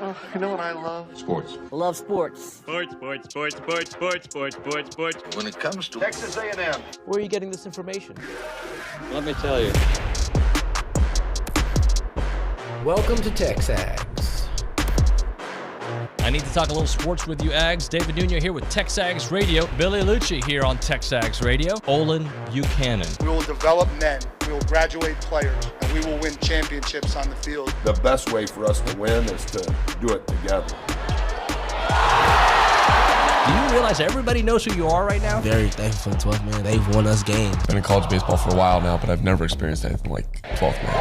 Oh, you know what I love? Sports. Love sports. Sports. When it comes to Texas A&M, Where are you getting this information? Let me tell you. Welcome to TexAgs. I need to talk a little sports with you, Ags. David Nuño here with TexAgs Radio. Billy Liucci here on TexAgs Radio. Olin Buchanan. We will develop men, we will graduate players, and we will win championships on the field. The best way for us to win is to do it together. Do you realize everybody knows who you are right now? Very thankful for 12th man. They've won us games. Been in college baseball for a while now, but I've never experienced anything like 12th man.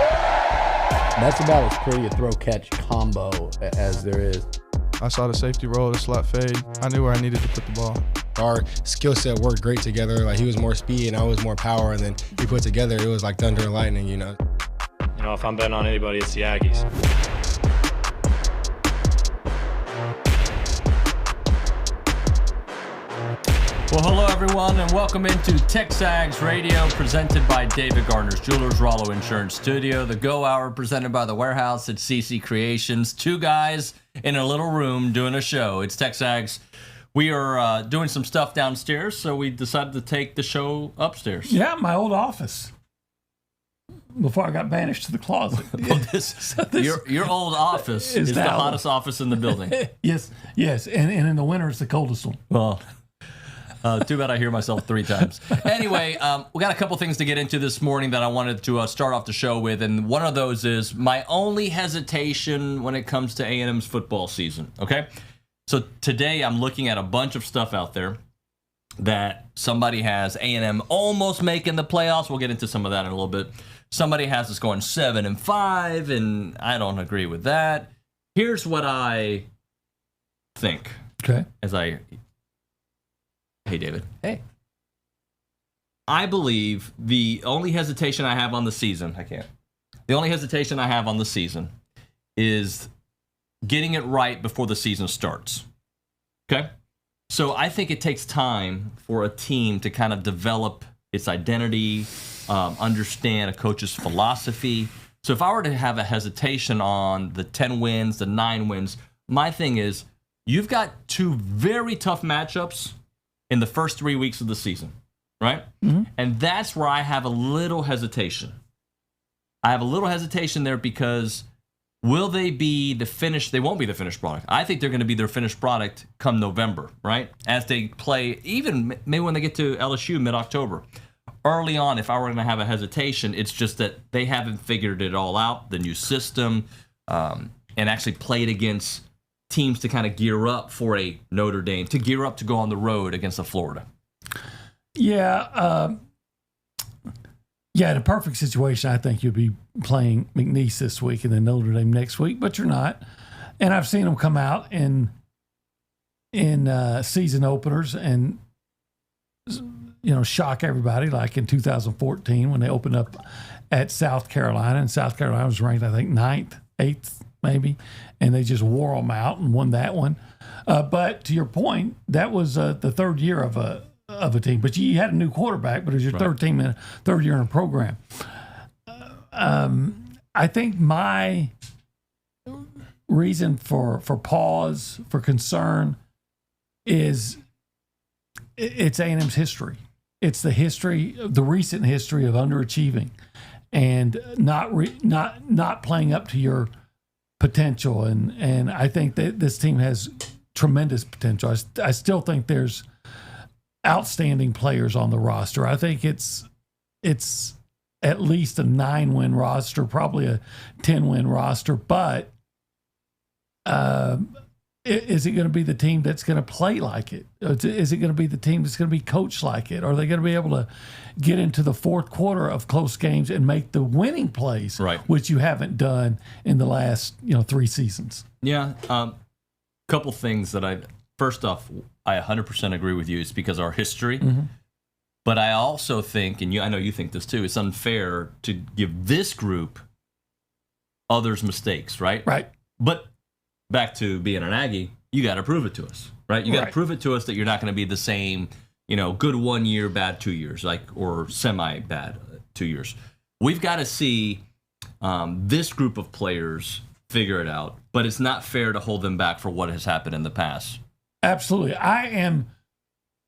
That's about as pretty a throw-catch combo as there is. I saw the safety roll, the slot fade. I knew where I needed to put the ball. Our skill set worked great together. Like, he was more speed and I was more power, and then we put together, it was like thunder and lightning, you know. You know, if I'm betting on anybody, it's the Aggies. Well, hello, everyone, and welcome into TexAgs Radio, presented by David Gardner's Jewelers, Rollo Insurance Studio. The Go Hour, presented by The Warehouse at CC Creations. Two guys in a little room doing a show. It's TexAgs. We are doing some stuff downstairs, so we decided to take the show upstairs. Yeah, my old office. Before I got banished to the closet. Well, your old office is the hottest office in the building. Yes, and in the winter, it's the coldest one. Well, too bad I hear myself 3 times. Anyway, we got a couple things to get into this morning that I wanted to start off the show with, and one of those is my only hesitation when it comes to A&M's football season, okay? So today I'm looking at a bunch of stuff out there that somebody has A&M almost making the playoffs. We'll get into some of that in a little bit. Somebody has us going 7-5, and I don't agree with that. Here's what I think. Okay. Hey, David. Hey. I believe the only hesitation I have on the season, the only hesitation I have on the season is getting it right before the season starts. Okay? So I think it takes time for a team to kind of develop its identity, understand a coach's philosophy. So if I were to have a hesitation on the 10 wins, the 9 wins, my thing is you've got 2 very tough matchups in the first 3 weeks of the season, right? Mm-hmm. And that's where I have a little hesitation. I have a little hesitation there because will they be the finished? They won't be the finished product. I think they're going to be their finished product come November, right? As they play, even maybe when they get to LSU mid-October. Early on, if I were going to have a hesitation, it's just that they haven't figured it all out, the new system, and actually played against teams to kind of gear up for a Notre Dame, to gear up to go on the road against a Florida. Yeah, in a perfect situation, I think you'd be playing McNeese this week and then Notre Dame next week, but you're not. And I've seen them come out in season openers and, you know, shock everybody, like in 2014 when they opened up at South Carolina, and South Carolina was ranked, I think, 9th, 8th, maybe, and they just wore them out and won that one. But to your point, that was the third year of a team. But you had a new quarterback, but it was your third year in a program. I think my reason for pause, for concern, is it's A&M's history. It's the recent history of underachieving and not playing up to your potential, and I think that this team has tremendous potential. I still think there's outstanding players on the roster. I think it's at least a 9-win roster, probably a 10-win roster, but is it going to be the team that's going to play like it? Is it going to be the team that's going to be coached like it? Are they going to be able to get into the fourth quarter of close games and make the winning plays, which you haven't done in the last 3 seasons? Yeah, couple things that first off, I 100% agree with you. It's because of our history. Mm-hmm. But I also think, and I know you think this too, it's unfair to give this group others' mistakes, right? Right. But back to being an Aggie, you got to prove it to us, right? You got to prove it to us that you're not going to be the same, good 1 year, bad 2 years, or semi-bad 2 years. We've got to see this group of players figure it out, but it's not fair to hold them back for what has happened in the past. Absolutely. I am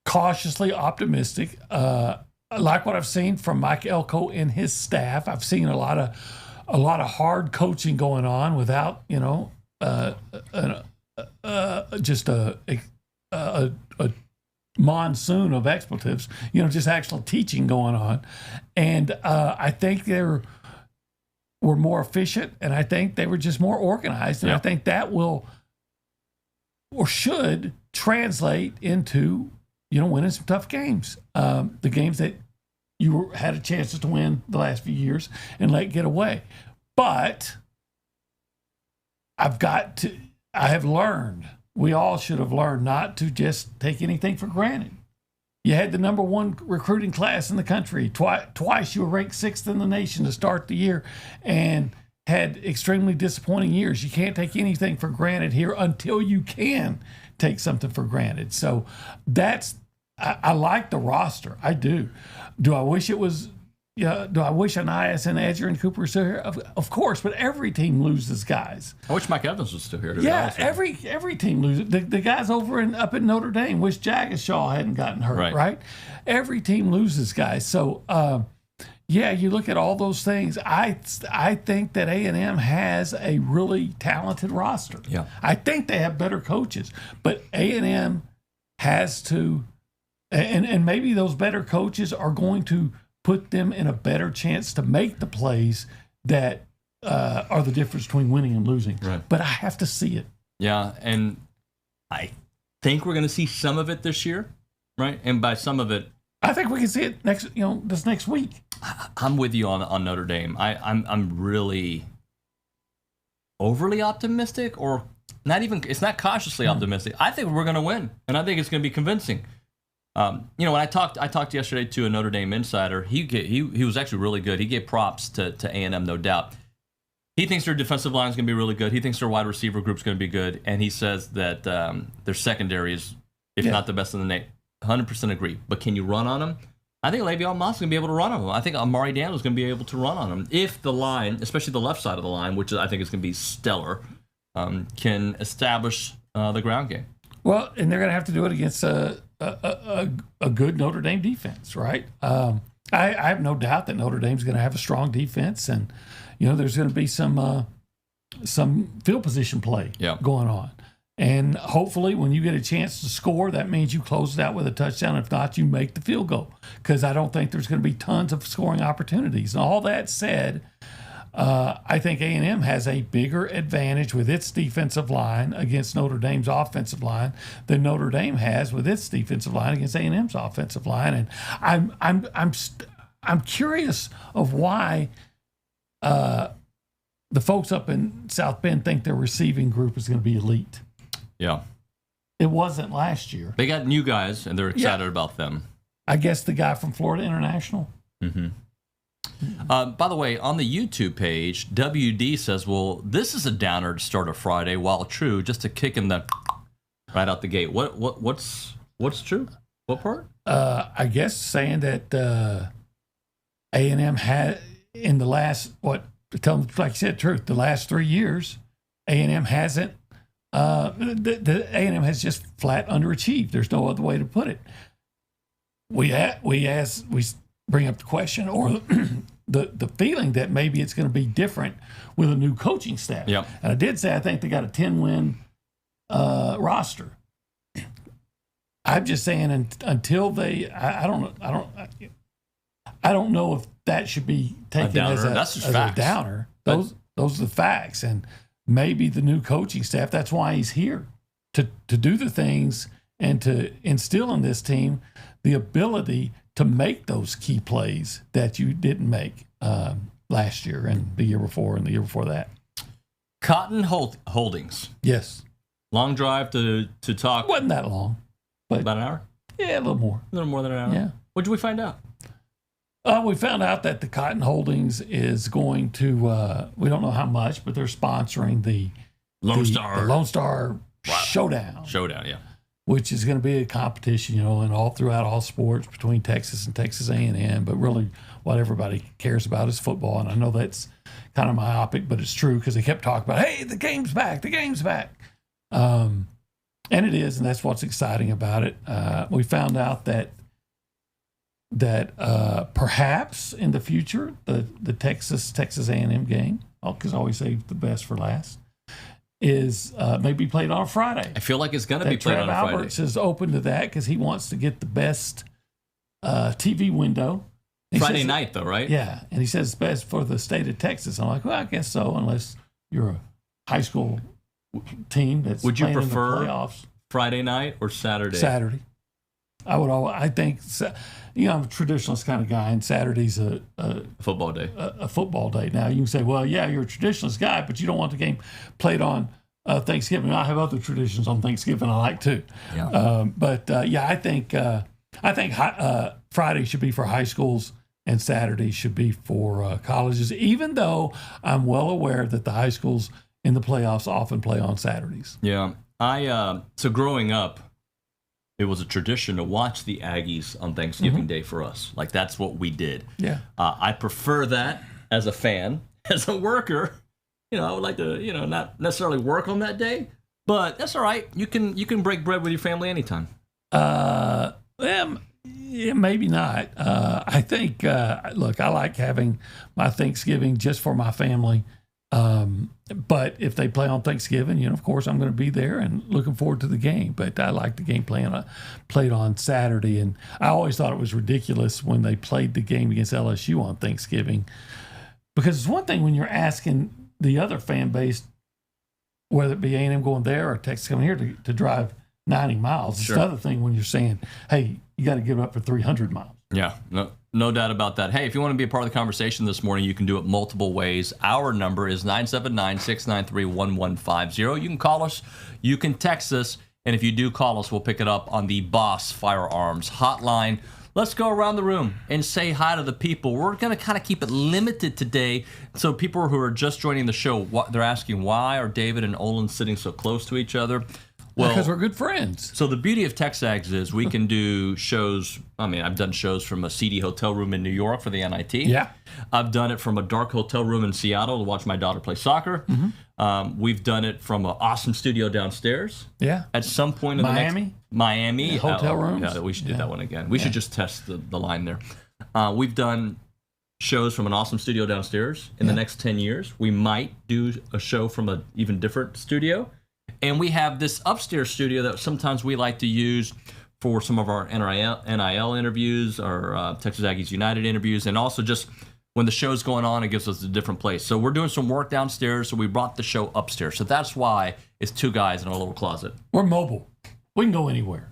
cautiously optimistic. Like what I've seen from Mike Elko and his staff. I've seen a lot of hard coaching going on without, just a monsoon of expletives, just actual teaching going on. And I think they were more efficient, and I think they were just more organized. And I think that will or should translate into, winning some tough games. The games that you had a chance to win the last few years and let get away. But I have learned, we all should have learned not to just take anything for granted. You had the number one recruiting class in the country. Twice you were ranked 6th in the nation to start the year and had extremely disappointing years. You can't take anything for granted here until you can take something for granted. So I like the roster. I do. Do I wish it was, do I wish Anias and Edger and Cooper were still here? Of course, but every team loses guys. I wish Mike Evans was still here. Yeah, every team loses. The guys up in Notre Dame wish Jagashaw hadn't gotten hurt, right? Every team loses guys. So, you look at all those things. I think that A&M has a really talented roster. Yeah. I think they have better coaches, but A&M has to, and maybe those better coaches are going to put them in a better chance to make the plays that are the difference between winning and losing. Right. But I have to see it. Yeah, and I think we're going to see some of it this year, right? And by some of it, I think we can see it this next week. I'm with you on Notre Dame. I'm really overly optimistic, or not even. It's not cautiously optimistic. I think we're going to win, and I think it's going to be convincing. When I talked yesterday to a Notre Dame insider. He was actually really good. He gave props to A&M, no doubt. He thinks their defensive line is going to be really good. He thinks their wide receiver group is going to be good, and he says that their secondary is, if not the best in the nation. 100% agree. But can you run on them? I think Le'Veon Moss is going to be able to run on them. I think Amari Daniel is going to be able to run on them if the line, especially the left side of the line, which I think is going to be stellar, can establish the ground game. Well, and they're going to have to do it against a good Notre Dame defense, right? I have no doubt that Notre Dame's going to have a strong defense, and there's going to be some field position play going on. And hopefully when you get a chance to score, that means you close it out with a touchdown. If not, you make the field goal, because I don't think there's going to be tons of scoring opportunities. And all that said, I think A&M has a bigger advantage with its defensive line against Notre Dame's offensive line than Notre Dame has with its defensive line against A&M's offensive line. And I'm curious of why the folks up in South Bend think their receiving group is going to be elite. Yeah. It wasn't last year. They got new guys, and they're excited about them. I guess the guy from Florida International. Mm-hmm. By the way, on the YouTube page, WD says, well, this is a downer to start a Friday, while true, just to kick him right out the gate. What's true? What part? I guess saying that A&M had, in the last, like you said, truth, the last 3 years, A&M hasn't, the A&M has just flat underachieved. There's no other way to put it. We bring up the question, or the feeling that maybe it's going to be different with a new coaching staff. Yep. And I did say I think they got a 10-win roster. I'm just saying until they, I don't know if that should be taken as a downer. Those are the facts, and maybe the new coaching staff. That's why he's here, to do the things and to instill in this team the ability to make those key plays that you didn't make last year and the year before and the year before that. Cotton Holdings. Yes. Long drive to talk. Wasn't that long. But about an hour? Yeah, a little more. A little more than an hour. Yeah. What did we find out? We found out that the Cotton Holdings is going to, we don't know how much, but they're sponsoring the Lone Star Showdown, yeah. which is going to be a competition, you know, and all throughout all sports between Texas and Texas A&M. But really, what everybody cares about is football. And I know that's kind of myopic, but it's true because they kept talking about, hey, the game's back, the game's back. And it is, and that's what's exciting about it. We found out that perhaps in the future, the Texas A&M game, because I always save the best for last, is maybe played on a Friday. I feel like it's going to be played on a Friday. Alberts is open to that because he wants to get the best TV window. Friday night, though, right? Yeah, and he says it's best for the state of Texas. I'm like, well, I guess so, unless you're a high school team that's Would you playing prefer in the playoffs. Friday night or Saturday? Saturday. I think, you know, I'm a traditionalist kind of guy, and Saturday's a football day. A football day. Now, you can say, well, yeah, you're a traditionalist guy, but you don't want the game played on Thanksgiving. I have other traditions on Thanksgiving I like too. Yeah. I think Friday should be for high schools and Saturday should be for colleges, even though I'm well aware that the high schools in the playoffs often play on Saturdays. Yeah. So growing up, it was a tradition to watch the Aggies on Thanksgiving Day for us. Like, that's what we did. Yeah. I prefer that as a fan. As a worker, you know, I would like to, you know, not necessarily work on that day, but that's all right. You can break bread with your family anytime. Yeah, maybe not. I think, look, I like having my Thanksgiving just for my family. But if they play on Thanksgiving, you know, of course, I'm going to be there and looking forward to the game. But I like the game played on Saturday. And I always thought it was ridiculous when they played the game against LSU on Thanksgiving. Because it's one thing when you're asking the other fan base, whether it be A&M going there or Texas coming here, to drive 90 miles. It's another thing when you're saying, hey, you got to give up for 300 miles. Yeah, no doubt about that. Hey, if you want to be a part of the conversation this morning, you can do it multiple ways. Our number is 979-693-1150. You can call us, you can text us, and if you do call us, we'll pick it up on the Boss Firearms hotline. Let's go around the room and say hi to the people. We're going to kind of keep it limited today. So people who are just joining the show, they're asking, why are David and Olin sitting so close to each other? Well, because we're good friends. So the beauty of TexAgs is we can do shows. I mean, I've done shows from a seedy hotel room in New York for the NIT. Yeah. I've done it from a dark hotel room in Seattle to watch my daughter play soccer. We've done it from an awesome studio downstairs. Yeah. At some point in Miami. Hotel rooms. Yeah, we should do that one again. We should just test the line there. We've done shows from an awesome studio downstairs. In the next 10 years, we might do a show from an even different studio. And we have this upstairs studio that sometimes we like to use for some of our NIL interviews, or Texas Aggies United interviews, and also just when the show's going on, it gives us a different place. So we're doing some work downstairs, so we brought the show upstairs. So that's why it's two guys in a little closet. We're mobile. We can go anywhere.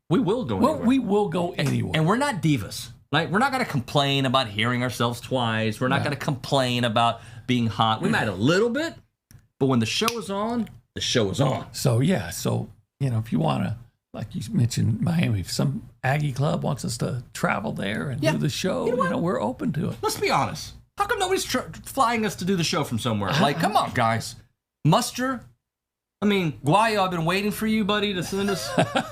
We will go anywhere. We will go anywhere. And we're not divas. Like, we're not going to complain about hearing ourselves twice. We're not going to complain about being hot. We might a little bit, but when the show is on, the show is on. So, you know, if you want to, like you mentioned, Miami, if some Aggie club wants us to travel there and do the show, you know, we're open to it. Let's be honest. How come nobody's flying us to do the show from somewhere? Like, come on, guys. Muster? I mean, Guayo, I've been waiting for you, buddy, to send us.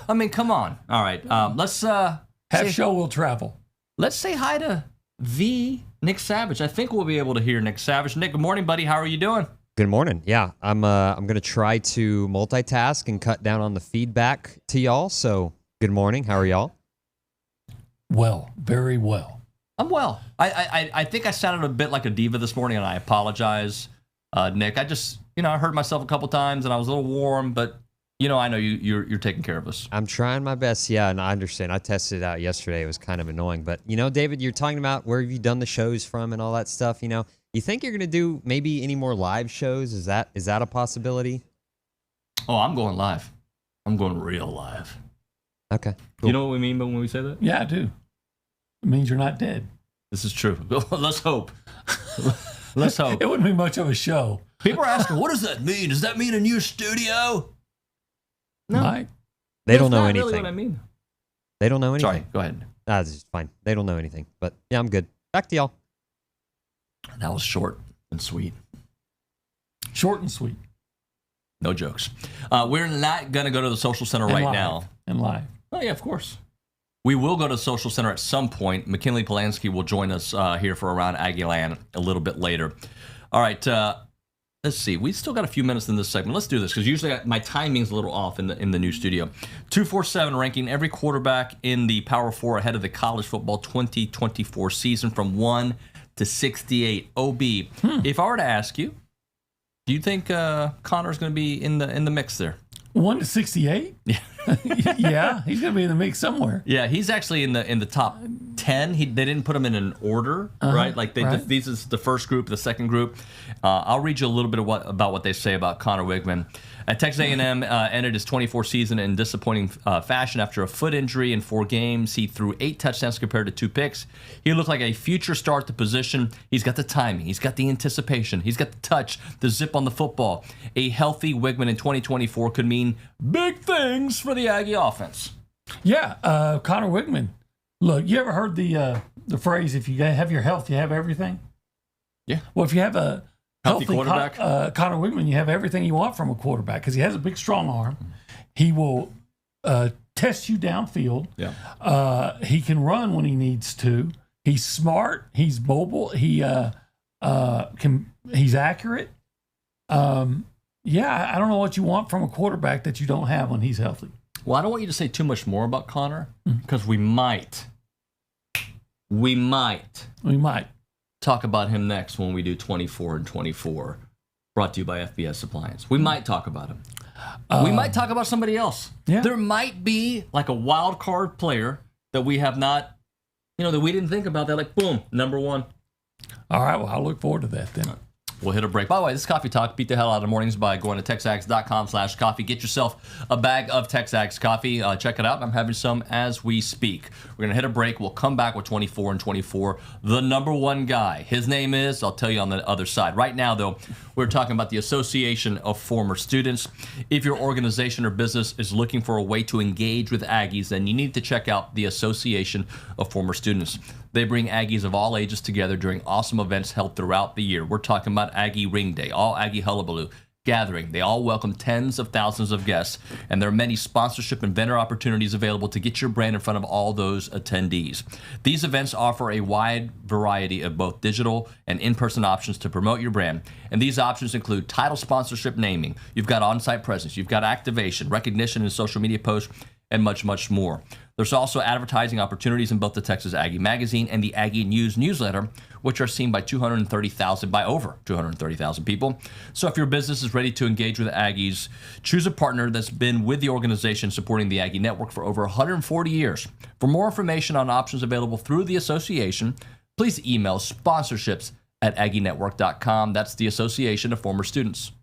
I mean, come on. All right. Let's have show will travel. Let's say hi to the Nick Savage. I think we'll be able to hear Nick Savage. Nick, good morning, buddy. How are you doing? Good morning. Yeah, I'm gonna try to multitask and cut down on the feedback to y'all. So, good morning. How are y'all? Well, very well. I'm well. I think I sounded a bit like a diva this morning, and I apologize, Nick. I just, you know, I heard myself a couple times, and I was a little warm, but you know, I know you're taking care of us. I'm trying my best. Yeah, and I understand. I tested it out yesterday. It was kind of annoying, but you know, David, you're talking about where have you done the shows from and all that stuff. You know. You think you're going to do maybe any more live shows? Is that a possibility? Oh, I'm going live. I'm going real live. Okay. Cool. You know what we mean when we say that? Yeah, I do. It means you're not dead. This is true. Let's hope. Let's hope. It wouldn't be much of a show. People are asking, what does that mean? Does that mean a new studio? No. Mike. They don't know anything. That's really what I mean. They don't know anything. Sorry, go ahead. This is fine. They don't know anything. But yeah, I'm good. Back to y'all. That was short and sweet. Short and sweet. No jokes. We're not going to go to the Social Center right now. And live. Oh, yeah, of course. We will go to the Social Center at some point. McKinley Polanski will join us here for Around Aggieland a little bit later. All right, let's see. We still got a few minutes in this segment. Let's do this because usually my timing's a little off in the new studio. 247 ranking every quarterback in the Power 4 ahead of the college football 2024 season from 1 to 68. OB, if I were to ask you, do you think Connor's going to be in the mix there? 1 to 68? Yeah. Yeah, he's going to be in the mix somewhere. Yeah, he's actually in the top 10. They didn't put him in an order, right? Like these is the first group, the second group. I'll read you a little bit about what they say about Connor Wigman. Texas A&M ended his 24 season in disappointing fashion after a foot injury in 4 games. He threw 8 touchdowns compared to 2 picks. He looked like a future star at the position. He's got the timing. He's got the anticipation. He's got the touch, the zip on the football. A healthy Wigman in 2024 could mean big things for the Aggie offense. Yeah, Connor Wigman. Look, you ever heard the phrase, if you have your health, you have everything? Yeah. Well, if you have a healthy quarterback, Connor Wigman, you have everything you want from a quarterback because he has a big, strong arm. He will test you downfield. Yeah. He can run when he needs to. He's smart. He's mobile. He's accurate. Yeah, I don't know what you want from a quarterback that you don't have when he's healthy. Well, I don't want you to say too much more about Connor because we might talk about him next when we do 24 and 24, brought to you by FBS Appliance. We might talk about him. We might talk about somebody else. Yeah. There might be like a wild card player that we have not, that we didn't think about. That like, boom, number 1. All right, well, I'll look forward to that then. We'll hit a break. By the way, this is Coffee Talk. Beat the hell out of mornings by going to texags.com/coffee. Get yourself a bag of TexAgs coffee. Check it out. I'm having some as we speak. We're going to hit a break. We'll come back with 24 and 24. The number 1 guy. His name is, I'll tell you on the other side. Right now, though, we're talking about the Association of Former Students. If your organization or business is looking for a way to engage with Aggies, then you need to check out the Association of Former Students. They bring Aggies of all ages together during awesome events held throughout the year. We're talking about Aggie Ring Day, All Aggie Hullabaloo Gathering. They all welcome tens of thousands of guests, and there are many sponsorship and vendor opportunities available to get your brand in front of all those attendees. These events offer a wide variety of both digital and in-person options to promote your brand, and these options include title sponsorship naming. You've got on-site presence. You've got activation, recognition in social media posts, and much, much more. There's also advertising opportunities in both the Texas Aggie Magazine and the Aggie News newsletter, which are seen by over 230,000 people. So if your business is ready to engage with Aggies, choose a partner that's been with the organization supporting the Aggie Network for over 140 years. For more information on options available through the association, please email sponsorships@aggienetwork.com. That's the Association of Former Students.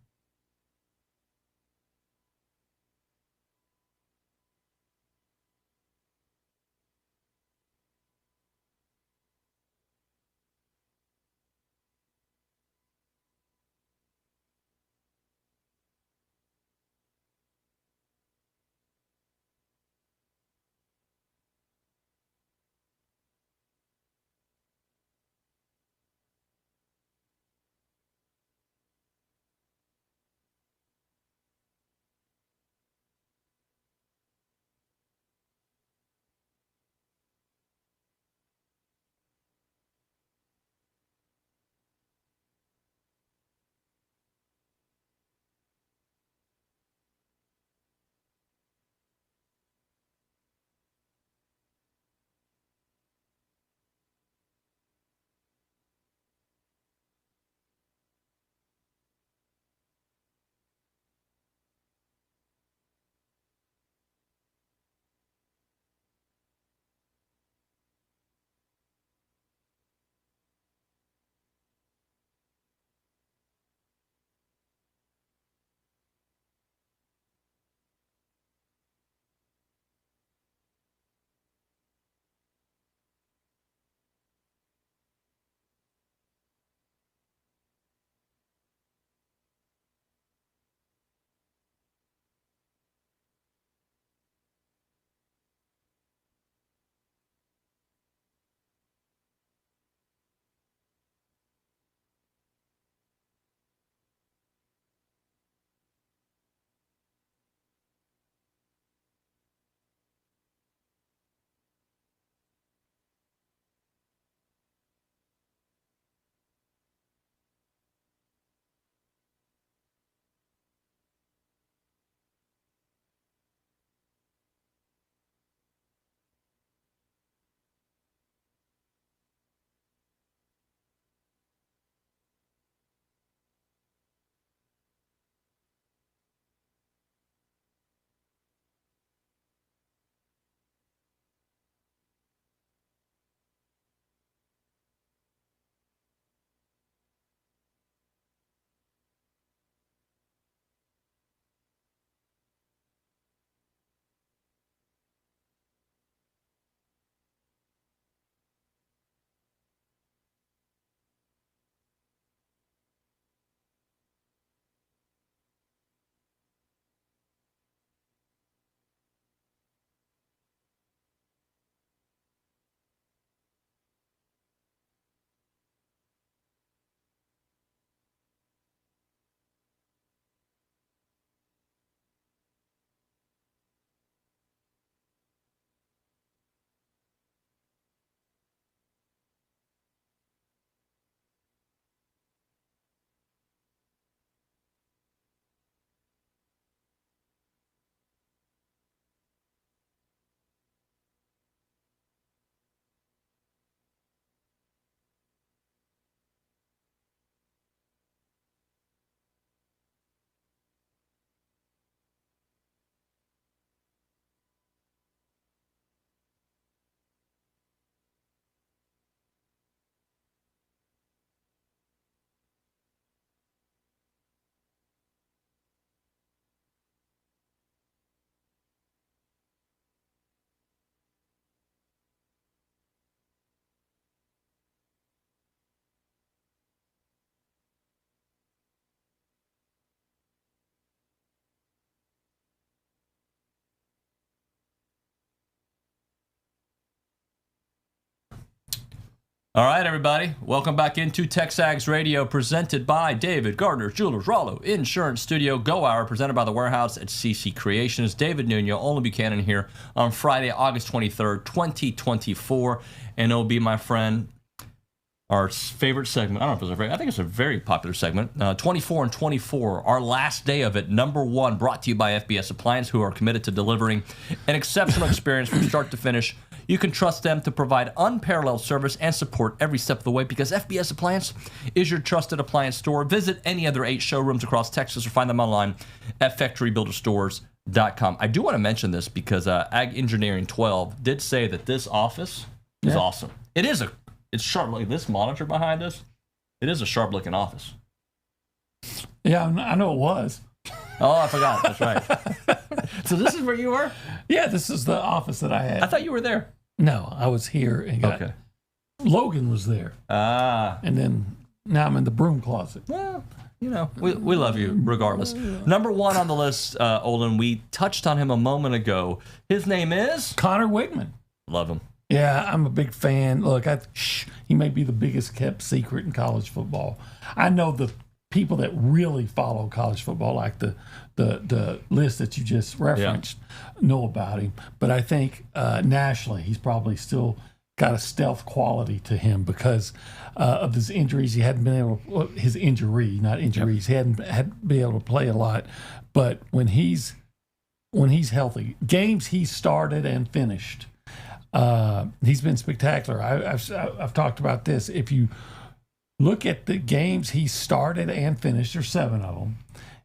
All right, everybody. Welcome back into TexAgs Radio, presented by David Gardner Jewelers, Rollo Insurance Studio, Go Hour, presented by The Warehouse at CC Creations. David Nuño, Olin Buchanan here on Friday, August 23rd, 2024. And it'll be, my friend, our favorite segment. I don't know if it's a favorite. I think it's a very popular segment. 24 and 24, our last day of it. Number one, brought to you by FBS Appliance, who are committed to delivering an exceptional experience from start to finish. You can trust them to provide unparalleled service and support every step of the way, because FBS Appliance is your trusted appliance store. Visit any other 8 showrooms across Texas or find them online at factorybuilderstores.com. I do want to mention this because Ag Engineering 12 did say that this office is awesome. It's sharp. Like this monitor behind us, it is a sharp-looking office. Yeah, I know it was. Oh, I forgot. That's right. So this is where you were? Yeah, this is the office that I had. I thought you were there. No, I was here and got. Okay. Logan was there. And then now I'm in the broom closet. Well, you know, we love you regardless. Number one on the list, Olin, we touched on him a moment ago. His name is? Connor Wigman. Love him. Yeah, I'm a big fan. Look, he may be the biggest kept secret in college football. I know the people that really follow college football, like the list that you just referenced, know about him. But I think nationally, he's probably still got a stealth quality to him because of his injuries. He hadn't been able to, his injury, not injuries. Yep. He hadn't been able to play a lot. But when he's healthy, games he started and finished, he's been spectacular. I've talked about this. If you look at the games he started and finished, there's 7 of them.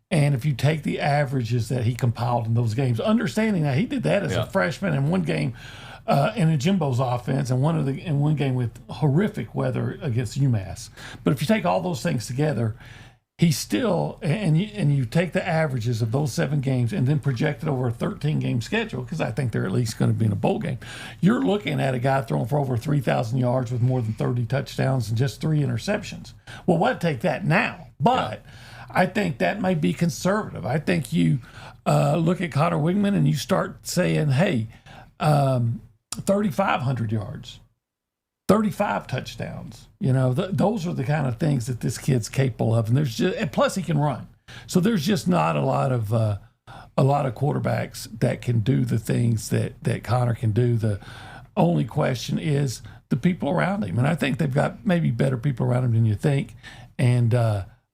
And if you take the averages that he compiled in those games, understanding that he did that as a freshman in one game in a Jimbo's offense and in one game with horrific weather against UMass. But if you take all those things together, he's still, and you take the averages of those 7 games and then project it over a 13-game schedule, because I think they're at least going to be in a bowl game. You're looking at a guy throwing for over 3,000 yards with more than 30 touchdowns and just 3 interceptions. Well, what take that now? But I think that might be conservative. I think you look at Connor Wigman and you start saying, hey, 3,500 yards. 35 touchdowns. You know, those are the kind of things that this kid's capable of, and plus he can run. So there's just not a lot of quarterbacks that can do the things that Connor can do. The only question is the people around him, and I think they've got maybe better people around him than you think. And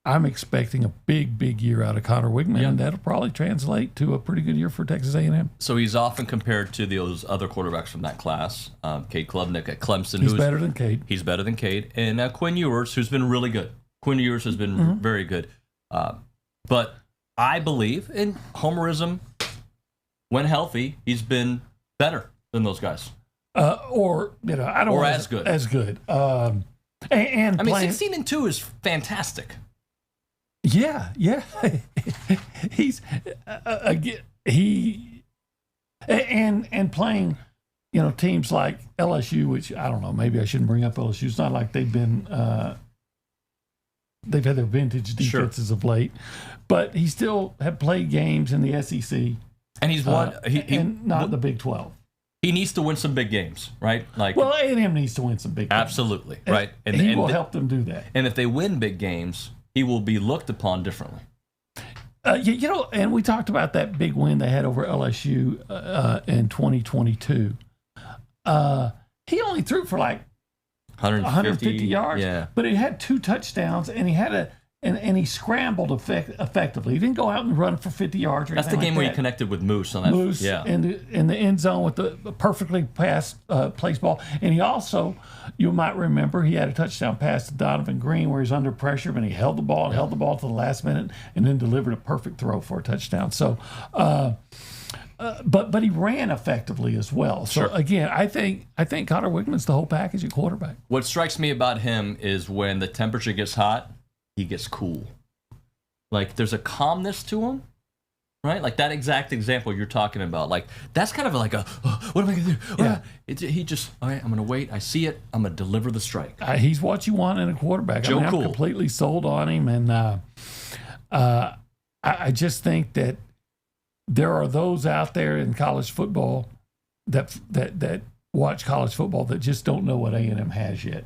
I'm expecting a big year out of Connor Wigman, and that'll probably translate to a pretty good year for Texas A&M. So he's often compared to those other quarterbacks from that class. Cade Klubnik at Clemson. He's better than Cade. He's better than Cade. And Quinn Ewers, who's been really good. Quinn Ewers has been very good. But I believe in homerism. When healthy, he's been better than those guys. Or as good. As good. And I mean, 16-2 is fantastic. Yeah. He's and playing, teams like LSU, which I don't know, maybe I shouldn't bring up LSU. It's not like they've had their vintage defenses of late, but he still had played games in the SEC, and he's won. Not the Big 12. He needs to win some big games, right? A&M needs to win some big games. Absolutely, right. And he will help them do that. And if they win big games, he will be looked upon differently. And we talked about that big win they had over LSU in 2022. He only threw for like 150 yards, but he had 2 touchdowns, and he had and he scrambled effectively. He didn't go out and run for 50 yards. That's the game where he connected with Moose on that. Moose in the end zone with the perfectly placed ball. And he also, you might remember, he had a touchdown pass to Donovan Green where he's under pressure, but he held the ball to the last minute and then delivered a perfect throw for a touchdown. So, but he ran effectively as well. So again, I think Connor Wigman's the whole package at quarterback. What strikes me about him is when the temperature gets hot, he gets cool. Like there's a calmness to him, right? Like that exact example you're talking about. Like that's kind of like what am I gonna do? Yeah. He just, all right, I'm gonna wait. I see it. I'm gonna deliver the strike. He's what you want in a quarterback. I'm completely sold on him, and I just think that there are those out there in college football that watch college football that just don't know what A&M has yet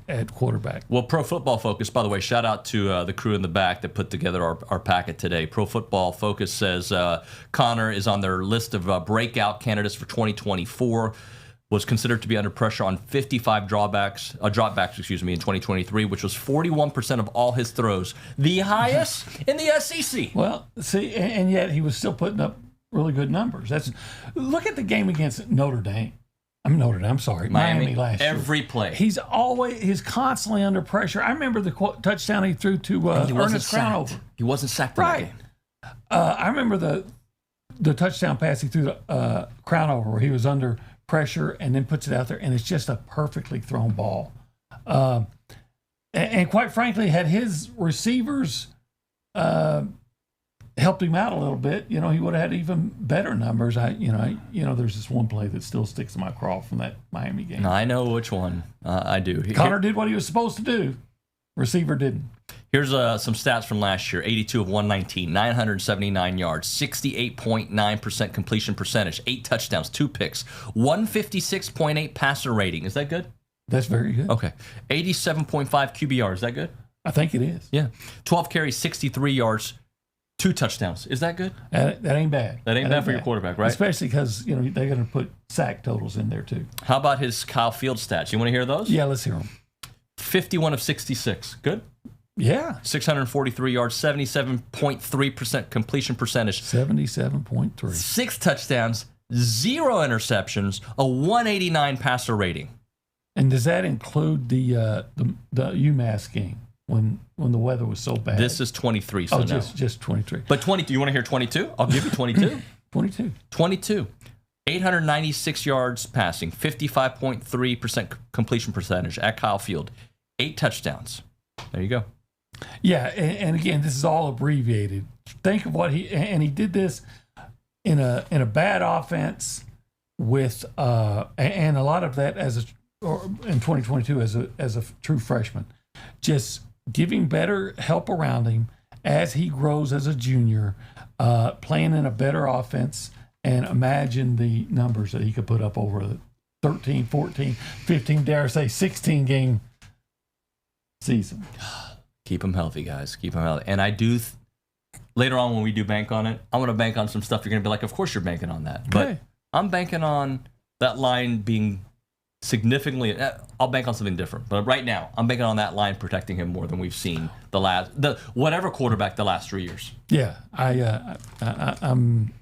at quarterback. Well, Pro Football Focus, by the way, shout out to the crew in the back that put together our packet today. Pro Football Focus says Connor is on their list of breakout candidates for 2024. Was considered to be under pressure on 55 dropbacks, in 2023, which was 41% of all his throws, the highest in the SEC. Well, see, and yet he was still putting up really good numbers. Look at the game against Notre Dame. Miami last year. Every play. He's constantly under pressure. I remember the touchdown he threw to Ernest Crownover. He wasn't sacked in that game. I remember the touchdown pass he threw to Crownover where he was under pressure and then puts it out there, and it's just a perfectly thrown ball. And quite frankly, had his receivers helped him out a little bit, he would have had even better numbers. There's this one play that still sticks in my craw from that Miami game. I know which one. I do. Connor did what he was supposed to do. Receiver didn't. Here's some stats from last year. 82 of 119, 979 yards, 68.9% completion percentage, 8 touchdowns, 2 picks, 156.8 passer rating. Is that good? That's very good. Okay. 87.5 QBR. Is that good? I think it is. Yeah. 12 carries, 63 yards, 2 touchdowns. Is that good? That ain't bad. That ain't bad for your quarterback, right? Especially because, they're going to put sack totals in there too. How about his Kyle Field stats? You want to hear those? Yeah, let's hear them. 51 of 66. Good? Yeah. 643 yards, 77.3% completion percentage. 77.3. 6 touchdowns, 0 interceptions, a 189 passer rating. And does that include the UMass game when the weather was so bad? This is 23, so no. Just 23. But 22, you want to hear 22? I'll give you 22. 22. 896 yards passing, 55.3% completion percentage at Kyle Field, 8 touchdowns. There you go. Yeah, and again, this is all abbreviated. Think of what he did this in a bad offense with and a lot of that in 2022 as a true freshman. Just giving better help around him as he grows as a junior, playing in a better offense, and imagine the numbers that he could put up over a 13, 14, 15, dare I say 16 game season. Keep him healthy, guys. Keep him healthy. And I do, later on when we do bank on it, I'm going to bank on some stuff. You're going to be like, of course you're banking on that. Okay. But I'm banking on that line being significantly, I'll bank on something different. But right now, I'm banking on that line protecting him more than we've seen whatever quarterback the last 3 years. Yeah, I'm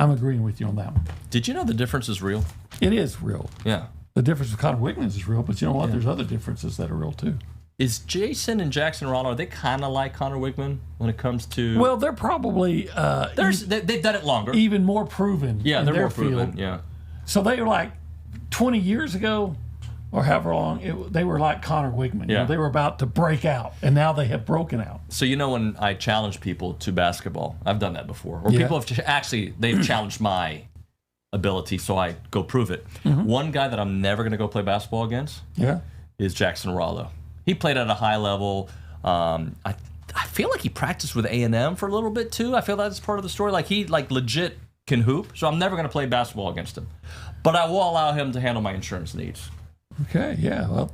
agreeing with you on that one. Did you know the difference is real? It is real. Yeah. The difference with Connor Wiggins is real, but you know what? Yeah. There's other differences that are real too. Is Jason and Jackson Rollo, are they kind of like Connor Wigman when it comes to... Well, they're probably... they've done it longer. Even more proven. Yeah, they're more proven. Yeah. So they were like 20 years ago, or however long, they were like Connor Wigman. Yeah. They were about to break out, and now they have broken out. So when I challenge people to basketball, I've done that before. Or people have they've challenged my ability, so I go prove it. Mm-hmm. One guy that I'm never going to go play basketball against is Jackson Rollo. He played at a high level. I feel like he practiced with A&M for a little bit too. I feel that's part of the story. Like he legit can hoop. So I'm never going to play basketball against him. But I will allow him to handle my insurance needs. Okay, yeah. Well,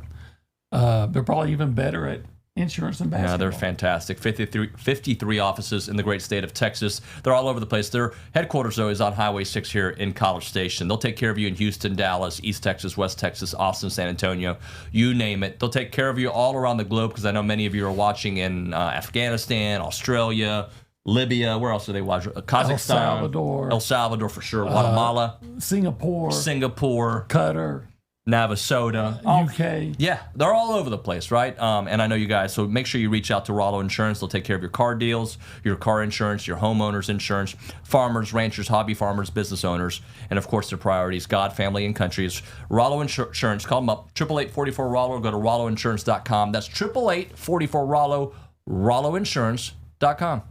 they're probably even better at insurance and basketball. Yeah, they're fantastic. 53 offices in the great state of Texas. They're all over the place. Their headquarters, though, is on Highway 6 here in College Station. They'll take care of you in Houston, Dallas, East Texas, West Texas, Austin, San Antonio, you name it. They'll take care of you all around the globe because I know many of you are watching in Afghanistan, Australia, Libya. Where else do they watch? Kazakhstan. El Salvador for sure. Guatemala. Singapore. Qatar. Navasota, UK. Yeah, they're all over the place, right? And I know you guys, so make sure you reach out to Rollo Insurance. They'll take care of your car deals, your car insurance, your homeowner's insurance, farmers, ranchers, hobby farmers, business owners, and of course their priorities, God, family, and country. It's Rollo Insurance. Call them up, 888-44-ROLLO. Go to RolloInsurance.com. That's 888-44-ROLLO, RolloInsurance.com.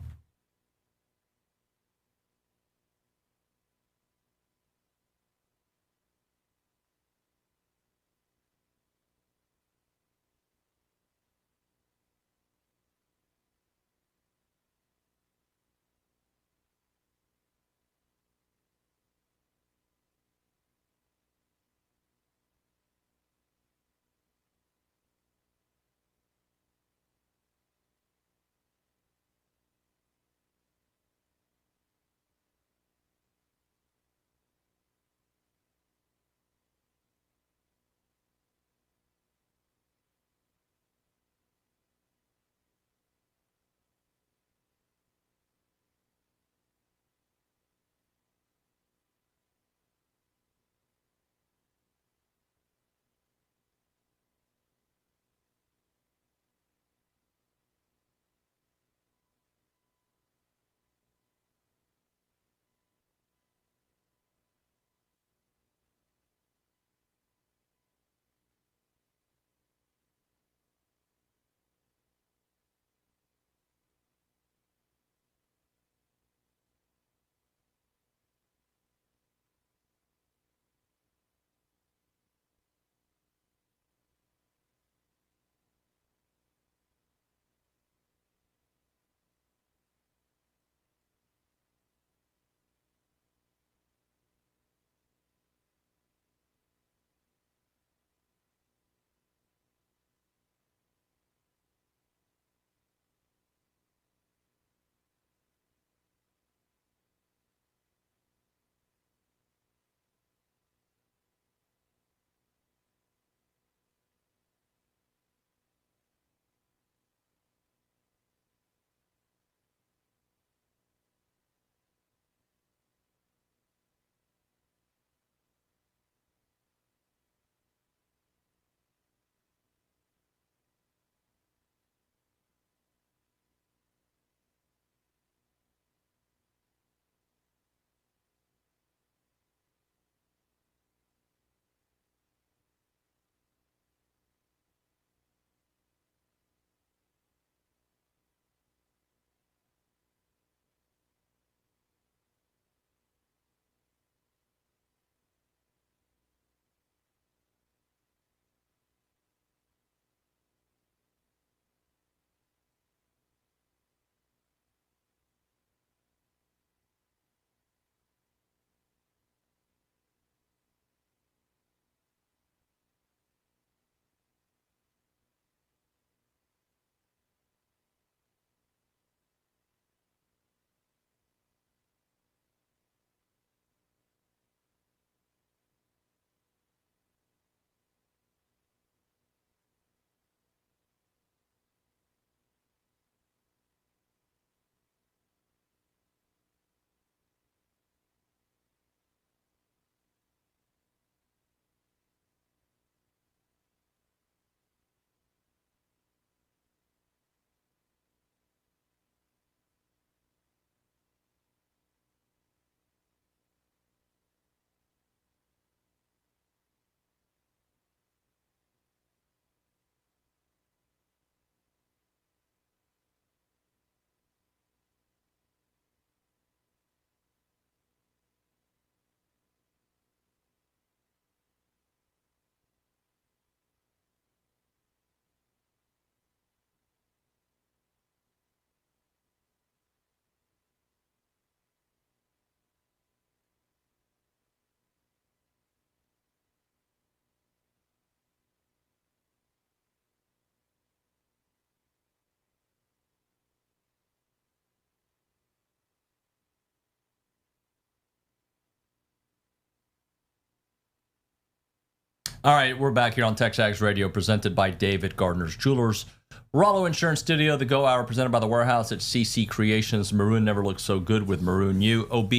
All right, we're back here on TexAgs Radio, presented by David Gardner's Jewelers. Rollo Insurance Studio, the Go Hour, presented by The Warehouse at CC Creations. Maroon never looks so good with Maroon U. OB,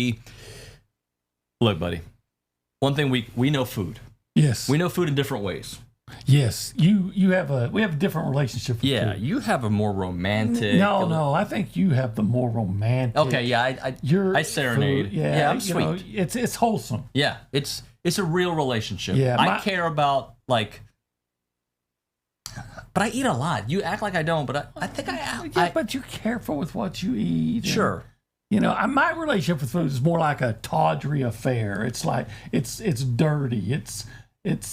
look, buddy, one thing we know food. Yes. We know food in different ways. Yes. We have a different relationship with food. You have a more romantic. No, I think you have the more romantic. Okay, yeah, I serenade. Food, yeah, I'm sweet. It's wholesome. Yeah, it's a real relationship. Yeah, I care about, like, but I eat a lot. You act like I don't, but I think but you're careful with what you eat. Sure. My relationship with food is more like a tawdry affair. It's like it's dirty. It's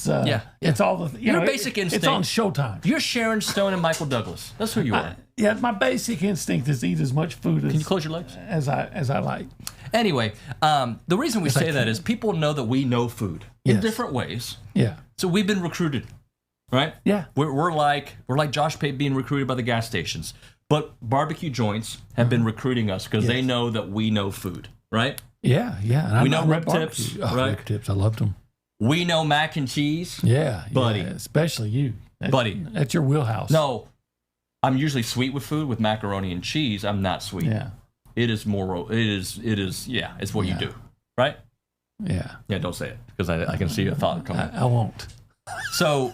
all the your basic instinct. It's on Showtime. You're Sharon Stone and Michael Douglas. That's who you are. My basic instinct is to eat as much food Can you close your legs? as I like. Anyway, the reason we say that is people know that we know food in different ways. Yeah. So we've been recruited, right? Yeah. We're like Josh Pate being recruited by the gas stations, but barbecue joints have been recruiting us because they know that we know food, right? Yeah. And we know rib tips, right? Rib tips, I loved them. We know mac and cheese. Yeah, buddy. Especially you, buddy. That's your wheelhouse. No, I'm usually sweet with food. With macaroni and cheese, I'm not sweet. Yeah. It is more. It is. Yeah, it's what you do, right? Yeah. Yeah. Don't say it because I can see a thought coming. I won't. So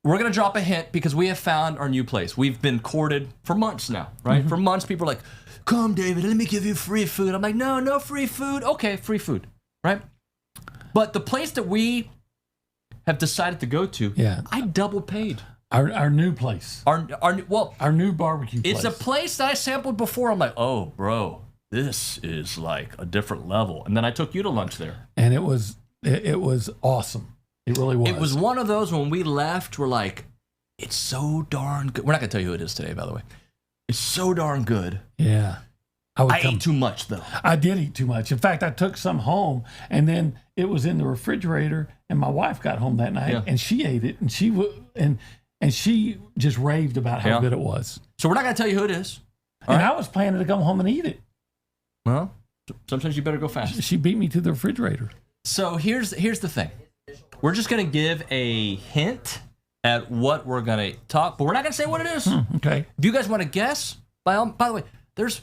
we're gonna drop a hint because we have found our new place. We've been courted for months now, right? Mm-hmm. For months, people are like, "Come, David, let me give you free food." I'm like, "No free food." Okay, free food, right? But the place that we have decided to go to, I double paid. Our new place. Our new barbecue place. It's a place that I sampled before. I'm like, oh, bro, this is like a different level. And then I took you to lunch there. And it was awesome. It really was. It was one of those when we left, we're like, it's so darn good. We're not going to tell you who it is today, by the way. It's so darn good. Yeah. I ate too much, though. I did eat too much. In fact, I took some home, and then it was in the refrigerator, and my wife got home that night, and she ate it, and she just raved about how good it was. So we're not going to tell you who it is. I was planning to come home and eat it. Well, sometimes you better go fast. She beat me to the refrigerator. So here's the thing. We're just going to give a hint at what we're going to talk, but we're not going to say what it is. Okay. If you guys want to guess, by the way, there's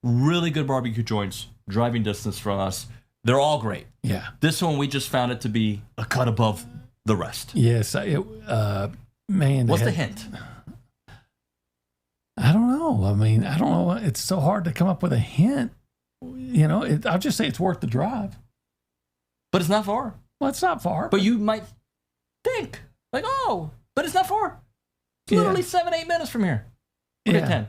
really good barbecue joints, driving distance from us. They're all great. Yeah. This one, we just found it to be a cut above the rest. Yes. Man. What's the hint? I don't know. I mean, I don't know. It's so hard to come up with a hint. I'll just say it's worth the drive. But it's not far. Well, it's not far. But you might think, like, oh, but it's not far. It's literally 7-8 minutes from here. We'll get 10.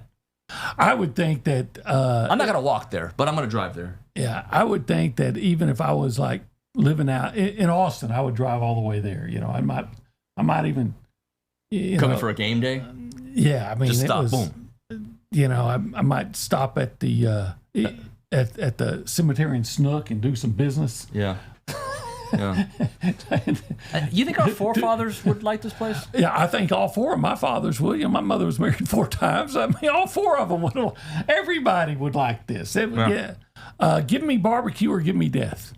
I would think that I'm not gonna walk there, but I'm gonna drive there. Yeah, I would think that even if I was like living out in Austin, I would drive all the way there. I might even coming for a game day. Yeah, I mean, just stop. Boom. I might stop at the at the cemetery in Snook and do some business. Yeah. Yeah. You think our forefathers would like this place? Yeah, I think all four of my fathers would. My mother was married 4 times. I mean, all 4 of them would. Everybody would like this. Give me barbecue or give me death.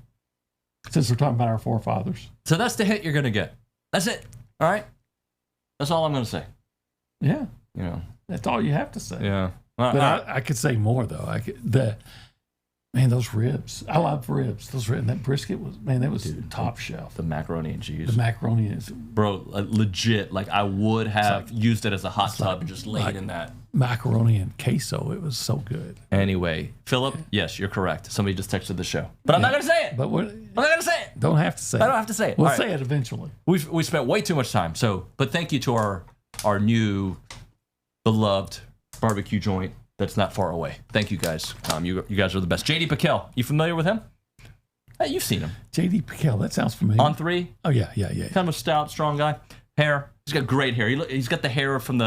Since we're talking about our forefathers. So that's the hint you're going to get. That's it. All right? That's all I'm going to say. Yeah. That's all you have to say. Yeah. But I could say more, though. Man, those ribs. I love ribs. Those ribs. And that brisket was, that was top shelf. The macaroni and cheese. The macaroni is. Bro, legit. Like, I would have used it as a hot tub and just laid in that. Macaroni and queso. It was so good. Anyway, Philip, yes, you're correct. Somebody just texted the show. But I'm not going to say it. But I'm not going to say it. Don't have to say it. I don't have to say it. We'll say it eventually. We spent way too much time. But thank you to our new beloved barbecue joint that's not far away. Thank you guys. You guys are the best. JD Piquel, you familiar with him? Hey, you've seen him. JD Piquel, that sounds familiar. On 3? Oh, yeah. Kind of a stout, strong guy. Hair. He's got great hair. He's got the hair from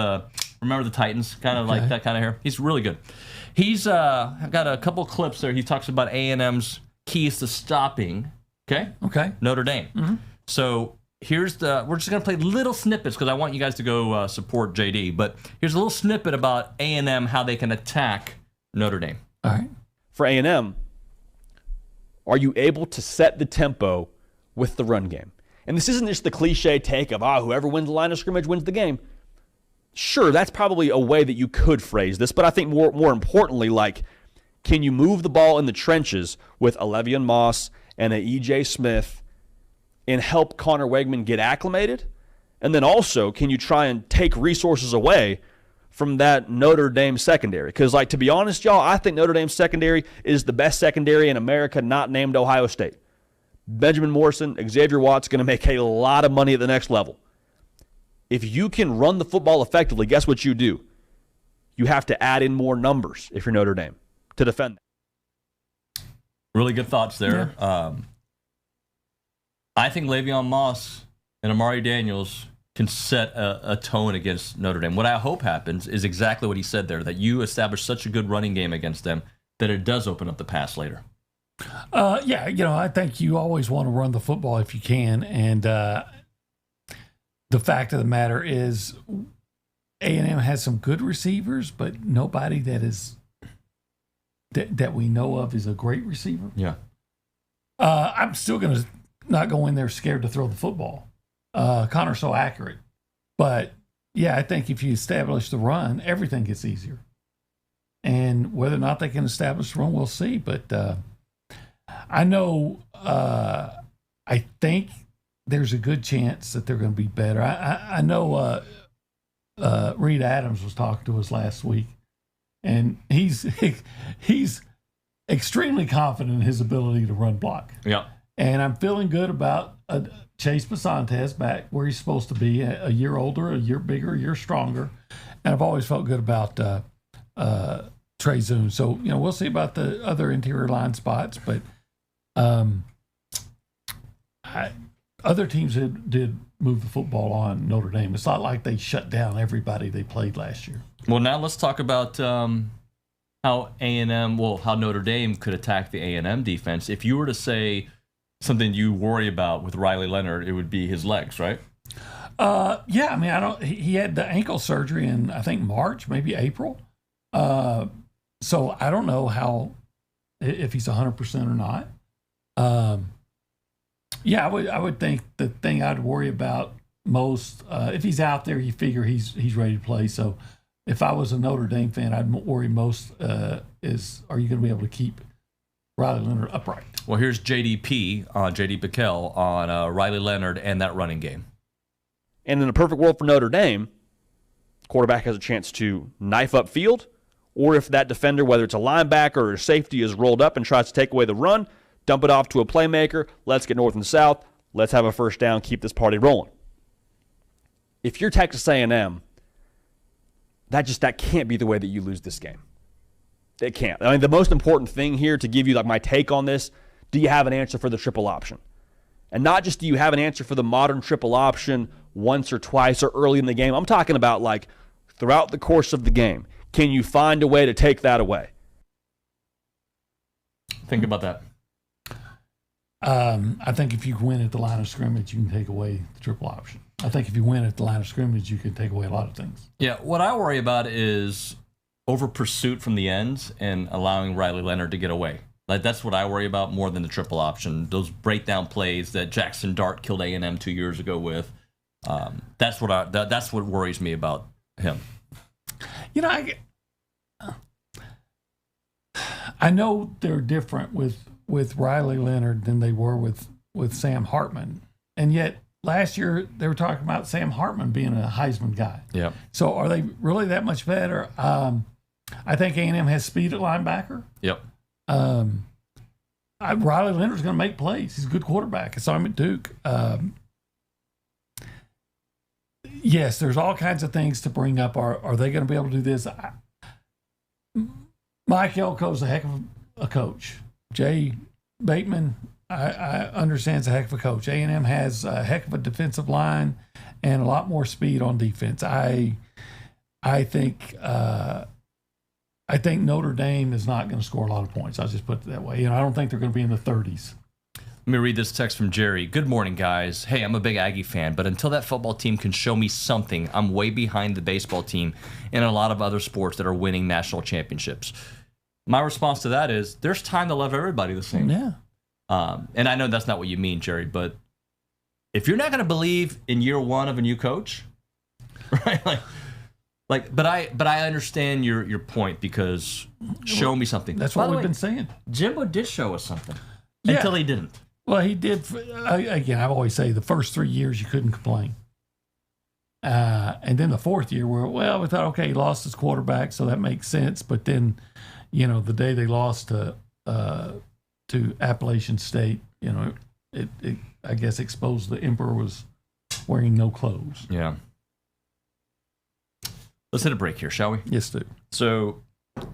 remember the Titans? Kind of like that kind of hair. He's really good. He's got a couple clips there. He talks about A&M's keys to stopping, Okay. Notre Dame. Mm-hmm. So we're just going to play little snippets because I want you guys to go support JD. But here's a little snippet about A&M, how they can attack Notre Dame. All right. For A&M, are you able to set the tempo with the run game? And this isn't just the cliche take of, whoever wins the line of scrimmage wins the game. Sure, that's probably a way that you could phrase this, but I think more importantly, like, can you move the ball in the trenches with a Le'Veon Moss and a E.J. Smith and help Connor Wegman get acclimated? And then also, can you try and take resources away from that Notre Dame secondary? Because, like, to be honest, y'all, I think Notre Dame's secondary is the best secondary in America, not named Ohio State. Benjamin Morrison, Xavier Watts going to make a lot of money at the next level. If you can run the football effectively, guess what you do? You have to add in more numbers if you're Notre Dame to defend that. Really good thoughts there. Yeah. I think Le'Veon Moss and Amari Daniels can set a tone against Notre Dame. What I hope happens is exactly what he said there, that you establish such a good running game against them that it does open up the pass later. I think you always want to run the football if you can. And the fact of the matter is A&M has some good receivers, but nobody that we know of is a great receiver. Yeah. I'm still going to not go in there scared to throw the football. Connor's so accurate. But, I think if you establish the run, everything gets easier. And whether or not they can establish the run, we'll see. But I know I think there's a good chance that they're going to be better. I know Reed Adams was talking to us last week, and he's extremely confident in his ability to run block. Yeah. And I'm feeling good about Chase Basantes back where he's supposed to be, a year older, a year bigger, a year stronger. And I've always felt good about Trey Zoom. So, we'll see about the other interior line spots, but other teams did move the football on Notre Dame. It's not like they shut down everybody they played last year. Well, now let's talk about how Notre Dame could attack the A&M defense. If you were to say something you worry about with Riley Leonard, it would be his legs, right? He had the ankle surgery in, I think, March, maybe April. So I don't know if he's 100% or not. I would think the thing I'd worry about most, if he's out there, you figure he's ready to play. So if I was a Notre Dame fan, I'd worry most is, are you going to be able to keep Riley Leonard upright? Well, here's JD Pickell on Riley Leonard and that running game. And in a perfect world for Notre Dame, quarterback has a chance to knife up field, or if that defender, whether it's a linebacker or a safety, is rolled up and tries to take away the run, dump it off to a playmaker, let's get north and south, let's have a first down, keep this party rolling. If you're Texas A&M, that can't be the way that you lose this game. It can't. I mean, the most important thing here to give you my take on this, do you have an answer for the triple option? And not just do you have an answer for the modern triple option once or twice or early in the game. I'm talking about throughout the course of the game. Can you find a way to take that away? Think about that. I think if you win at the line of scrimmage, you can take away the triple option. I think if you win at the line of scrimmage, you can take away a lot of things. Yeah, what I worry about is over pursuit from the ends and allowing Riley Leonard to get away. That's what I worry about more than the triple option. Those breakdown plays that Jackson Dart killed A&M 2 years ago with. That's what worries me about him. I know they're different with Riley Leonard than they were with Sam Hartman, and yet last year they were talking about Sam Hartman being a Heisman guy. Yeah. So are they really that much better? I think A&M has speed at linebacker. Yep. Riley Leonard's going to make plays. He's a good quarterback. I saw him at Duke. Yes, there's all kinds of things to bring up. Are they going to be able to do this? Mike Elko's a heck of a coach. Jay Bateman, I understand, is a heck of a coach. A&M has a heck of a defensive line and a lot more speed on defense. I think Notre Dame is not going to score a lot of points. I'll just put it that way. I don't think they're going to be in the 30s. Let me read this text from Jerry. Good morning, guys. Hey, I'm a big Aggie fan, but until that football team can show me something, I'm way behind the baseball team and a lot of other sports that are winning national championships. My response to that is there's time to love everybody the same. Yeah. And I know that's not what you mean, Jerry, but if you're not going to believe in year one of a new coach, right? But I understand your point, because show me something. That's what we've been saying. Jimbo did show us something Yeah. until he didn't. Well, he did. Again, I always say the first 3 years you couldn't complain. And then the fourth year, we thought, okay, he lost his quarterback, so that makes sense. But then, the day they lost to Appalachian State, it I guess exposed the emperor was wearing no clothes. Yeah. Let's hit a break here, shall we? Yes, dude. So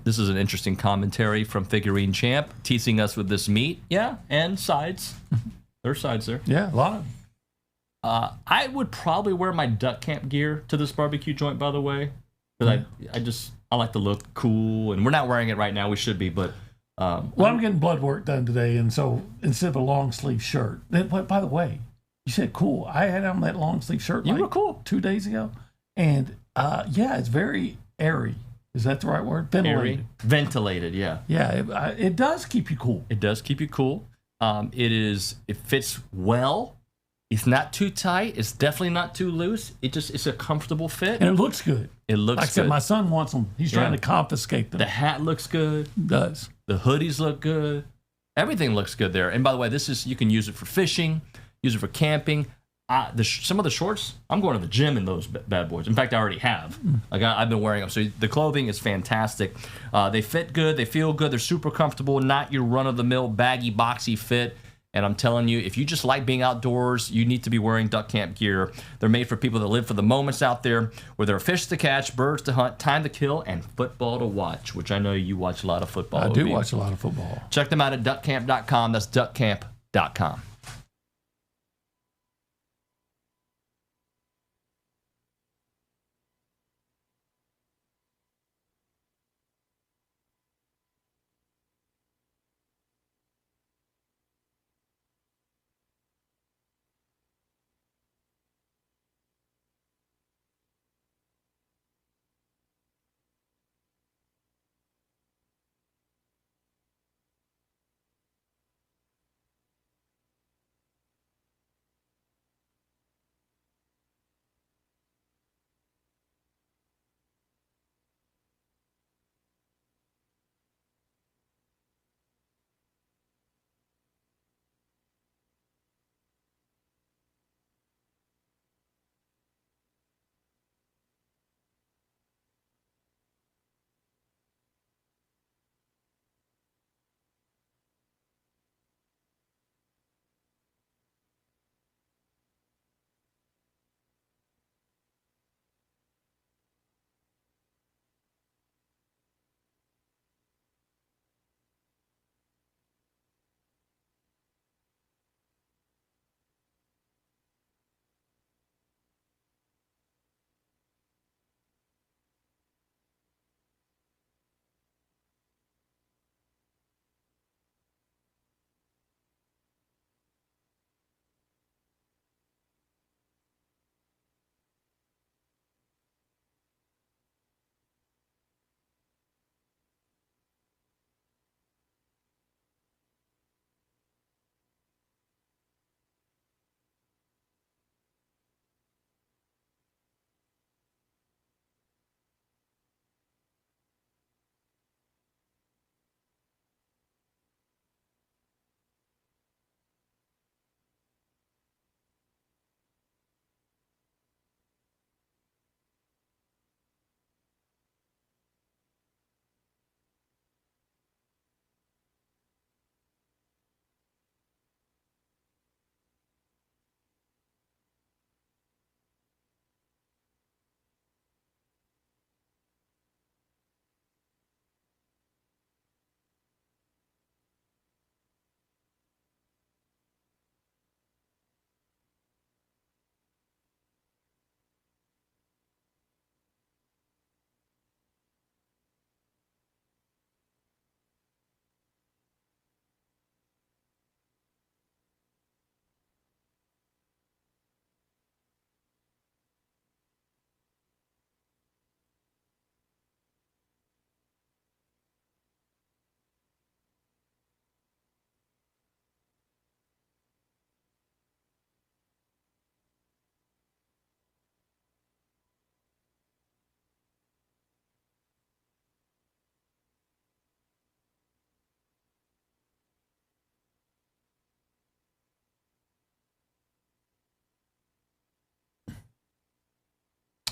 this is an interesting commentary from Figurine Champ, teasing us with this meat. Yeah, and sides. There are sides there. Yeah, a lot of them. I would probably wear my duck camp gear to this barbecue joint, by the way, because I like to look cool, and we're not wearing it right now. We should be, but I'm getting blood work done today, and so instead of a long sleeve shirt, by the way, you said cool. I had on that long sleeve shirt. You were cool 2 days ago, and it's very airy. Is that the right word? Ventilated. Airy. Ventilated. Yeah. Yeah, it does keep you cool. It does keep you cool. It fits well. It's not too tight. It's definitely not too loose. It's a comfortable fit. And it looks good. It looks like I said, good. my son wants them. He's trying to confiscate them. The hat looks good. It does. The hoodies look good. Everything looks good there. And by the way, you can use it for fishing, use it for camping. Some of the shorts, I'm going to the gym in those bad boys. In fact, I already have. I've been wearing them. So the clothing is fantastic. They fit good. They feel good. They're super comfortable. Not your run-of-the-mill baggy, boxy fit. And I'm telling you, if you just like being outdoors, you need to be wearing duck camp gear. They're made for people that live for the moments out there, where there are fish to catch, birds to hunt, time to kill, and football to watch, which I know you watch a lot of football. I do watch a lot of football. Check them out at duckcamp.com. That's duckcamp.com.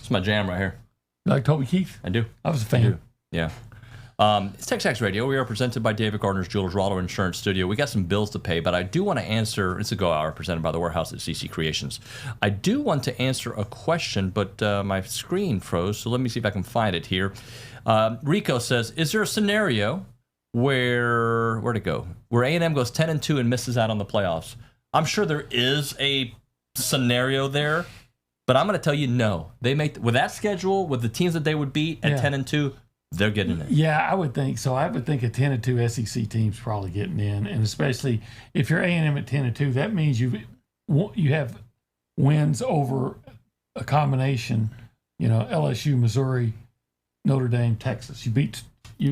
It's my jam right here. You like Toby Keith? I do. I was a fan. Yeah. It's TexAgs Radio. We are presented by David Gardner's Jewelers Rollo Insurance Studio. We got some bills to pay, but I do want to answer. It's a Go Hour presented by the Warehouse at CC Creations. I do want to answer a question, but my screen froze, so let me see if I can find it here. Rico says, is there a scenario where'd it go? Where A&M goes 10-2 and misses out on the playoffs? I'm sure there is a scenario there, but I'm going to tell you no. They make with that schedule, with the teams that they would beat at 10-2, they're getting it. Yeah, I would think so. I would think a 10-2 SEC team's probably getting in, and especially if you're A&M at 10-2, that means you have wins over a combination. LSU, Missouri, Notre Dame, Texas. You beat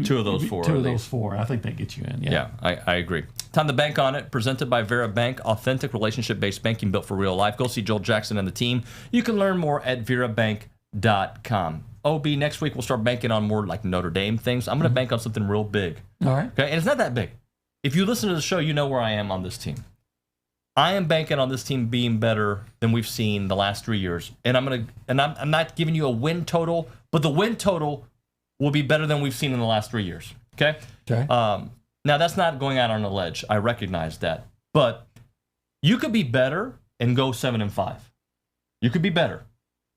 two of those four. Two of those four. I think that gets you in. Yeah, I agree. Time to bank on it. Presented by Vera Bank, authentic relationship-based banking built for real life. Go see Joel Jackson and the team. You can learn more at verabank.com. OB, next week we'll start banking on more like Notre Dame things. I'm going to bank on something real big. All right. Okay, and it's not that big. If you listen to the show, you know where I am on this team. I am banking on this team being better than we've seen the last 3 years, and I'm not giving you a win total, but the win total will be better than we've seen in the last 3 years. Okay. Okay. Now that's not going out on a ledge. I recognize that, but you could be better and go 7-5. You could be better.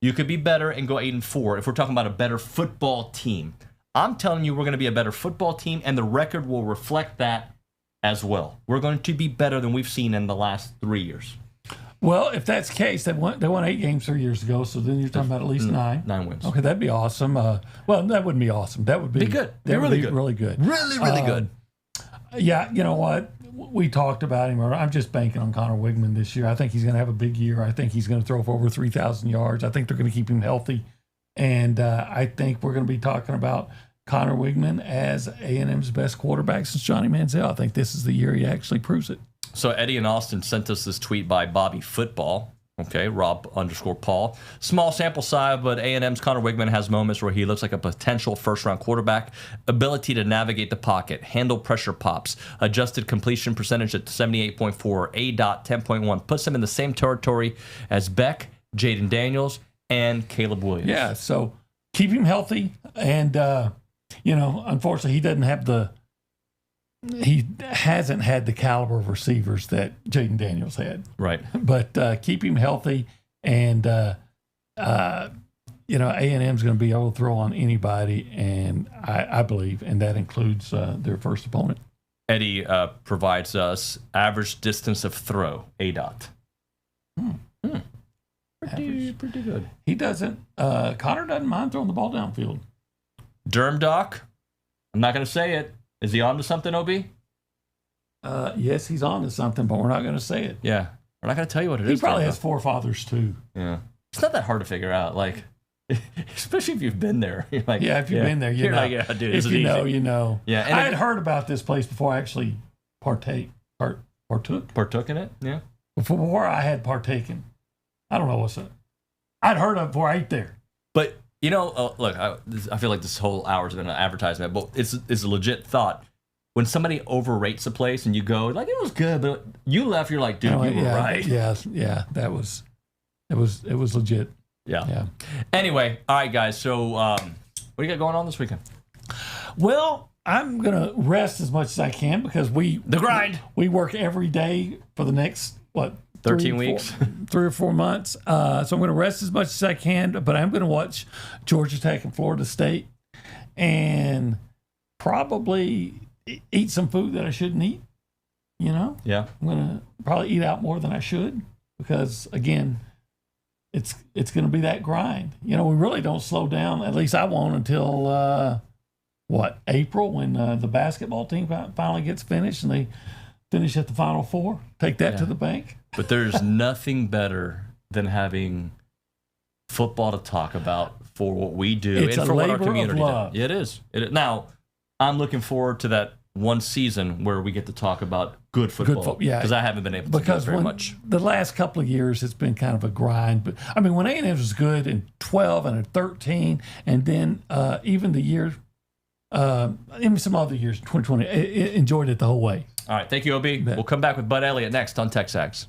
You could be better and go 8-4 if we're talking about a better football team. I'm telling you, we're going to be a better football team, and the record will reflect that as well. We're going to be better than we've seen in the last 3 years. Well, if that's the case, they won 8 games 3 years ago, so then you're talking about at least 9. 9 wins. Okay, that'd be awesome. Well, that wouldn't be awesome. That would be good. That would Really be good. really good. Really good. Yeah, you know what? We talked about him. I'm just banking on Connor Wigman this year. I think he's going to have a big year. I think he's going to throw for over 3,000 yards. I think they're going to keep him healthy. And I think we're going to be talking about Connor Wigman as A&M's best quarterback since Johnny Manziel. I think this is the year he actually proves it. So Eddie in Austin sent us this tweet by Bobby Football. Okay, Rob_Paul. Small sample size, but A&M's Connor Wigman has moments where he looks like a potential first-round quarterback. Ability to navigate the pocket, handle pressure pops, adjusted completion percentage at 78.4, A-dot 10.1. Puts him in the same territory as Beck, Jaden Daniels, and Caleb Williams. Yeah, so keep him healthy. And, unfortunately, he hasn't had the caliber of receivers that Jaden Daniels had. Right. But keep him healthy, and A&M's going to be able to throw on anybody, and I believe, and that includes their first opponent. Eddie provides us average distance of throw, A-dot. Pretty good. He doesn't. Connor doesn't mind throwing the ball downfield. Derm Doc, I'm not going to say it. Is he on to something, OB? Yes, he's on to something, but we're not going to say it. Yeah. We're not going to tell you what it is. He probably has forefathers, too. Yeah. It's not that hard to figure out. Like, especially if you've been there. You're like, yeah, if you've been there, you know. Like, yeah, dude, if you know, easy. You know. Yeah. And I had heard about this place before I actually partook. Partook in it? Yeah. Before I had partaken. I don't know what's up. I'd heard of it before I ate there. But, look, I feel like this whole hour's been an advertisement, but it's a legit thought. When somebody overrates a place and you go, like, it was good, but you left, you're like, dude, you were right. Yeah, it was legit. Yeah. Anyway, all right, guys. So, what do you got going on this weekend? Well, I'm gonna rest as much as I can because the grind. We work every day for the next 13 weeks, 3 or 4 months. So I'm going to rest as much as I can, but I'm going to watch Georgia Tech and Florida State, and probably eat some food that I shouldn't eat. Yeah. I'm going to probably eat out more than I should because, again, it's going to be that grind. We really don't slow down. At least I won't until April when the basketball team finally gets finished and they finish at the Final Four. Take that to the bank. But there's nothing better than having football to talk about for what we do it's and for what our labor community of love. does. Yeah, it is. Now, I'm looking forward to that one season where we get to talk about good football. Because I haven't been able to do it very much. The last couple of years, it's been kind of a grind. But I mean, when A&M was good in 12 and in 13, and then even the year, even some other years, 2020, enjoyed it the whole way. All right, thank you, OB. We'll come back with Bud Elliott next on TexAgs.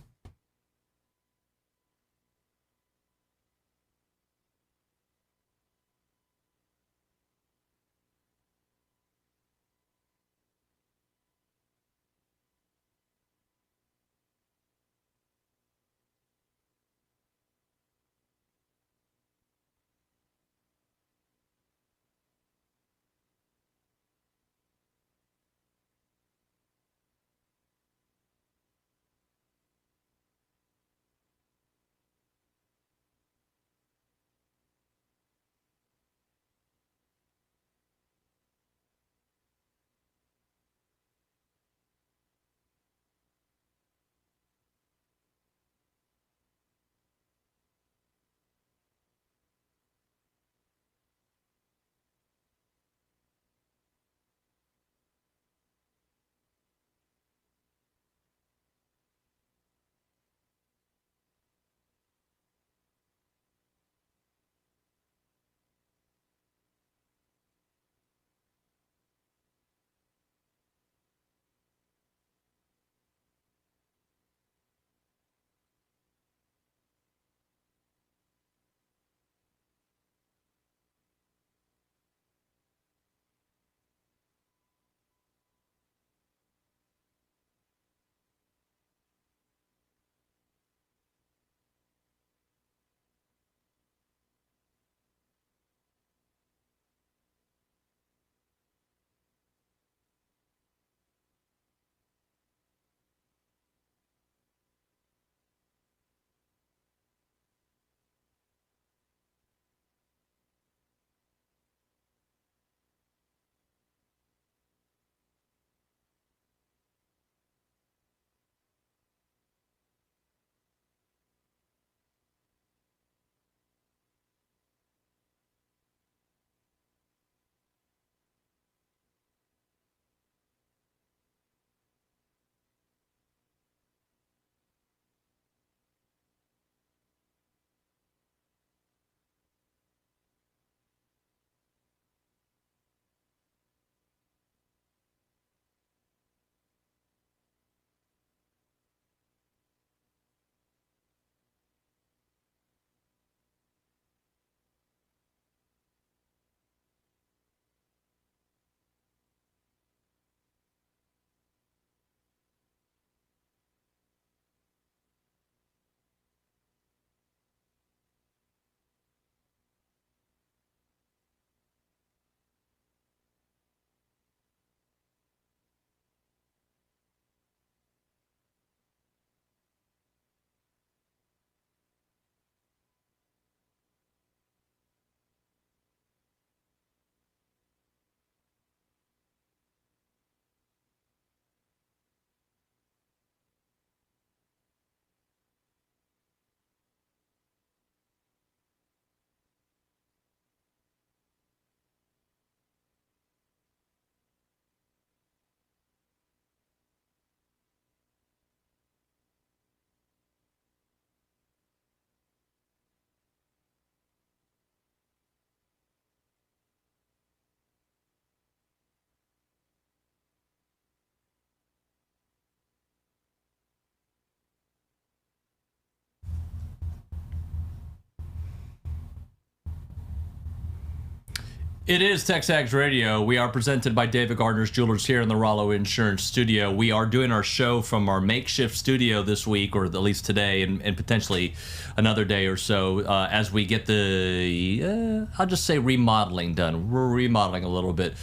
It is TexAgs Radio. We are presented by David Gardner's Jewelers here in the Rollo Insurance Studio. We are doing our show from our makeshift studio this week, or at least today, and potentially another day or so, as we get the, I'll just say remodeling done. We're remodeling a little bit.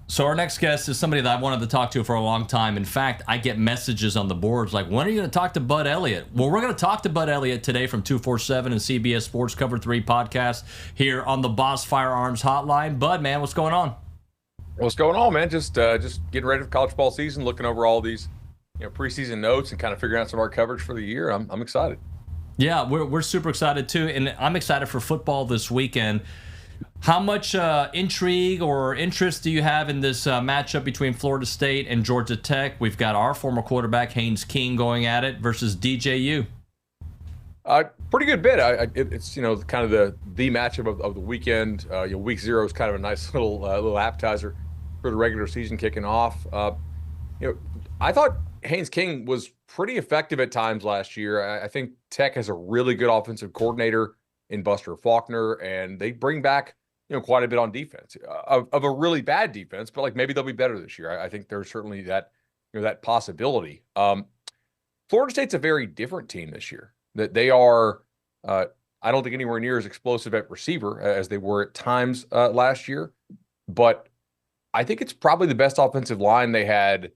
So our next guest is somebody that I wanted to talk to for a long time. In fact, I get messages on the boards like, when are you going to talk to Bud Elliott? Well, we're going to talk to Bud Elliott today from 247 and CBS Sports Cover 3 podcast here on the Boss Firearms Hotline. Bud, man, what's going on? What's going on, man? Just getting ready for college football season, looking over all these preseason notes and kind of figuring out some of our coverage for the year. I'm excited. Yeah, we're super excited too, and I'm excited for football this weekend. How much intrigue or interest do you have in this matchup between Florida State and Georgia Tech? We've got our former quarterback, Haynes King, going at it versus DJU. Pretty good bit. It's kind of the matchup of the weekend. Week 0 is kind of a nice little appetizer for the regular season kicking off. I thought Haynes King was pretty effective at times last year. I think Tech has a really good offensive coordinator in Buster Faulkner, and they bring back quite a bit on defense of a really bad defense, but like maybe they'll be better this year. I think there's certainly that that possibility. Florida State's a very different team this year. That they are, I don't think anywhere near as explosive at receiver as they were at times last year, but I think it's probably the best offensive line they had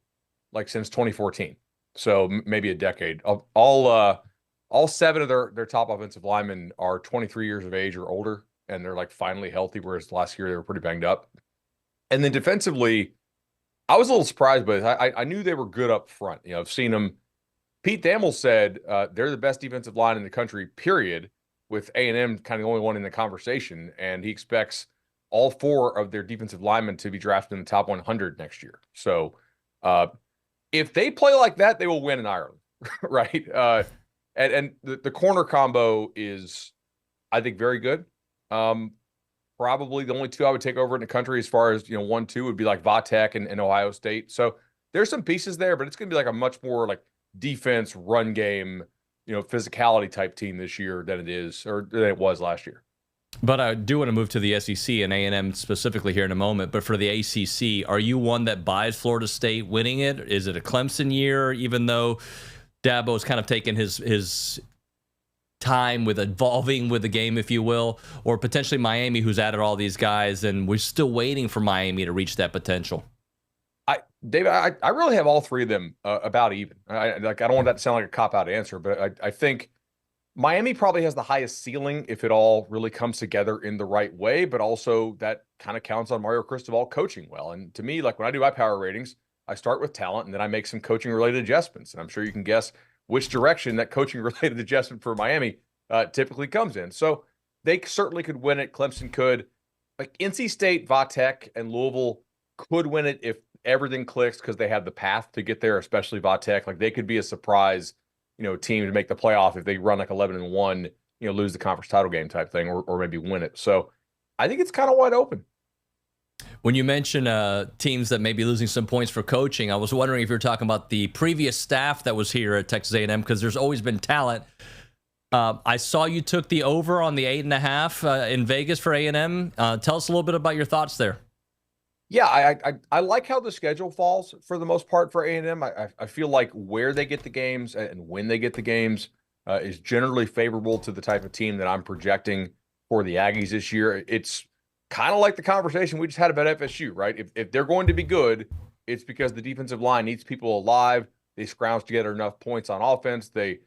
like since 2014. So maybe a decade. All 7 of their top offensive linemen are 23 years of age or older, and they're like finally healthy, whereas last year they were pretty banged up. And then defensively, I was a little surprised, but I knew they were good up front. I've seen them. Pete Thamel said they're the best defensive line in the country, period, with A&M kind of the only one in the conversation, and he expects all 4 of their defensive linemen to be drafted in the top 100 next year. So if they play like that, they will win in Ireland, right? And the corner combo is, I think, very good. Probably the only 2 I would take over in the country as far as, 1-2 would be like Vatek and Ohio State. So there's some pieces there, but it's going to be like a much more like defense, run game, physicality type team this year than it was last year. But I do want to move to the SEC and A&M specifically here in a moment. But for the ACC, are you one that buys Florida State winning it? Is it a Clemson year, even though Dabo's kind of taken his time with evolving with the game, if you will, or potentially Miami, who's added all these guys, and we're still waiting for Miami to reach that potential? David, I really have all 3 of them about even. I don't want that to sound like a cop-out answer, but I think Miami probably has the highest ceiling if it all really comes together in the right way, but also that kind of counts on Mario Cristobal coaching well. And to me, like when I do my power ratings, I start with talent, and then I make some coaching-related adjustments. And I'm sure you can guess which direction that coaching-related adjustment for Miami typically comes in. So they certainly could win it. Clemson could. Like NC State, Vatek, and Louisville could win it if everything clicks because they have the path to get there, especially Vatek. Like they could be a surprise, team to make the playoff if they run like 11-1, lose the conference title game type thing, or maybe win it. So I think it's kind of wide open. When you mention teams that may be losing some points for coaching, I was wondering if you're talking about the previous staff that was here at Texas A&M, because there's always been talent. I saw you took the over on the 8.5 in Vegas for A&M. Tell us a little bit about your thoughts there. Yeah, I like how the schedule falls for the most part for A&M. I feel like where they get the games and when they get the games is generally favorable to the type of team that I'm projecting for the Aggies this year. It's kind of like the conversation we just had about FSU, right? If they're going to be good, it's because the defensive line needs people alive. They scrounge together enough points on offense. They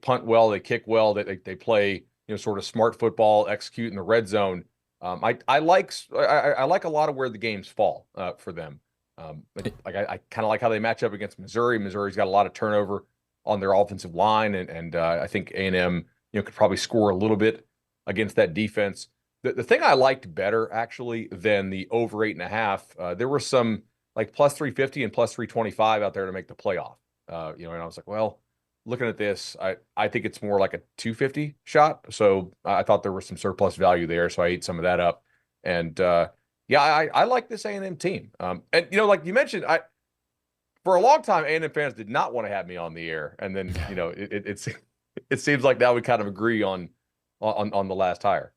punt well, they kick well, they play sort of smart football, execute in the red zone. I like a lot of where the games fall for them. I kind of like how they match up against Missouri. Missouri's got a lot of turnover on their offensive line, and I think A&M could probably score a little bit against that defense. The thing I liked better actually than the over 8.5, there were some like plus 350 and plus 325 out there to make the playoff. And I was like, well, looking at this, I think it's more like a 250 shot. So I thought there was some surplus value there. So I ate some of that up. And I like this A&M team. And like you mentioned, for a long time, A&M fans did not want to have me on the air. And then, it seems like now we kind of agree on the last hire.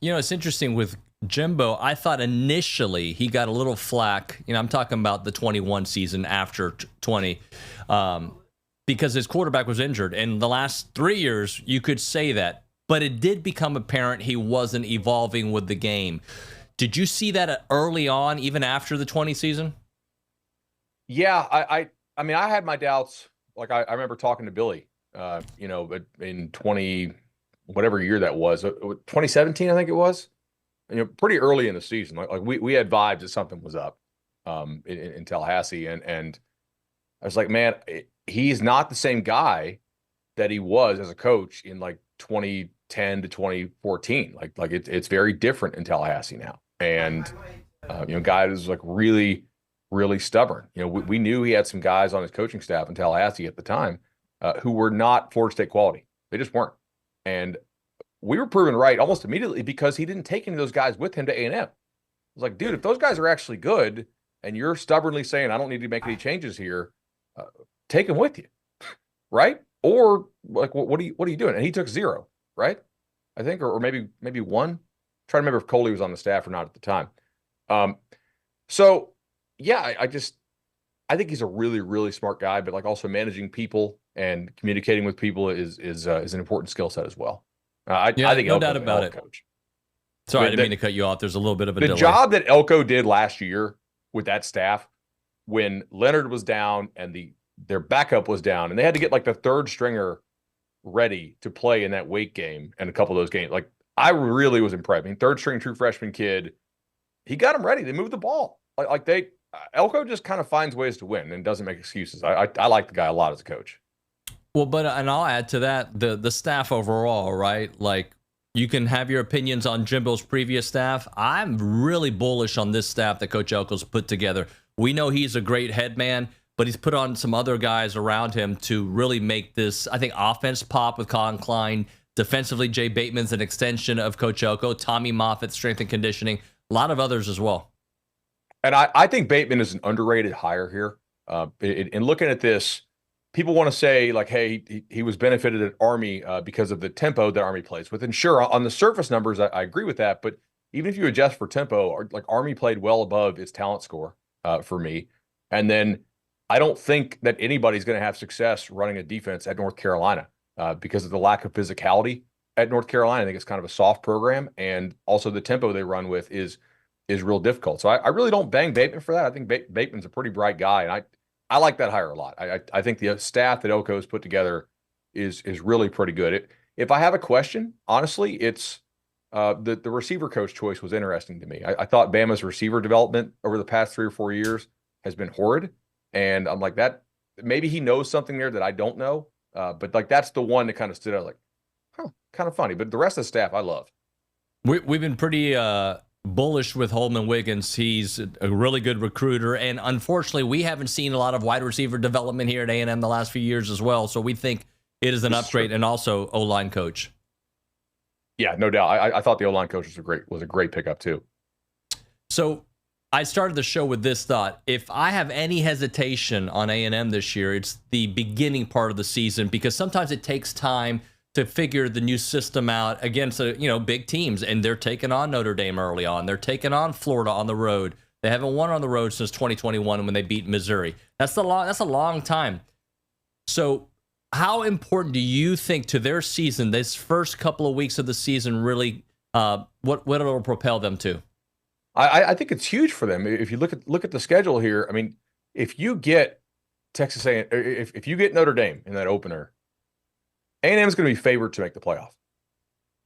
It's interesting with Jimbo, I thought initially he got a little flack. I'm talking about the 21 season after 20, because his quarterback was injured. And the last 3 years, you could say that. But it did become apparent he wasn't evolving with the game. Did you see that early on, even after the 20 season? Yeah, I mean, I had my doubts. Like I remember talking to Billy, in 20, whatever year that was, 2017, I think it was. Pretty early in the season. Like we had vibes that something was up in Tallahassee, and I was like, man, he's not the same guy that he was as a coach in like 2010 to 2014. Like it's very different in Tallahassee now, and guy is like really, really stubborn. We knew he had some guys on his coaching staff in Tallahassee at the time who were not Florida State quality. They just weren't, and we were proven right almost immediately because he didn't take any of those guys with him to A&M. I was like, dude, if those guys are actually good and you're stubbornly saying, I don't need to make any changes here, take them with you, right? Or like, what are you doing? And he took 0, right? I think, or maybe 1. I'm trying to remember if Coley was on the staff or not at the time. So yeah, I think he's a really, really smart guy, but like also managing people and communicating with people is an important skill set as well. I think no Elko's doubt about it. Coach. Sorry, I didn't mean to cut you off. There's a little bit of a the delay. job that Elko did last year with that staff, when Leonard was down and their backup was down, and they had to get like the third stringer ready to play in that Wake game and a couple of those games. Like I really was impressed. I mean, third string true freshman kid, he got them ready. They moved the ball. Elko just kind of finds ways to win and doesn't make excuses. I like the guy a lot as a coach. Well, and I'll add to that the staff overall, right? Like you can have your opinions on Jimbo's previous staff. I'm really bullish on this staff that Coach Elko's put together. We know he's a great head man, but he's put on some other guys around him to really make this, I think, offense pop with Colin Klein. Defensively, Jay Bateman's an extension of Coach Elko. Tommy Moffitt, strength and conditioning. A lot of others as well. And I think Bateman is an underrated hire here. In looking at this, people want to say like, hey, he was benefited at Army because of the tempo that Army plays with. And sure, on the surface numbers, I agree with that. But even if you adjust for tempo, like Army played well above its talent score for me. And then I don't think that anybody's going to have success running a defense at North Carolina because of the lack of physicality at North Carolina. I think it's kind of a soft program. And also the tempo they run with is real difficult. So I really don't bang Bateman for that. I think Bateman's a pretty bright guy. And I like that hire a lot. I think the staff that Elko has put together is really pretty good. If I have a question, honestly, it's the receiver coach choice was interesting to me. I thought Bama's receiver development over the past 3 or 4 years has been horrid. And I'm like, that maybe he knows something there that I don't know. But like, that's the one that kind of stood out like, kind of funny. But the rest of the staff, I love. We've been pretty bullish with Holman Wiggins. He's a really good recruiter, and unfortunately we haven't seen a lot of wide receiver development here at A&M the last few years as well, so we think it is an upgrade. And also O-line coach. Yeah, no doubt. I thought the O-line coach was a great pickup too. So I started the show with this thought: if I have any hesitation on A&M this year, it's the beginning part of the season, because sometimes it takes time to figure the new system out against big teams, and they're taking on Notre Dame early on. They're taking on Florida on the road. They haven't won on the road since 2021 when they beat Missouri. That's a long time. So how important do you think to their season, this first couple of weeks of the season, really what it'll propel them to? I think it's huge for them. If you look at the schedule here, I mean, if you get Texas A&M, if you get Notre Dame in that opener, A&M is going to be favored to make the playoff.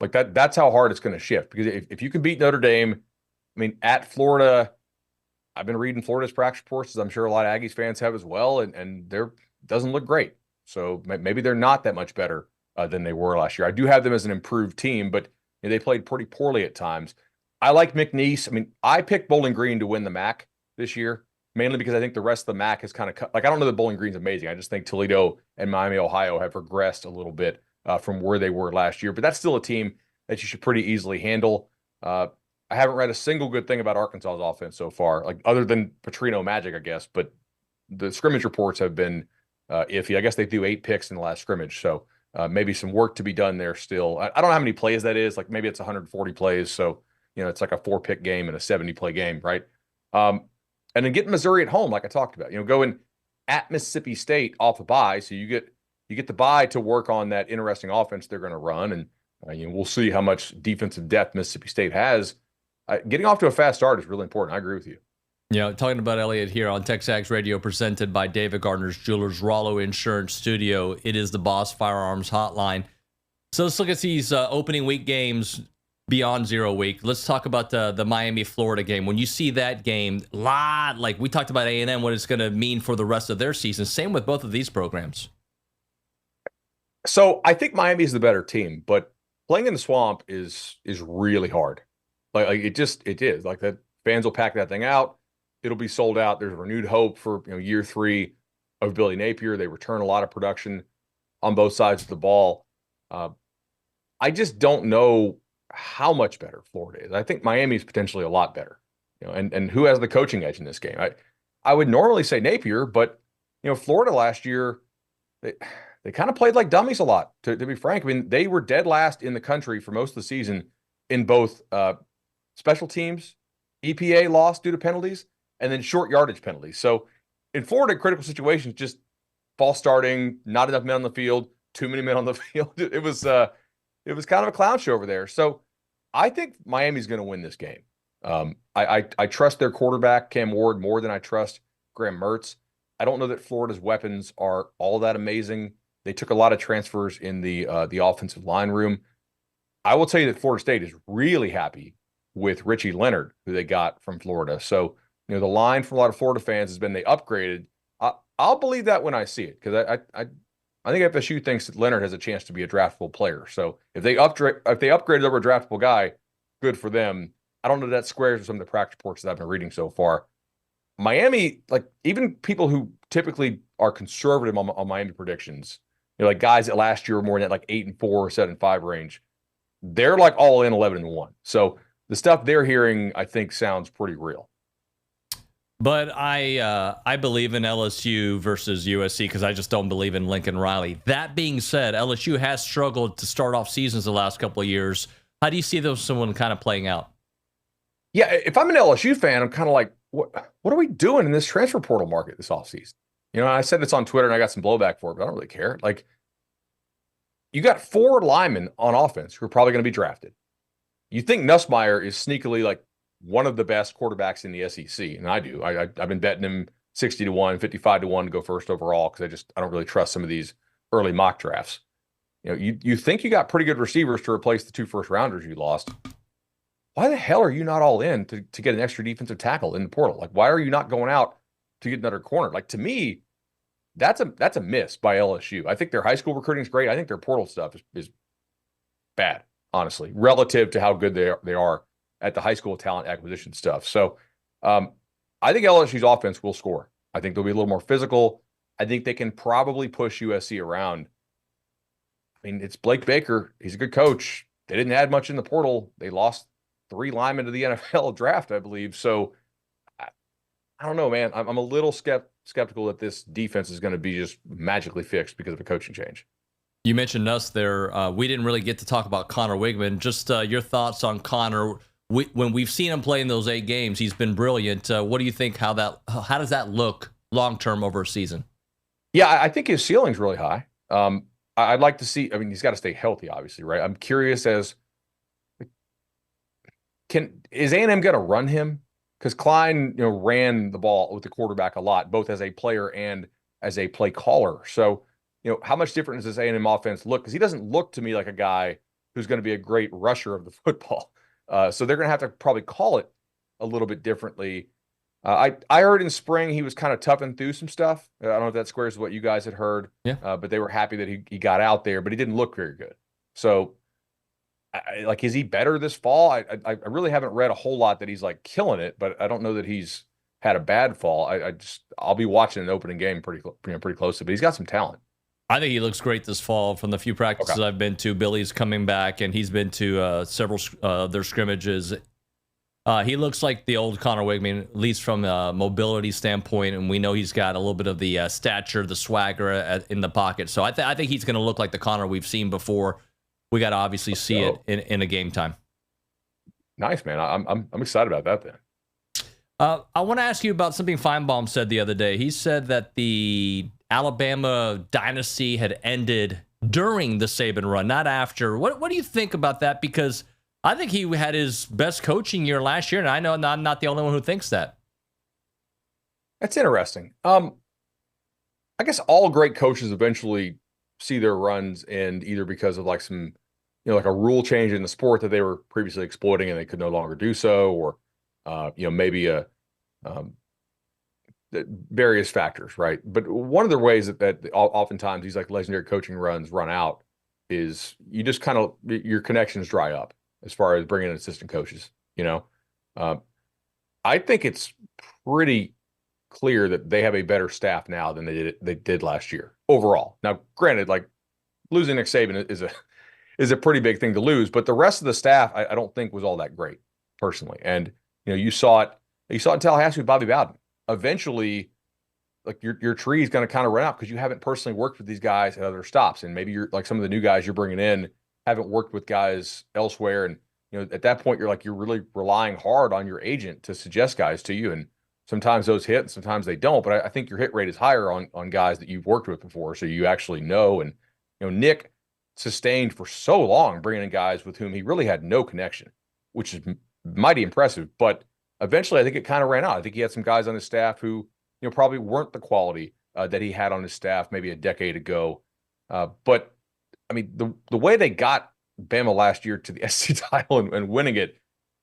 Like that's how hard it's going to shift. Because if you can beat Notre Dame, I mean, at Florida, I've been reading Florida's practice reports, as I'm sure a lot of Aggies fans have as well, and they're doesn't look great. So maybe they're not that much better than they were last year. I do have them as an improved team, but they played pretty poorly at times. I like McNeese. I mean, I picked Bowling Green to win the MAC this year, mainly because I think the rest of the MAC has kind of cut. Like, I don't know that Bowling Green's amazing. I just think Toledo and Miami, Ohio have regressed a little bit from where they were last year. But that's still a team that you should pretty easily handle. I haven't read a single good thing about Arkansas's offense so far, like other than Petrino magic, I guess. But the scrimmage reports have been iffy. I guess they threw 8 picks in the last scrimmage. So maybe some work to be done there still. I don't know how many plays that is. Like maybe it's 140 plays. So it's like a 4-pick game and a 70-play game, right? And then getting Missouri at home, like I talked about, going at Mississippi State off a bye, so you get the bye to work on that interesting offense they're going to run, and we'll see how much defensive depth Mississippi State has. Getting off to a fast start is really important. I agree with you. Talking about Elliott here on TexAgs Radio, presented by David Gardner's Jewelers, Rollo Insurance Studio. It is the Boss Firearms Hotline. So let's look at these opening week games beyond 0 week. Let's talk about the Miami-Florida game. When you see that game, like we talked about A&M, what it's going to mean for the rest of their season. Same with both of these programs. So I think Miami is the better team, but playing in the swamp is really hard. Like it is. Like that fans will pack that thing out. It'll be sold out. There's renewed hope for year 3 of Billy Napier. They return a lot of production on both sides of the ball. I just don't know how much better Florida is. I think Miami is potentially a lot better. And who has the coaching edge in this game? I would normally say Napier, but Florida last year they kind of played like dummies a lot. To be frank, I mean they were dead last in the country for most of the season in both special teams, EPA loss due to penalties, and then short yardage penalties. So in Florida, critical situations, just false starting, not enough men on the field, too many men on the field. It was kind of a clown show over there. So I think Miami's going to win this game. I trust their quarterback, Cam Ward, more than I trust Graham Mertz. I don't know that Florida's weapons are all that amazing. They took a lot of transfers in the offensive line room. I will tell you that Florida State is really happy with Richie Leonard, who they got from Florida. So, the line from a lot of Florida fans has been they upgraded. I'll believe that when I see it, because I think FSU thinks that Leonard has a chance to be a draftable player. So if they upgraded over a draftable guy, good for them. I don't know that squares with some of the practice reports that I've been reading so far. Miami, like even people who typically are conservative on Miami predictions, like guys that last year were more in that like 8-4, 7-5 range, they're like all in 11-1. So the stuff they're hearing, I think, sounds pretty real. But I believe in LSU versus USC because I just don't believe in Lincoln Riley. That being said, LSU has struggled to start off seasons the last couple of years. How do you see someone kind of playing out? Yeah, if I'm an LSU fan, I'm kind of like, what are we doing in this transfer portal market this offseason? I said this on Twitter and I got some blowback for it, but I don't really care. Like, you got 4 linemen on offense who are probably going to be drafted. You think Nussmeier is sneakily like one of the best quarterbacks in the SEC, and I do. I've been betting him 60-1, 55-1 to go first overall because I don't really trust some of these early mock drafts. You think you got pretty good receivers to replace the 2 first-rounders you lost. Why the hell are you not all in to get an extra defensive tackle in the portal? Like, why are you not going out to get another corner? Like, to me, that's a miss by LSU. I think their high school recruiting is great. I think their portal stuff is bad, honestly, relative to how good they are at the high school talent acquisition stuff. So I think LSU's offense will score. I think they'll be a little more physical. I think they can probably push USC around. I mean, it's Blake Baker. He's a good coach. They didn't add much in the portal. They lost 3 linemen to the NFL draft, I believe. So I don't know, man. I'm a little skeptical that this defense is going to be just magically fixed because of a coaching change. You mentioned Nuss there. We didn't really get to talk about Connor Wigman. Just your thoughts on Connor. When we've seen him play in those 8 games, he's been brilliant. What do you think? How does that look long term over a season? Yeah, I think his ceiling's really high. I'd like to see. I mean, he's got to stay healthy, obviously, right? I'm curious is A&M going to run him? Because Klein, ran the ball with the quarterback a lot, both as a player and as a play caller. So, how much different does this A&M offense look? Because he doesn't look to me like a guy who's going to be a great rusher of the football. So they're going to have to probably call it a little bit differently. I heard in spring he was kind of toughing through some stuff. I don't know if that squares with what you guys had heard. Yeah. But they were happy that he got out there, but he didn't look very good. So, is he better this fall? I really haven't read a whole lot that he's like killing it, but I don't know that he's had a bad fall. I'll be watching an opening game pretty closely, but he's got some talent. I think he looks great this fall from the few practices I've been to. Billy's coming back, and he's been to several of their scrimmages. He looks like the old Connor Wigman, at least from a mobility standpoint, and we know he's got a little bit of the stature, the swagger in the pocket. So I think he's going to look like the Connor we've seen before. We got to obviously see it in a game time. nice, man. I'm excited about that then. I want to ask you about something Feinbaum said the other day. He said that the Alabama dynasty had ended during the Saban run, not after. What do you think about that? Because I think he had his best coaching year last year, and I know I'm not the only one who thinks that. That's interesting. I guess all great coaches eventually see their runs end either because of like some, like a rule change in the sport that they were previously exploiting and they could no longer do so, or maybe various factors, right? But one of the ways that oftentimes these like legendary coaching runs run out is you just kind of, your connections dry up as far as bringing in assistant coaches. I think it's pretty clear that they have a better staff now than they did last year overall. Now, granted, like losing Nick Saban is a pretty big thing to lose, but the rest of the staff I don't think was all that great personally. And you saw it in Tallahassee with Bobby Bowden. Eventually, like your tree is going to kind of run out because you haven't personally worked with these guys at other stops, and maybe you're like some of the new guys you're bringing in haven't worked with guys elsewhere, and at that point you're really relying hard on your agent to suggest guys to you, and sometimes those hit and sometimes they don't. But I think your hit rate is higher on guys that you've worked with before, so you actually know. And Nick sustained for so long bringing in guys with whom he really had no connection, which is mighty impressive. But eventually, I think it kind of ran out. I think he had some guys on his staff who, probably weren't the quality that he had on his staff maybe a decade ago. But I mean, the way they got Bama last year to the SEC title and winning it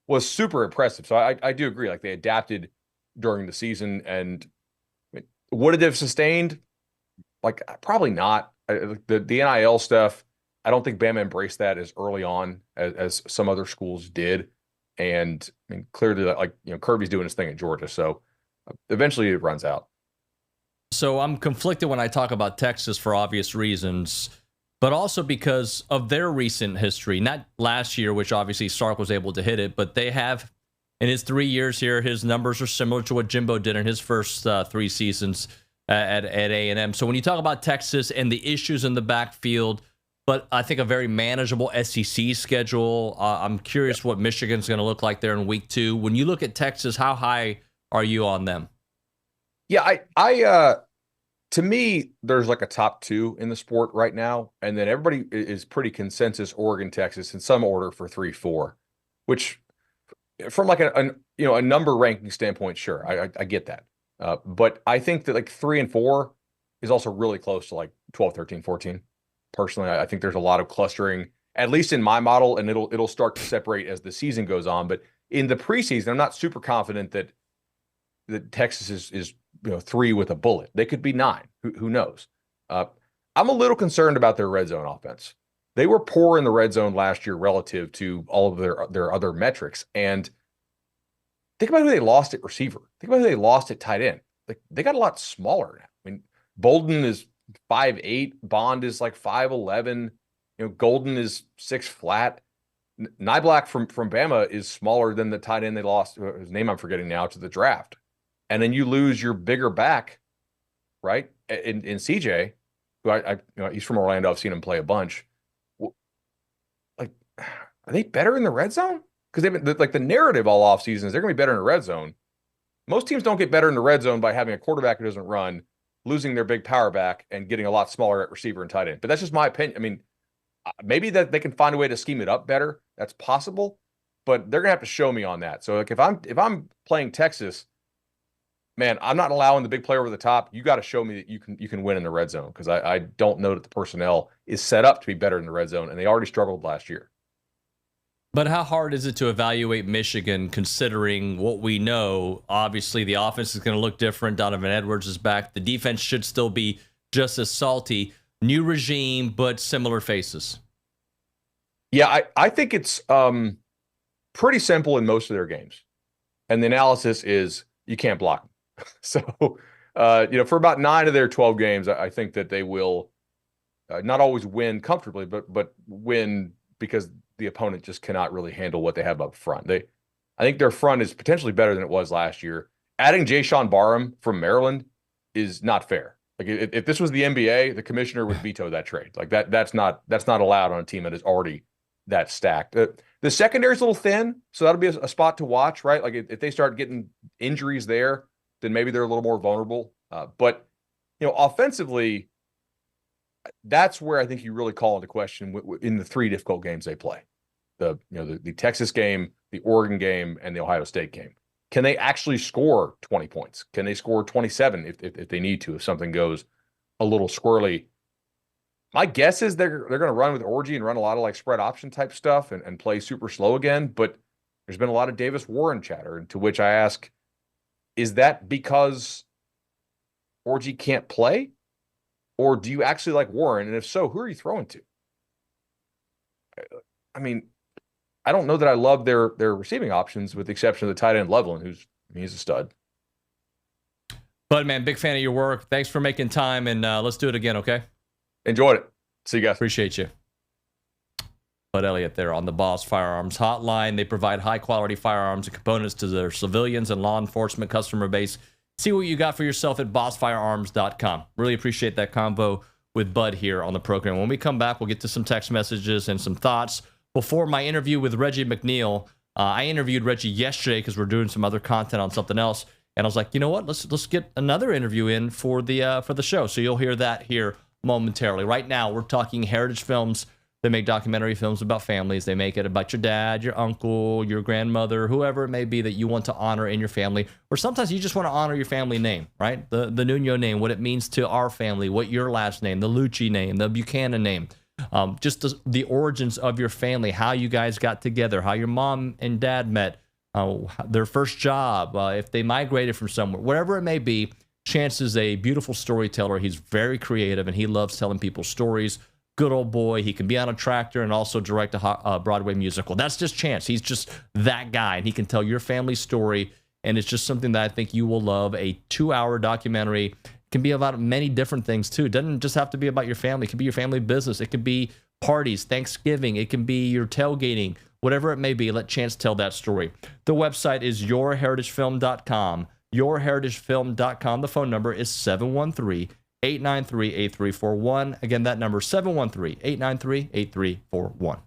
was super impressive. So I do agree. Like, they adapted during the season, and would it have sustained? Like, probably not. The NIL stuff, I don't think Bama embraced that as early on as some other schools did. And I mean, clearly, like, Kirby's doing his thing at Georgia, so eventually it runs out. So I'm conflicted when I talk about Texas for obvious reasons, but also because of their recent history. Not last year, which obviously Sark was able to hit it, but they have, in his 3 years here, his numbers are similar to what Jimbo did in his first 3 seasons at A&M. So when you talk about Texas and the issues in the backfield, but I think a very manageable SEC schedule. I'm curious what Michigan's going to look like there in week 2. When you look at Texas, how high are you on them? Yeah, I to me, there's like a top 2 in the sport right now, and then everybody is pretty consensus Oregon, Texas in some order for 3-4, which from like a number ranking standpoint, sure, I get that. But I think that like 3 and 4 is also really close to like 12, 13, 14. Personally, I think there's a lot of clustering, at least in my model, and it'll start to separate as the season goes on. But in the preseason, I'm not super confident that Texas is 3 with a bullet. They could be 9. Who knows? I'm a little concerned about their red zone offense. They were poor in the red zone last year relative to all of their other metrics. And think about who they lost at receiver. Think about who they lost at tight end. Like, they got a lot smaller now. I mean, Bolden is 5'8", Bond is like 5'11", Golden is 6 flat. Nyblack from Bama is smaller than the tight end they lost, whose name I'm forgetting now, to the draft. And then you lose your bigger back, right? In CJ, who he's from Orlando. I've seen him play a bunch. Like, are they better in the red zone? Because they've been, like, the narrative all off season is they're going to be better in the red zone. Most teams don't get better in the red zone by having a quarterback who doesn't run, losing their big power back, and getting a lot smaller at receiver and tight end. But that's just my opinion. I mean, maybe that they can find a way to scheme it up better. That's possible, but they're gonna have to show me on that. So, like, if I'm playing Texas, man, I'm not allowing the big player over the top. You got to show me that you can win in the red zone, because I don't know that the personnel is set up to be better in the red zone, and they already struggled last year. But how hard is it to evaluate Michigan, considering what we know? Obviously, the offense is going to look different. Donovan Edwards is back. The defense should still be just as salty. New regime, but similar faces. Yeah, I think it's pretty simple in most of their games. And the analysis is you can't block them. So, for about 9 of their 12 games, I think that they will not always win comfortably, but win because the opponent just cannot really handle what they have up front. I think their front is potentially better than it was last year. Adding Jayshon Barham from Maryland is not fair. Like, if this was the NBA, the commissioner would veto that trade. Like, that's not allowed on a team that is already that stacked. The secondary is a little thin, so that'll be a spot to watch, right? Like if they start getting injuries there, then maybe they're a little more vulnerable. But offensively, that's where I think you really call into question in the three difficult games they play: the Texas game, the Oregon game, and the Ohio State game. Can they actually score 20 points? Can they score 27 if they need to, if something goes a little squirrely? My guess is they're going to run with Orgy and run a lot of like spread option type stuff and play super slow again. But there's been a lot of Davis Warren chatter, and to which I ask, is that because Orgy can't play? Or do you actually like Warren? And if so, who are you throwing to? I mean, I don't know that I love their receiving options, with the exception of the tight end Loveland, he's a stud. Bud, man, big fan of your work. Thanks for making time, and let's do it again, okay? Enjoyed it. See you guys. Appreciate you. Bud Elliott there on the Boss Firearms Hotline. They provide high-quality firearms and components to their civilians and law enforcement customer base. See what you got for yourself at bossfirearms.com. Really appreciate that combo with Bud here on the program. When we come back, we'll get to some text messages and some thoughts. Before my interview with Reggie McNeal, I interviewed Reggie yesterday because we're doing some other content on something else. And I was like, you know what? Let's get another interview in for the show. So you'll hear that here momentarily. Right now, we're talking Heritage Films. They make documentary films about families. They make it about your dad, your uncle, your grandmother, whoever it may be that you want to honor in your family. Or sometimes you just want to honor your family name, right? The Nuño name, what it means to our family, what your last name, the Liucci name, the Buchanan name. Just the origins of your family, how you guys got together, how your mom and dad met, their first job, if they migrated from somewhere, whatever it may be. Chance is a beautiful storyteller. He's very creative, and he loves telling people stories. Good old boy. He can be on a tractor and also direct a Broadway musical. That's just Chance. He's just that guy, and he can tell your family's story, and it's just something that I think you will love. A 2-hour documentary. Can be about many different things, too. It doesn't just have to be about your family. It could be your family business. It could be parties, Thanksgiving. It can be your tailgating, whatever it may be. Let Chance tell that story. The website is yourheritagefilm.com. yourheritagefilm.com. The phone number is 713-893-8341. Again, that number is 713-893-8341.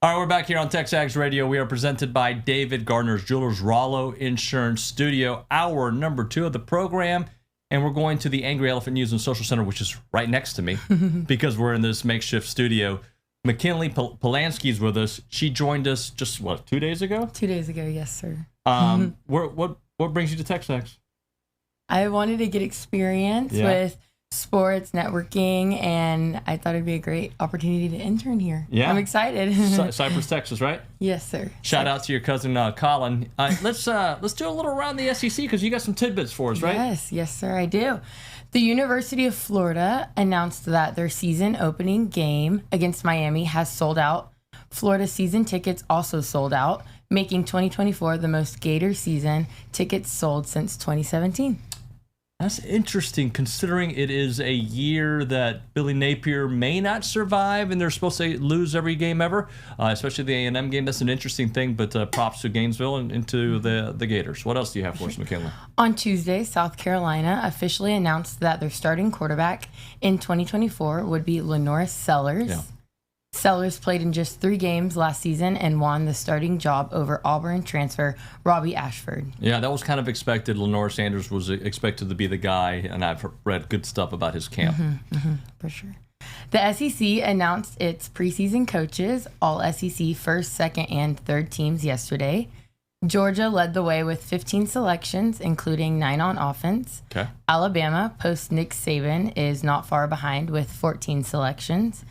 All right, we're back here on TexAgs Radio. We are presented by David Gardner's Jewelers Rollo Insurance Studio, hour number 2 of the program. And we're going to the Angry Elephant News and Social Center, which is right next to me because we're in this makeshift studio. McKinley Polanski's with us. She joined us just, 2 days ago? 2 days ago, yes, sir. What brings you to TexAgs? I wanted to get experience with sports, networking, and I thought it'd be a great opportunity to intern here. Yeah. I'm excited. Cypress, Texas, right? Yes, sir. Shout out to your cousin Colin. Let's do a little around the SEC because you got some tidbits for us, right? Yes, sir, I do. The University of Florida announced that their season opening game against Miami has sold out. Florida season tickets also sold out, making 2024 the most Gator season tickets sold since 2017. That's interesting, considering it is a year that Billy Napier may not survive, and they're supposed to lose every game ever, especially the A&M game. That's an interesting thing, but props to Gainesville and to the Gators. What else do you have for us, McKinley? On Tuesday, South Carolina officially announced that their starting quarterback in 2024 would be Lenoris Sellers. Yeah. Sellers played in just 3 games last season and won the starting job over Auburn transfer Robbie Ashford. Yeah, that was kind of expected. Lenore Sanders was expected to be the guy, and I've read good stuff about his camp. For sure. The SEC announced its preseason coaches, all SEC first, second, and third teams yesterday. Georgia led the way with 15 selections, including 9 on offense. Okay. Alabama, post Nick Saban, is not far behind with 14 selections.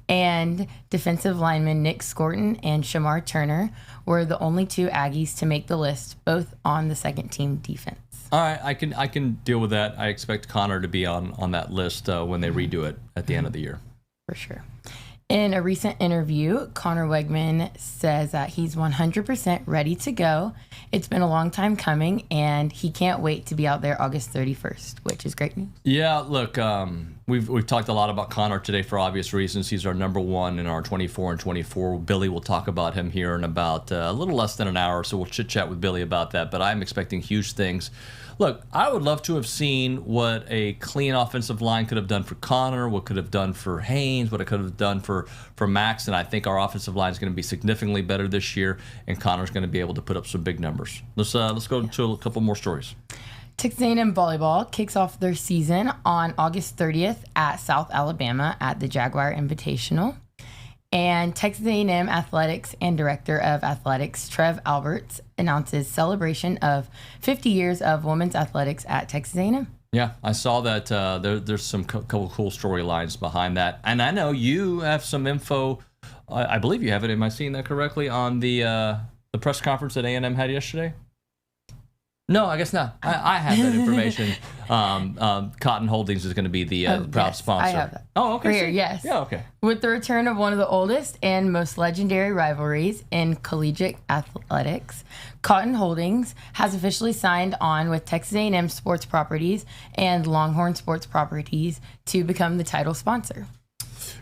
And defensive linemen Nick Scorton and Shamar Turner were the only 2 Aggies to make the list, both on the second team defense. All right, I can deal with that. I expect Connor to be on that list when they redo it at the end of the year. For sure. In a recent interview, Connor Wegman says that he's 100% ready to go. It's been a long time coming, and he can't wait to be out there August 31st, which is great news. Yeah, look, we've talked a lot about Connor today for obvious reasons. He's our number 1 in our 24 and 24. Billy will talk about him here in about a little less than an hour, so we'll chit-chat with Billy about that. But I'm expecting huge things. Look, I would love to have seen what a clean offensive line could have done for Connor, what could have done for Haynes, what it could have done for Max, and I think our offensive line is going to be significantly better this year, and Connor's going to be able to put up some big numbers. Let's go to a couple more stories. Texas A&M volleyball kicks off their season on August 30th at South Alabama at the Jaguar Invitational. And Texas A&M Athletics and Director of Athletics Trev Alberts announces celebration of 50 years of women's athletics at Texas A&M. Yeah, I saw that. There's some couple cool storylines behind that. And I know you have some info. I believe you have it. Am I seeing that correctly on the press conference that A&M had yesterday? No, I guess not. I have that information. Cotton Holdings is going to be the proud sponsor. I have that. Oh, okay. Right here, yes. Yeah, okay. With the return of one of the oldest and most legendary rivalries in collegiate athletics, Cotton Holdings has officially signed on with Texas A&M Sports Properties and Longhorn Sports Properties to become the title sponsor.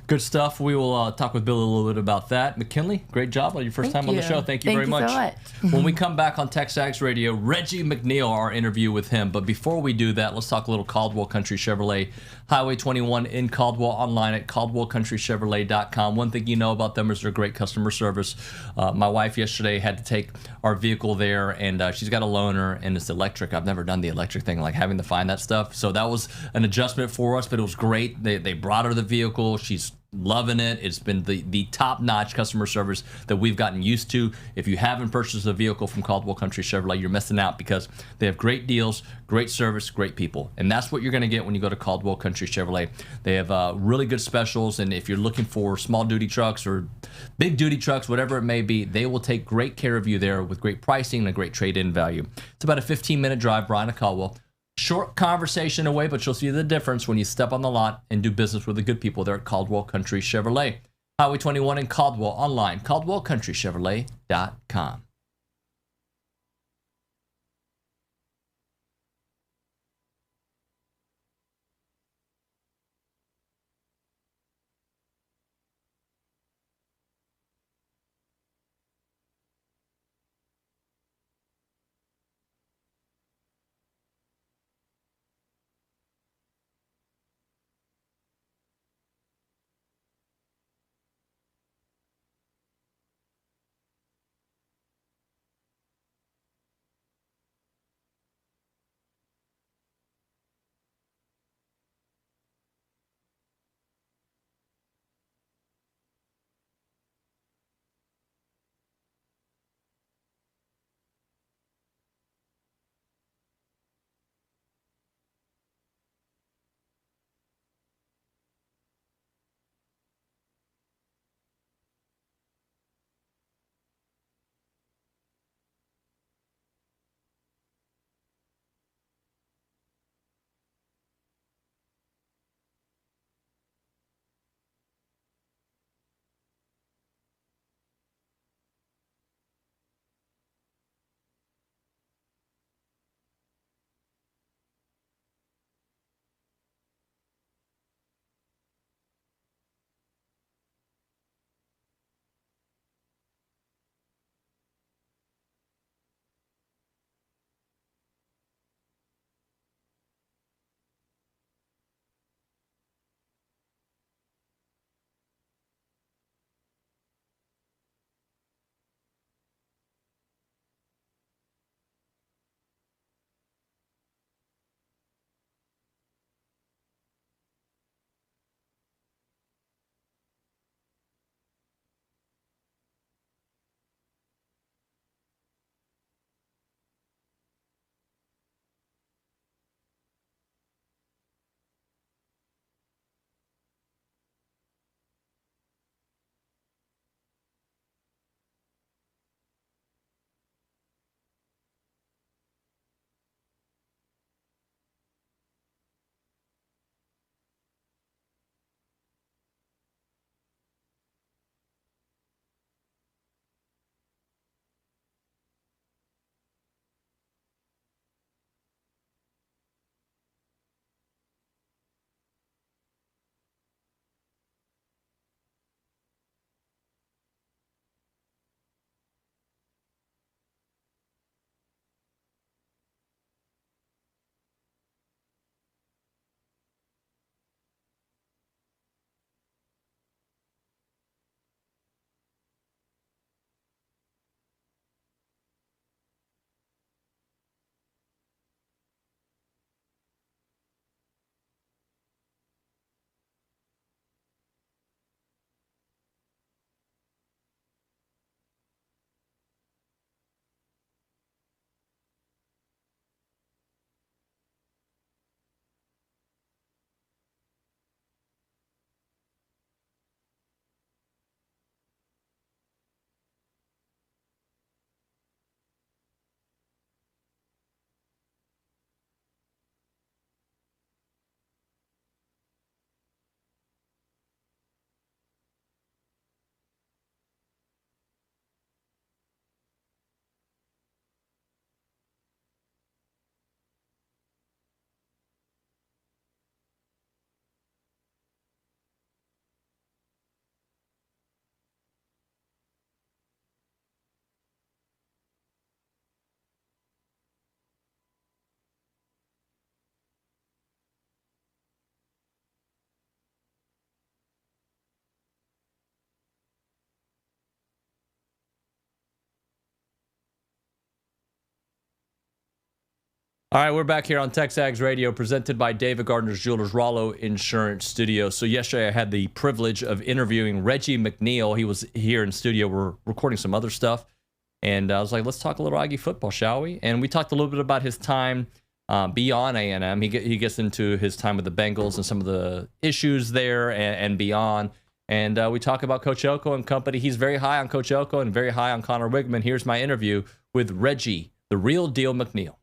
Good stuff. We will talk with Bill a little bit about that. McKinley, great job on your first time on the show. Thank you very much. So much. When we come back on TexAgs Radio, Reggie McNeal, our interview with him. But before we do that, let's talk a little Caldwell Country Chevrolet. Highway 21 in Caldwell, online at caldwellcountrychevrolet.com. One thing you know about them is their great customer service. My wife yesterday had to take our vehicle there, and she's got a loaner, and it's electric. I've never done the electric thing, like having to find that stuff. So that was an adjustment for us, but it was great. They brought her the vehicle. She's loving it. It's been the top-notch customer service that we've gotten used to. If you haven't purchased a vehicle from Caldwell Country Chevrolet, you're missing out because they have great deals, great service, great people. And that's what you're going to get when you go to Caldwell Country Chevrolet. They have really good specials, and if you're looking for small-duty trucks or big-duty trucks, whatever it may be, they will take great care of you there with great pricing and a great trade-in value. It's about a 15-minute drive, Brian to Caldwell. Short conversation away, but you'll see the difference when you step on the lot and do business with the good people there at Caldwell Country Chevrolet. Highway 21 in Caldwell, online, caldwellcountrychevrolet.com. All right, we're back here on TexAgs Radio, presented by David Gardner's Jewelers, Rollo Insurance Studio. So yesterday I had the privilege of interviewing Reggie McNeal. He was here in studio. We're recording some other stuff. And I was like, let's talk a little Aggie football, shall we? And we talked a little bit about his time beyond A&M. He gets into his time with the Bengals and some of the issues there and beyond. And we talk about Coach Elko and company. He's very high on Coach Elko and very high on Connor Wigman. Here's my interview with Reggie, the real deal McNeal.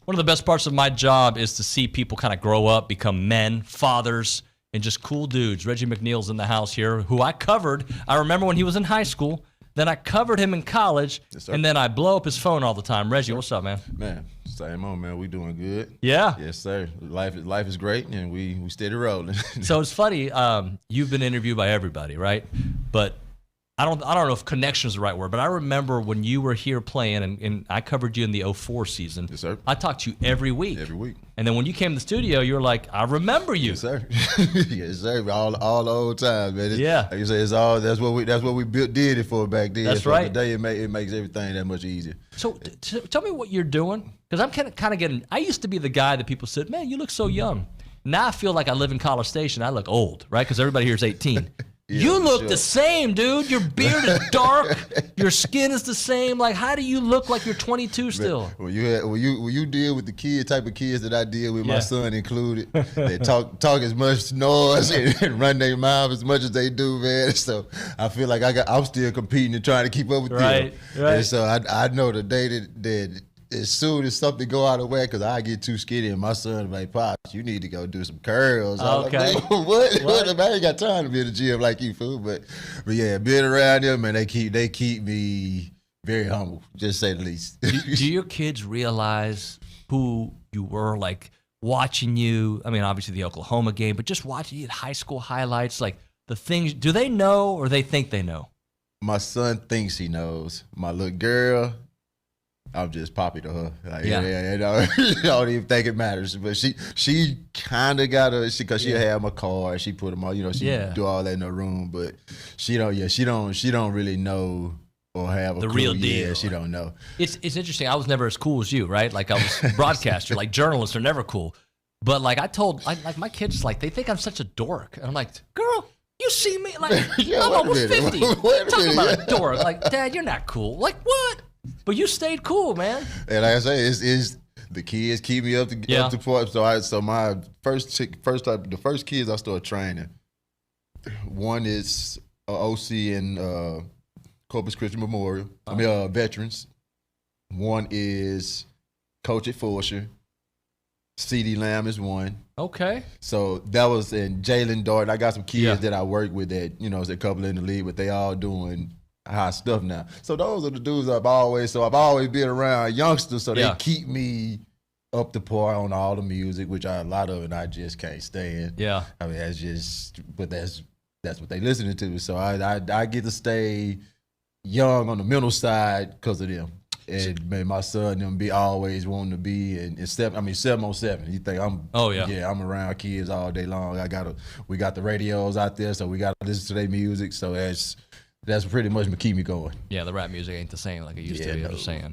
One of the best parts of my job is to see people kind of grow up, become men, fathers, and just cool dudes. Reggie McNeal's in the house here, who I covered. I remember when he was in high school. Then I covered him in college, and then I blow up his phone all the time. Reggie, what's up, man? Man, same on, man. We doing good. Yeah. Yes, sir. Life is great, and we steady rolling. So it's funny. You've been interviewed by everybody, right? But I don't know if connection is the right word, but I remember when you were here playing, and I covered you in the 04 season. Yes, sir. I talked to you every week. Every week. And then when you came to the studio, you were like, I remember you. Yes, sir. Yes, sir. All the old time, man. Yeah. Like you say, it's all that's what we did it for back then. That's so right. Today it makes everything that much easier. So tell me what you're doing, because I'm kind of getting. I used to be the guy that people said, "Man, you look so young." Now I feel like I live in College Station. I look old, right? Because everybody here is 18. Yeah, you look sure. the same, dude. Your beard is dark. Your skin is the same. Like, how do you look like you're 22 still? When you deal with the type of kids that I deal with, Yeah. my son included, they talk as much noise and run their mouth as much as they do, man. So I feel like I'm still competing and trying to keep up with them. Right. And so I know the day that as soon as something go out of whack, because I get too skinny, and my son like, Pops, you need to go do some curls. I'm Okay. like, what? I ain't got time to be in the gym like you, fool. But yeah, being around them, man, they keep me very humble, just say the least. Do your kids realize who you were, like watching you? I mean, obviously the Oklahoma game, but just watching you at high school highlights, like the things. Do they know, or they think they know? My son thinks he knows. My little girl, I'm just poppy to her. Like, yeah. I don't even think it matters. But she kind of got because she'll have my car. She put them all, she do all that in her room. But she don't really know or have The a clue. real deal. Yeah, she don't know. It's interesting. I was never as cool as you, right? Like I was a broadcaster. Like journalists are never cool. But like like my kids, like they think I'm such a dork. And I'm like, girl, you see me? Like I'm almost 50. Talking about a dork. Like, Dad, you're not cool. Like what? But you stayed cool, man. And like I say, it's the kids keep me up to point. So my the first kids I started training. One is OC in Corpus Christi Memorial. Veterans. One is coach at Fulshire. CD Lamb is one. Okay. So that was in Jalen Dart. I got some kids that I work with that, there's a couple in the league, but they all doing high stuff now. So those are the dudes I've always been around youngsters, so they keep me up to par on all the music, which a lot of it I just can't stand. Yeah. I mean, that's what they listening to. So I get to stay young on the mental side because of them. And man, my son them be always wanting to be in 7 on 7. You think I'm I'm around kids all day long. We got the radios out there, so we got to listen to their music. So that's pretty much what keep me going. Yeah, the rap music ain't the same like it used to be. I'm just saying.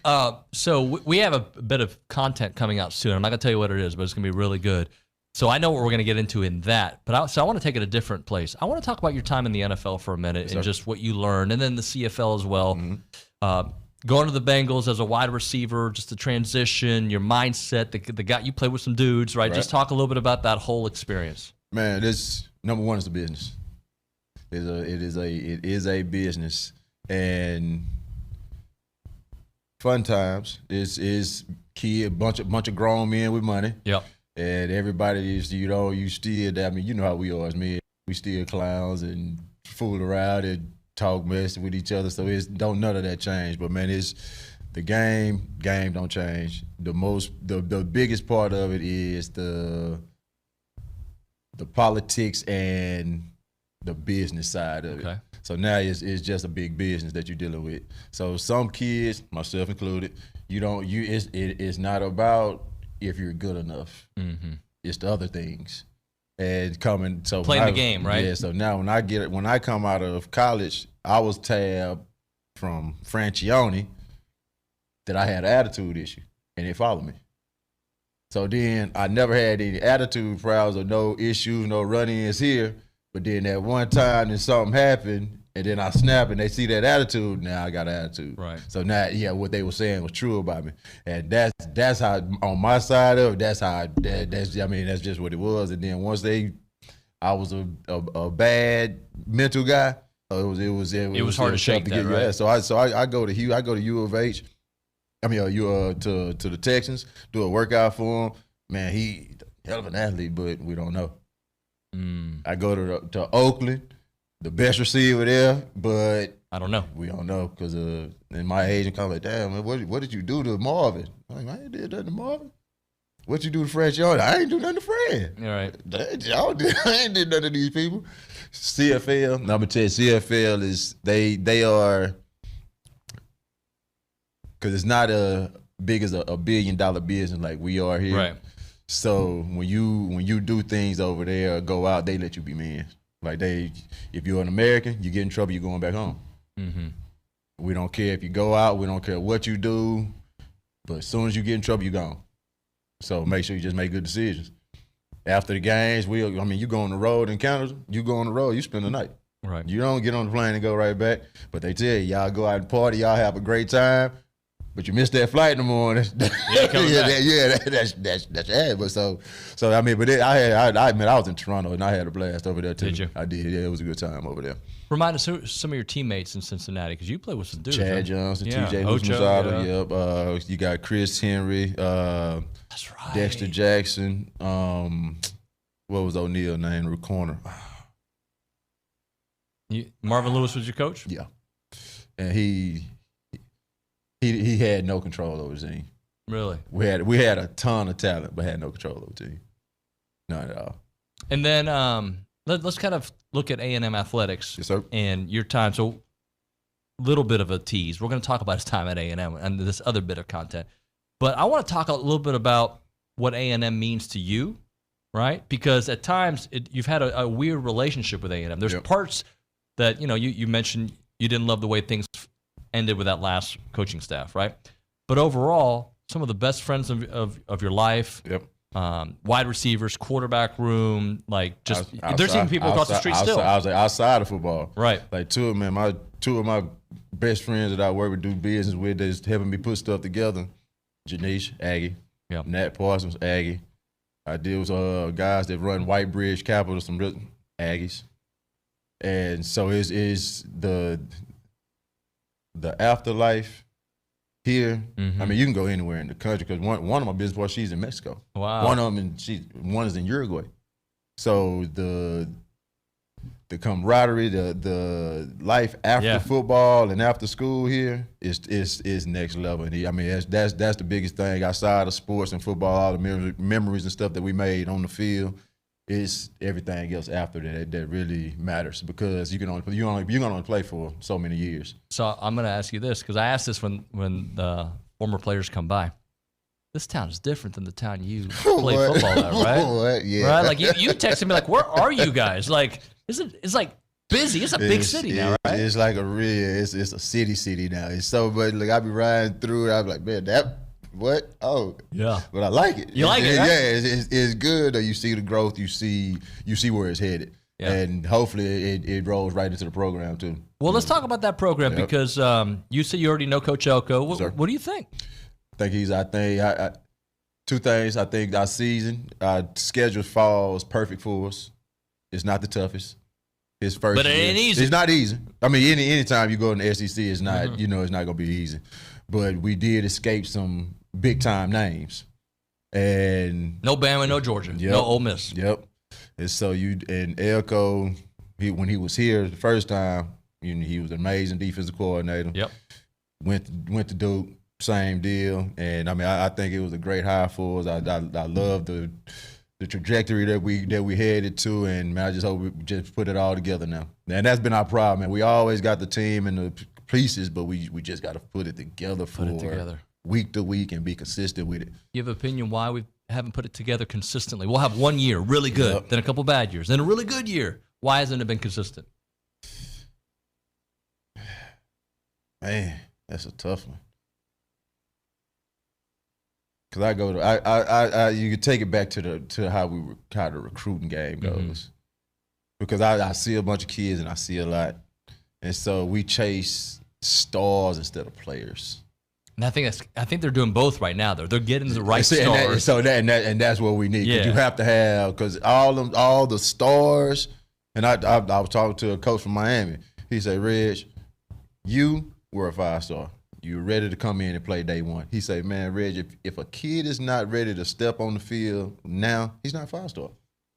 Yeah. So we have a bit of content coming out soon. I'm not gonna tell you what it is, but it's gonna be really good. So I know what we're gonna get into in that. But I want to take it a different place. I want to talk about your time in the NFL for a minute and just what you learned, and then the CFL as well. Mm-hmm. Going to the Bengals as a wide receiver, just the transition, your mindset, the guy you played with some dudes, right? Just talk a little bit about that whole experience. Man, this number one is the business. It is a business, and fun times is key. A bunch of grown men with money. Yep. And everybody is you still. I mean, you know how we are as men. We still clowns and fool around and talk mess with each other. So none of that change. But man, it's the game don't change. The biggest part of it is the politics and the business side of it. So now it's just a big business that you're dealing with. So some kids, myself included, it's not about if you're good enough. Mm-hmm. It's the other things. And playing the game, right? Yeah. So now when I come out of college, I was tabbed from Francione that I had an attitude issue, and they followed me. So then I never had any attitude problems or no issues, no run-ins here. But then at one time, then something happened, and then I snap, and they see that attitude. Now I got an attitude. Right. So now, yeah, what they were saying was true about me, and that's how on my side of it. That's how that's just what it was. And then once I was a bad mental guy. It was hard to shake that, right? Yeah. So I go to U of H. I mean, to the Texans, do a workout for him. Man, he hell of an athlete, but we don't know. I go to Oakland, the best receiver there, but I don't know. We don't know because and my agent come like, damn, man, what did you do to Marvin? I'm like, I ain't did nothing to Marvin. What you do to Fred Jordan? I ain't do nothing to Fred. All right. I ain't did nothing to these people. CFL, I'm gonna tell you, CFL is they are, because it's not as big as a $1 billion business like we are here. Right. So when you do things over there or go out, they let you be men. Like if you're an American, you get in trouble, you're going back home. Mm-hmm. We don't care if you go out, we don't care what you do, but as soon as you get in trouble, you're gone. So make sure you just make good decisions. After the games, you go on the road in Canada, you go on the road, you spend the night. Right. You don't get on the plane and go right back. But they tell you, y'all go out and party, y'all have a great time, but you miss that flight in the morning. That's bad. But so I mean, but I was in Toronto and I had a blast over there too. Did you? I did. Yeah, it was a good time over there. Remind us who some of your teammates in Cincinnati, because you play with some dudes. Chad right? Johnson, yeah. TJ Ocho, Husmanzada, yep. You got Chris Henry, that's right. Dexter Jackson. What was O'Neal name? The corner. Marvin Lewis was your coach? Yeah, and he had no control over the team. Really? We had a ton of talent, but had no control over the team. Not at all. And then let's kind of look at A&M athletics. Yes, sir. And your time. So little bit of a tease. We're going to talk about his time at A&M and this other bit of content. But I want to talk a little bit about what A&M means to you, right? Because at times you've had a weird relationship with A&M. There's parts that, you mentioned you didn't love the way things ended with that last coaching staff, right? But overall, some of the best friends of your life, wide receivers, quarterback room, like just there's even people across the street still. I was like outside of football, right? Like two of my best friends that I work with, do business with, that's helping me put stuff together. Janice, Aggie, Nat Parsons, Aggie. I deal with guys that run White Bridge Capital, some real Aggies, and so is the afterlife here. I mean, you can go anywhere in the country because one of my business partners, she's in Mexico. Wow. One of them, one is in Uruguay. So the camaraderie, the life after football and after school here is next level. And I mean, that's the biggest thing outside of sports and football. All the memories and stuff that we made on the field. It's everything else after that really matters, because you're gonna play for so many years. So I'm gonna ask you this, because I asked this when the former players come by. This town is different than the town you play football at, right? What? Yeah. Right? Like you texted me like, where are you guys? Like, it's like busy. It's a big city now, right? It's like it's a city now. It's so much. Like I be riding through it, I be like, man, what? Oh, yeah. But I like it. You like it, right? Yeah, it's good. You see the growth. You see where it's headed, and hopefully it rolls right into the program too. Well, let's talk about that program because you said you already know Coach Elko. What do you think? I think two things. I think our schedule falls perfect for us. It's not the toughest. His first, but it ain't easy. It's not easy. I mean, any time you go in the SEC, it's not. It's not gonna be easy. But we did escape some big time names, and no Bama, no Georgia, no Ole Miss. Yep. And so Elko, when he was here the first time, he was an amazing defensive coordinator. Yep. Went to Duke, same deal. And I mean, I think it was a great hire for us. I love the trajectory that we headed to, and man, I just hope we just put it all together now. And that's been our problem, man. We always got the team and the pieces, but we just got to put it together week to week and be consistent with it. You have an opinion why we haven't put it together consistently? We'll have 1 year really good, then a couple bad years, then a really good year. Why hasn't it been consistent? Man, that's a tough one. Because I go to you could take it back to how the recruiting game goes. Because I see a bunch of kids and I see a lot, and so we chase stars instead of players. And I think they're doing both right now. They're getting the right stars. And that's what we need. Yeah. You have to have, because all the stars. And I was talking to a coach from Miami. He said, Reg, you were a 5-star. You were ready to come in and play day one. He said, man, Reg, if a kid is not ready to step on the field now, he's not a 5-star.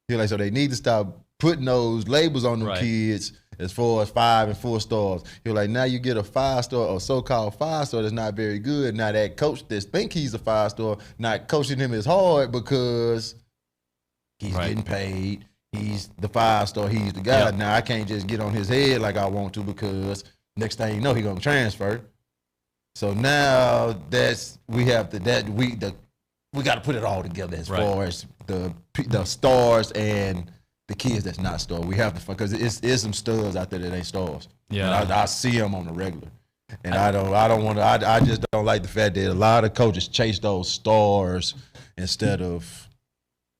He's like, so they need to stop putting those labels on them kids as far as 5 and 4 stars. He was like, now you get a 5-star or so-called 5-star that's not very good. Now that coach that think he's a 5-star, not coaching him as hard because he's getting paid. He's the 5-star. He's the guy. Now I can't just get on his head like I want to, because next thing you know, he's gonna transfer. So now we got to put it all together as far as the stars and the kids that's not stars. We have to, because it's some studs out there that ain't stars. Yeah, I see them on the regular, and I don't want to. I just don't like the fact that a lot of coaches chase those stars instead of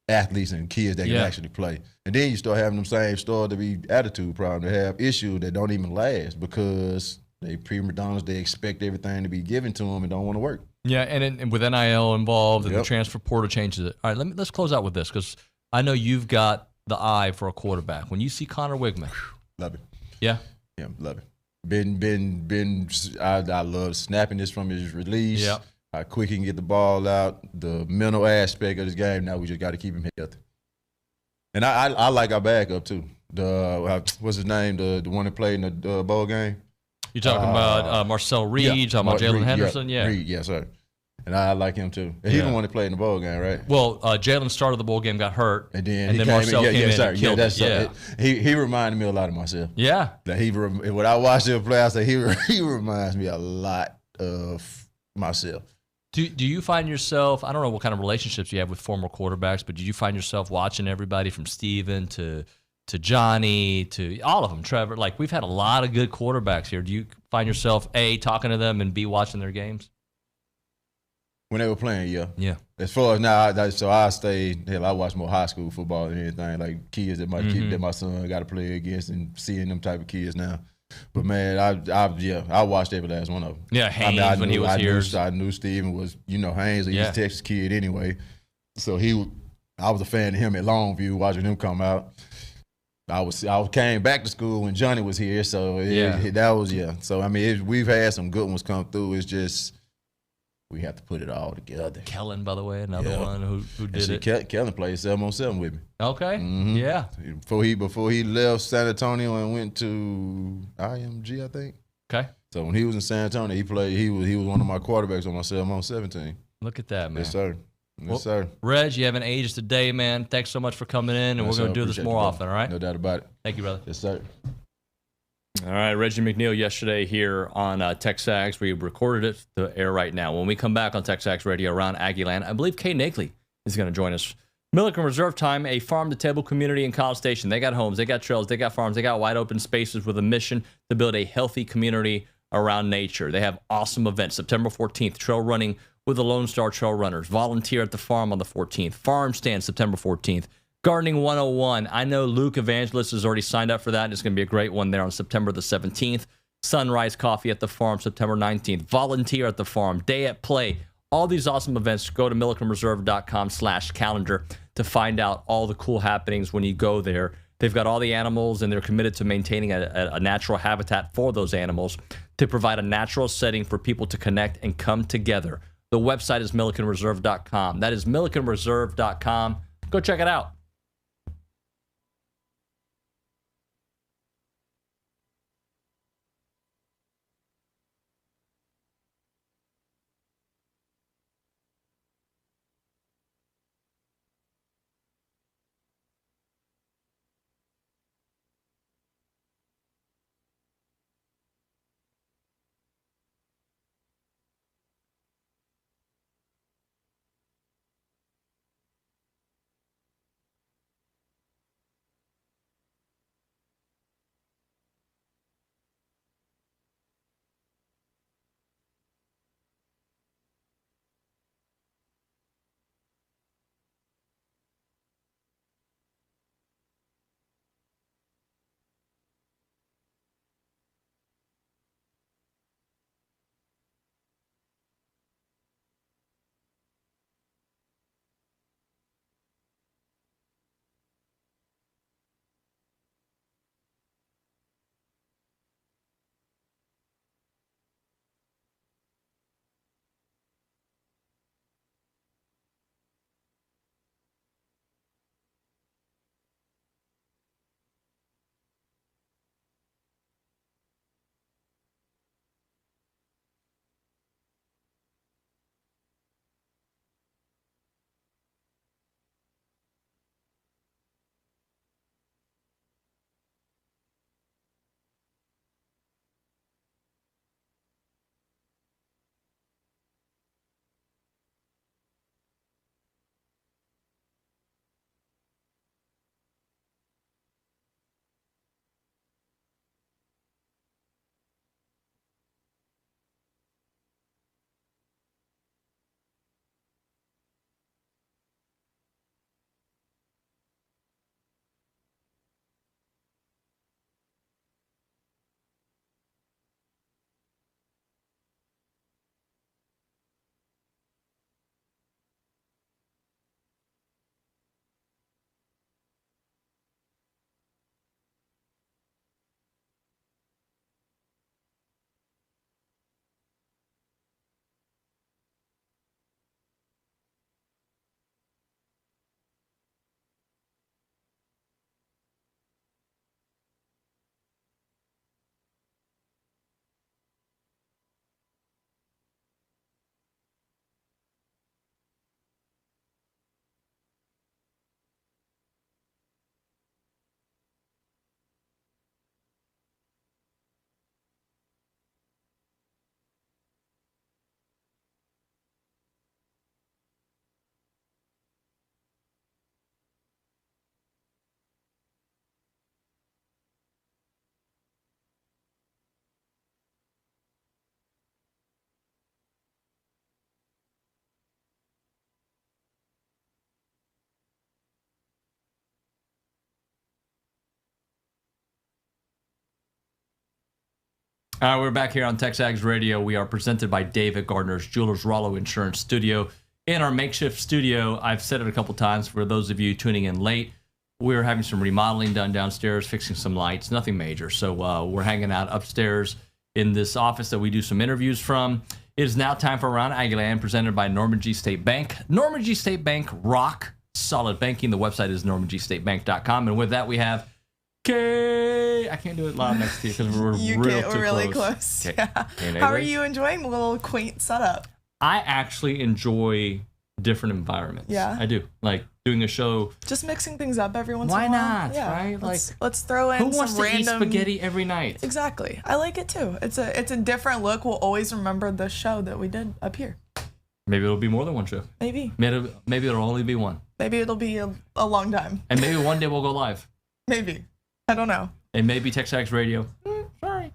athletes and kids that can actually play. And then you start having them same stars to be attitude problem, to have issues that don't even last because they prima donnas, they expect everything to be given to them and don't want to work. Yeah, and with NIL involved and the transfer portal changes it. All right, let's close out with this, because I know you've got the eye for a quarterback. When you see Connor Wigman, love it. Yeah, love it. I love snapping this from his release. Yeah, how quick he can get the ball out. The mental aspect of this game. Now we just got to keep him healthy. And I like our backup too. What's his name? The one that played in the bowl game. You're talking about Marcel Reed, you're talking about Jalen Henderson? Yeah. Reed, yes, sir. And I like him too. And he's the one that played in the bowl game, right? Well, Jalen started the bowl game, got hurt, and then Marcel came in and killed it. He reminded me a lot of myself. Yeah. When I watched him play, I said he reminds me a lot of myself. Do you find yourself, I don't know what kind of relationships you have with former quarterbacks, but did you find yourself watching everybody from Steven to Johnny, to all of them, Trevor? Like, we've had a lot of good quarterbacks here. Do you find yourself, A, talking to them, and B, watching their games? When they were playing, yeah. Yeah. As far as now, I stayed, I watch more high school football than anything, like kids that my son got to play against, and seeing them type of kids now. But man, I watched every last one of them. Yeah, Haynes when he was here. I knew Steven was, Haynes, he's a Texas kid anyway. So I was a fan of him at Longview, watching him come out. I came back to school when Johnny was here, so that was So I mean, we've had some good ones come through. It's just we have to put it all together. Kellen, by the way, another one who did it. Kellen played 7-on-7 with me. Okay, yeah. Before he left San Antonio and went to IMG, I think. Okay. So when he was in San Antonio, he played. He was one of my quarterbacks on my 7-on-7 team. Look at that, man. Yes, sir. Yes, sir. Reg, you haven't aged today, man. Thanks so much for coming in, and we're going to do this more often, all right? No doubt about it. Thank you, brother. Yes, sir. All right, Reggie McNeal yesterday here on TexAgs. We recorded it to air right now. When we come back on TexAgs Radio Around Aggieland, I believe Kay Naegeli is going to join us. Milliken Reserve Time, a farm-to-table community in College Station. They got homes, they got trails, they got farms, they got wide open spaces with a mission to build a healthy community around nature. They have awesome events. September 14th, trail running with the Lone Star Trail Runners. Volunteer at the farm on the 14th. Farm stand September 14th. Gardening 101. I know Luke Evangelist has already signed up for that. It's going to be a great one there on September the 17th. Sunrise Coffee at the farm September 19th. Volunteer at the farm. Day at Play. All these awesome events. Go to millikenreserve.com/calendar to find out all the cool happenings when you go there. They've got all the animals, and they're committed to maintaining a natural habitat for those animals to provide a natural setting for people to connect and come together. The website is millikenreserve.com. That is millikenreserve.com. Go check it out. All right, we're back here on TexAgs Radio. We are presented by David Gardner's Jewelers Rollo Insurance Studio. In our makeshift studio, I've said it a couple times for those of you tuning in late, we're having some remodeling done downstairs, fixing some lights, nothing major. So we're hanging out upstairs in this office that we do some interviews from. It is now time for Around Aggieland, presented by Norman G. State Bank. Norman G. State Bank, rock solid banking. The website is normangstatebank.com. And with that, we have Kay. I can't do it loud next to you because we're really close. Kay. Yeah. How are you enjoying the little quaint setup? I actually enjoy different environments. Yeah. I do. Like doing a show. Just mixing things up every once Why in a while. not? Yeah. Right? Let's throw in who wants some to random eat spaghetti every night? Exactly. I like it too. It's a different look. We'll always remember the show that we did up here. Maybe it'll be more than one show. Maybe. Maybe it'll only be one. Maybe it'll be a long time. And maybe one day we'll go live. Maybe. I don't know. And maybe TexAgs Radio. Sorry.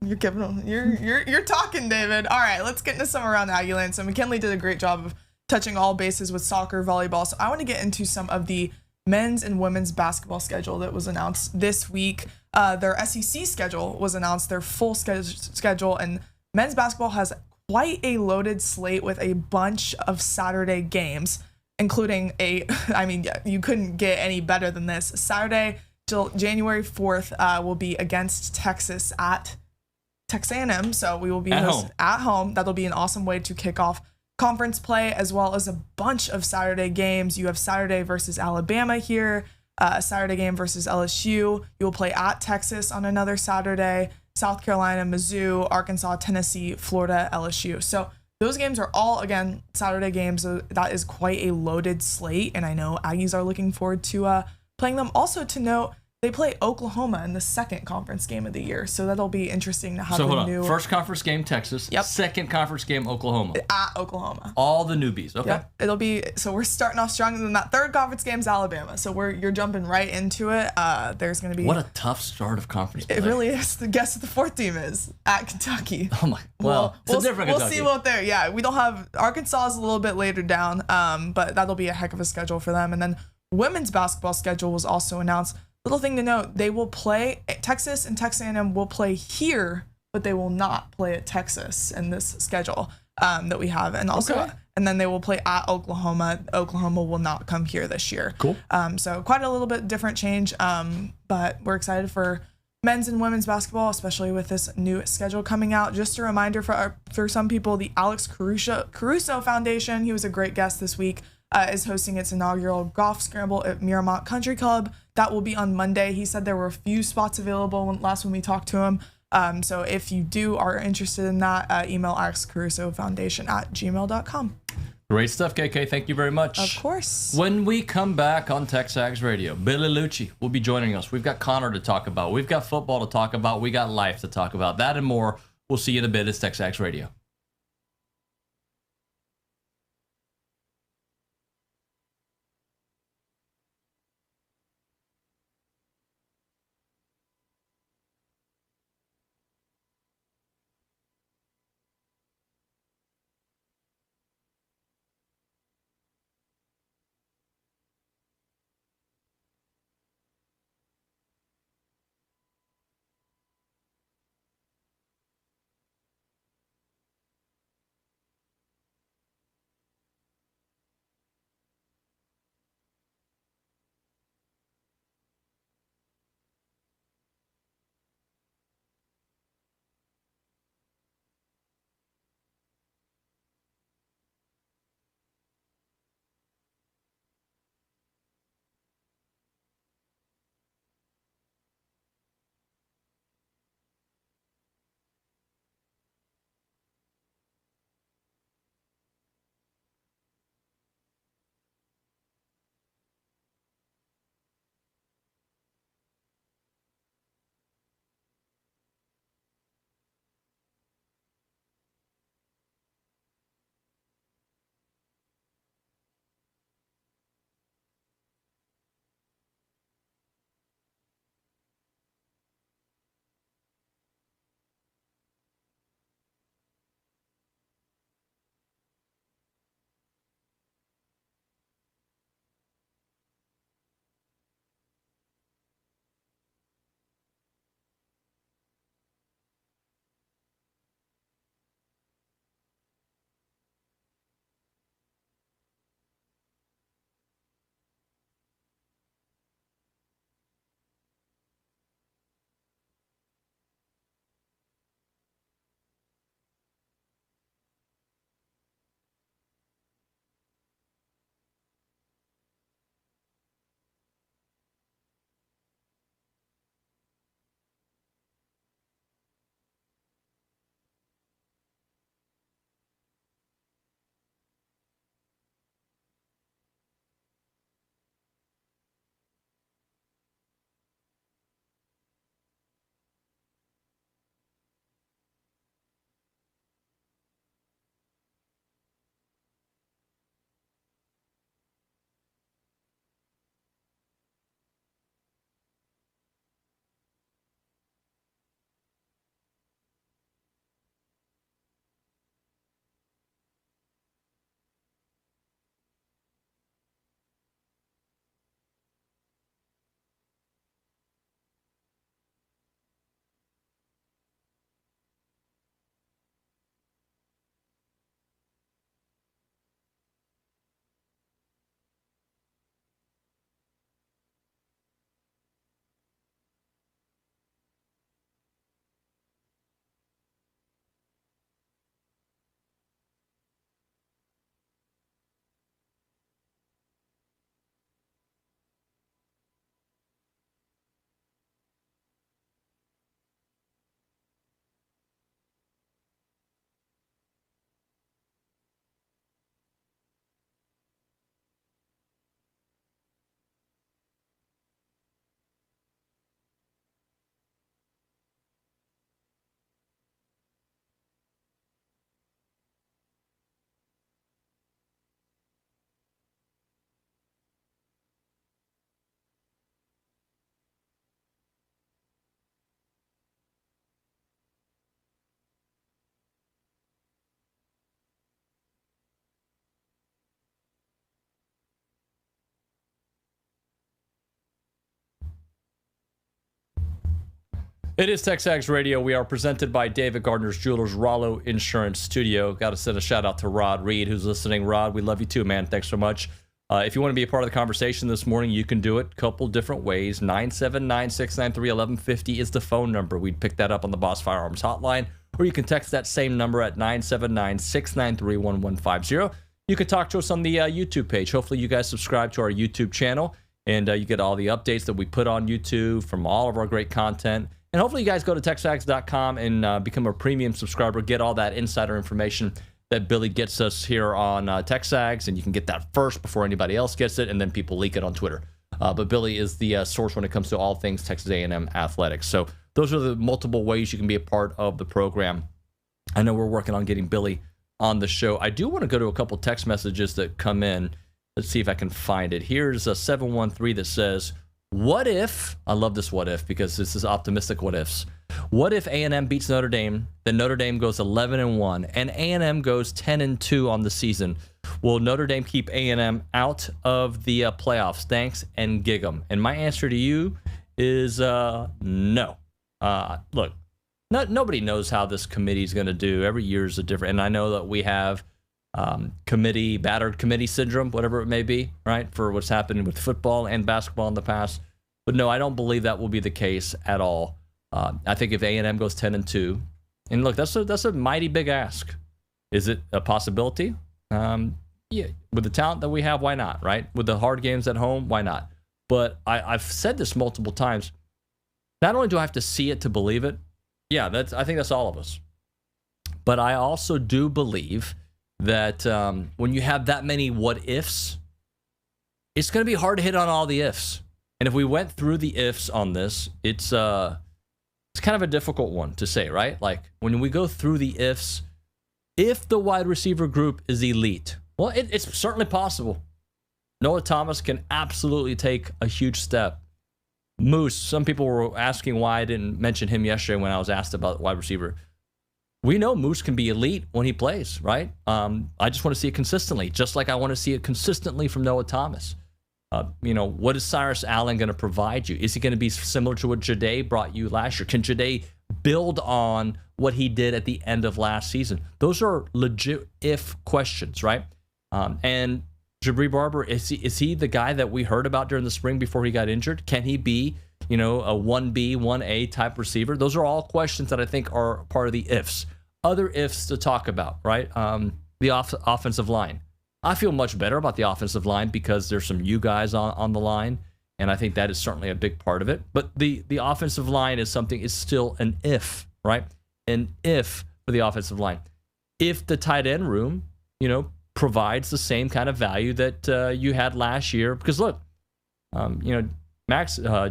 You're giving them. You're talking, David. All right, let's get into some Around Aggieland. So McKinley did a great job of touching all bases with soccer, volleyball. So I want to get into some of the men's and women's basketball schedule that was announced this week. Their SEC schedule was announced, their full schedule, and men's basketball has quite a loaded slate with a bunch of Saturday games, including you couldn't get any better than this. Saturday, till January 4th, will be against Texas at Texas A&M. So we will be at home. That'll be an awesome way to kick off conference play, as well as a bunch of Saturday games. You have Saturday versus Alabama here, a Saturday game versus LSU. You will play at Texas on another Saturday, South Carolina, Mizzou, Arkansas, Tennessee, Florida, LSU. So those games are all, again, Saturday games. So that is quite a loaded slate, and I know Aggies are looking forward to playing them. Also to note, they play Oklahoma in the second conference game of the year, so that'll be interesting to have new... First conference game, Texas. Yep. Second conference game, Oklahoma. At Oklahoma. All the newbies. Okay. Yep. It'll be... So we're starting off strong, and then that third conference game's Alabama, so you're jumping right into it. There's going to be... What a tough start of conference play. It really is. Guess what the fourth team is? At Kentucky. Oh my... Well, it's a different Kentucky. We'll see what they're... Yeah, we don't have... Arkansas is a little bit later down, but that'll be a heck of a schedule for them. And then women's basketball schedule was also announced. Little thing to note, they will play, Texas and Texas A&M will play here, but they will not play at Texas in this schedule that we have. And also, and then they will play at Oklahoma. Oklahoma will not come here this year. Cool. So quite a little bit different change, but we're excited for men's and women's basketball, especially with this new schedule coming out. Just a reminder for some people, the Alex Caruso Foundation, he was a great guest this week, is hosting its inaugural golf scramble at Miramont Country Club. That will be on Monday. He said there were a few spots available last when we talked to him. So if you are interested in that, email alexcarusofoundation@gmail.com. Great stuff, KK. Thank you very much. Of course. When we come back on TexAgs Radio, Billy Liucci will be joining us. We've got Connor to talk about. We've got football to talk about. We got life to talk about. That and more. We'll see you in a bit. It's TexAgs Radio. It is TexAgs Radio. We are presented by David Gardner's Jewelers, Rollo Insurance Studio. Got to send a shout out to Rod Reed, who's listening. Rod, we love you too, man. Thanks so much. If you want to be a part of the conversation this morning, you can do it a couple different ways. 979-693-1150 is the phone number. We'd pick that up on the Boss Firearms hotline, or you can text that same number at 979-693-1150. You can talk to us on the YouTube page. Hopefully you guys subscribe to our YouTube channel, and you get all the updates that we put on YouTube from all of our great content. And hopefully you guys go to TexAgs.com and become a premium subscriber, get all that insider information that Billy gets us here on TexAgs, and you can get that first before anybody else gets it, and then people leak it on Twitter. But Billy is the source when it comes to all things Texas A&M athletics. So those are the multiple ways you can be a part of the program. I know we're working on getting Billy on the show. I do want to go to a couple text messages that come in. Let's see if I can find it. Here's a 713 that says, what if, I love this what if because this is optimistic what ifs. What if A&M beats Notre Dame, then Notre Dame goes 11-1, and A&M goes 10-2 on the season? Will Notre Dame keep A&M out of the playoffs? Thanks, and gig 'em. And my answer to you is no. Look, nobody knows how this committee is going to do. Every year is a different, and I know that we have battered committee syndrome, whatever it may be, right, for what's happened with football and basketball in the past. But no, I don't believe that will be the case at all. I think if A&M goes 10-2, and look, that's a mighty big ask. Is it a possibility? Yeah, with the talent that we have, why not, right? With the hard games at home, why not? But I've said this multiple times. Not only do I have to see it to believe it, yeah, I think that's all of us. But I also do believe that when you have that many what ifs, it's going to be hard to hit on all the ifs. And if we went through the ifs on this, it's kind of a difficult one to say, right? Like when we go through the ifs, if the wide receiver group is elite, well, it's certainly possible. Noah Thomas can absolutely take a huge step. Moose, some people were asking why I didn't mention him yesterday when I was asked about wide receiver. We know Moose can be elite when he plays, right? I just want to see it consistently, just like I want to see it consistently from Noah Thomas. What is Cyrus Allen going to provide you? Is he going to be similar to what Jade brought you last year? Can Jade build on what he did at the end of last season? Those are legit if questions, right? And Jabri Barber, is he the guy that we heard about during the spring before he got injured? Can he be, a 1B, 1A type receiver? Those are all questions that I think are part of the ifs. Other ifs to talk about, right? The offensive line. I feel much better about the offensive line because there's some you guys on the line, and I think that is certainly a big part of it. But the offensive line is still an if, right? An if for the offensive line. If the tight end room, provides the same kind of value that you had last year, because look,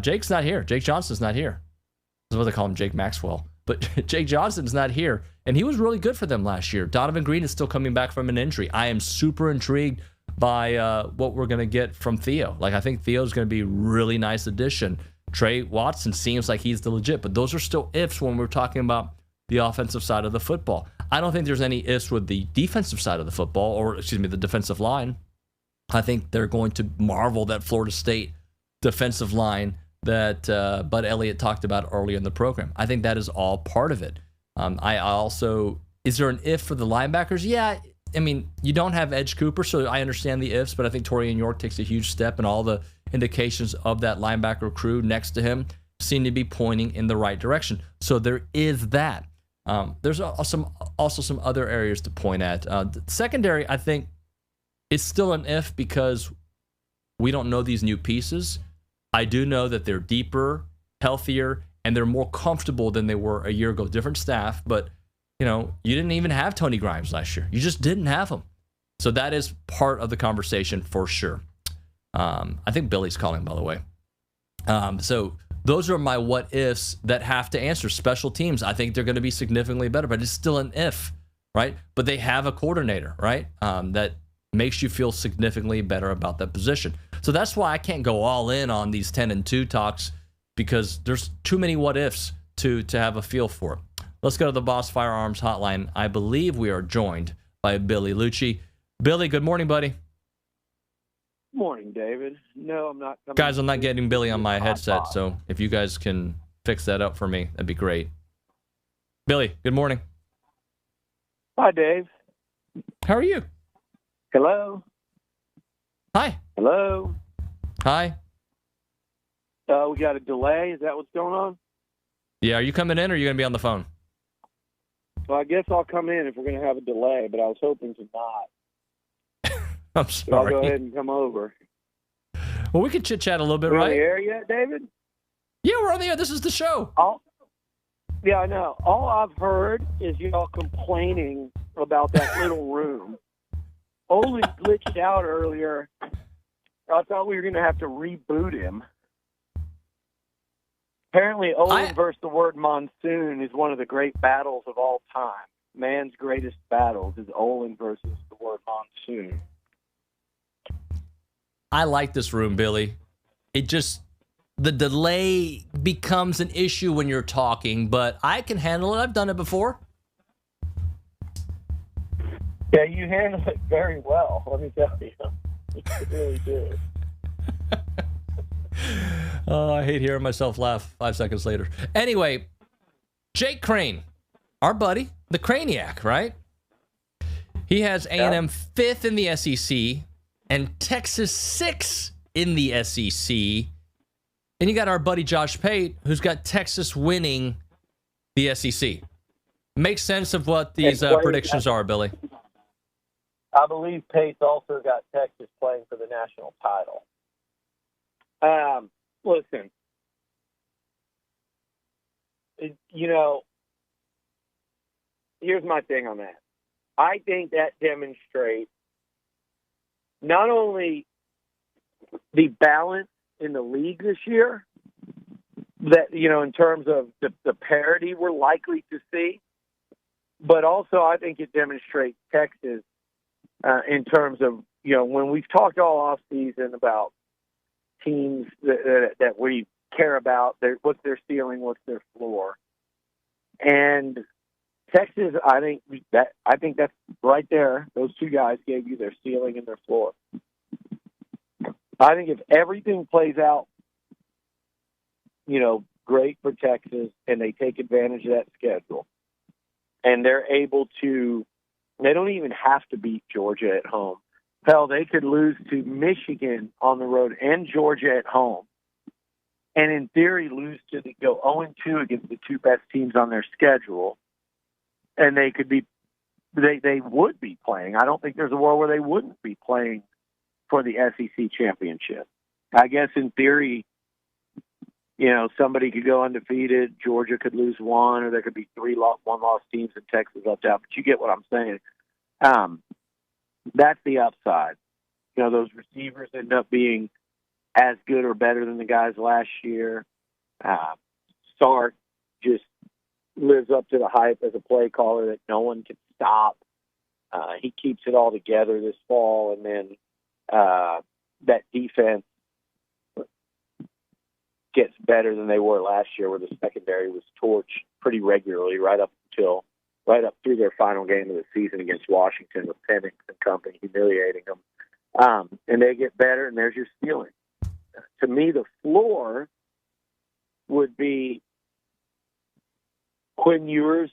Jake's not here. Jake Johnson's not here. That's what they call him, Jake Maxwell. But Jake Johnson's not here, and he was really good for them last year. Donovan Green is still coming back from an injury. I am super intrigued by what we're going to get from Theo. I think Theo's going to be a really nice addition. Trey Watson seems like he's the legit, but those are still ifs when we're talking about the offensive side of the football. I don't think there's any ifs with the defensive side of the football, or the defensive line. I think they're going to marvel that Florida State defensive line that Bud Elliott talked about earlier in the program. I think that is all part of it. Is there an if for the linebackers? Yeah, you don't have Edge Cooper, so I understand the ifs, but I think Torian York takes a huge step, and all the indications of that linebacker crew next to him seem to be pointing in the right direction. So there is that. There's also some other areas to point at. The secondary, I think, is still an if because we don't know these new pieces. I do know that they're deeper, healthier, and they're more comfortable than they were a year ago. Different staff, but you didn't even have Tony Grimes last year. You just didn't have him. So that is part of the conversation for sure. I think Billy's calling, by the way. So those are my what ifs that have to answer. Special teams, I think they're going to be significantly better, but it's still an if, right? But they have a coordinator, right? That makes you feel significantly better about that position. So that's why I can't go all in on these 10-2 talks, because there's too many what ifs to have a feel for it. Let's go to the Boss Firearms hotline. I believe we are joined by Billy Liucci. Billy, good morning, buddy. Morning, David. No, I'm not. Guys, I'm not getting Billy on my headset, so if you guys can fix that up for me, that'd be great. Billy, good morning. Hi, Dave. How are you? Hello. Hi. Hello. Hi. We got a delay. Is that what's going on? Yeah, are you coming in or are you going to be on the phone? Well, I guess I'll come in if we're going to have a delay, but I was hoping to not. I'm So I'll sorry. go ahead and come over. Well, we could chit-chat a little bit, We're on right? the air yet, David? Yeah, we're on the air. This is the show. Yeah, I know. All I've heard is y'all complaining about that little room. Olin glitched out earlier. I thought we were going to have to reboot him. Apparently, Olin versus the word monsoon is one of the great battles of all time. Man's greatest battles is Olin versus the word monsoon. I like this room, Billy. The delay becomes an issue when you're talking, but I can handle it. I've done it before. Yeah, you handle it very well, let me tell you. You really do. Oh, I hate hearing myself laugh 5 seconds later. Anyway, Jake Crane, our buddy, the Craniac, right? He has A&M 5th in the SEC and Texas 6th in the SEC. And you got our buddy Josh Pate, who's got Texas winning the SEC. Make sense of what these predictions are, Billy. I believe Pace also got Texas playing for the national title. Listen, here's my thing on that. I think that demonstrates not only the balance in the league this year, that, in terms of the parity we're likely to see, but also I think it demonstrates Texas in terms of, when we've talked all off season about teams that we care about, what's their ceiling, what's their floor. And Texas, I think that's right there. Those two guys gave you their ceiling and their floor. I think if everything plays out, great for Texas, and they take advantage of that schedule, and they're able to, they don't even have to beat Georgia at home. Hell, they could lose to Michigan on the road and Georgia at home, and in theory go 0-2 against the two best teams on their schedule, and they would be playing. I don't think there's a world where they wouldn't be playing for the SEC championship. I guess in theory, somebody could go undefeated, Georgia could lose one, or there could be one-loss teams in Texas left out. But you get what I'm saying. That's the upside. Those receivers end up being as good or better than the guys last year. Sark just lives up to the hype as a play caller that no one can stop. He keeps it all together this fall, and then that defense gets better than they were last year, where the secondary was torched pretty regularly right up through their final game of the season against Washington with Penix and company humiliating them. And they get better, and there's your ceiling. To me, the floor would be Quinn Ewers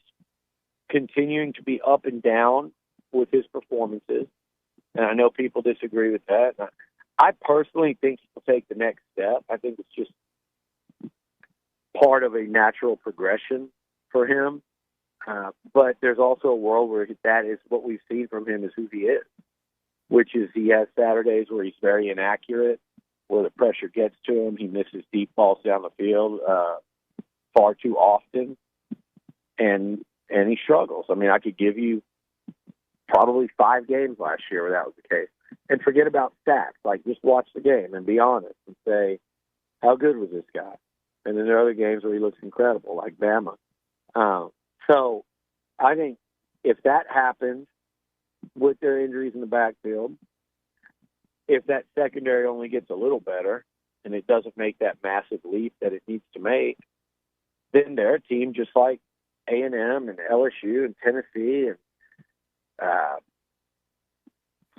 continuing to be up and down with his performances. And I know people disagree with that. I personally think he'll take the next step. I think it's just part of a natural progression for him. But there's also a world where that is what we've seen from him is who he is, which is he has Saturdays where he's very inaccurate, where the pressure gets to him. He misses deep balls down the field far too often, and he struggles. I mean, I could give you probably 5 games last year where that was the case. And forget about stats. Just watch the game and be honest and say, how good was this guy? And then there are other games where he looks incredible, like Bama. So I think if that happens with their injuries in the backfield, if that secondary only gets a little better and it doesn't make that massive leap that it needs to make, then they're a team just like A&M and LSU and Tennessee and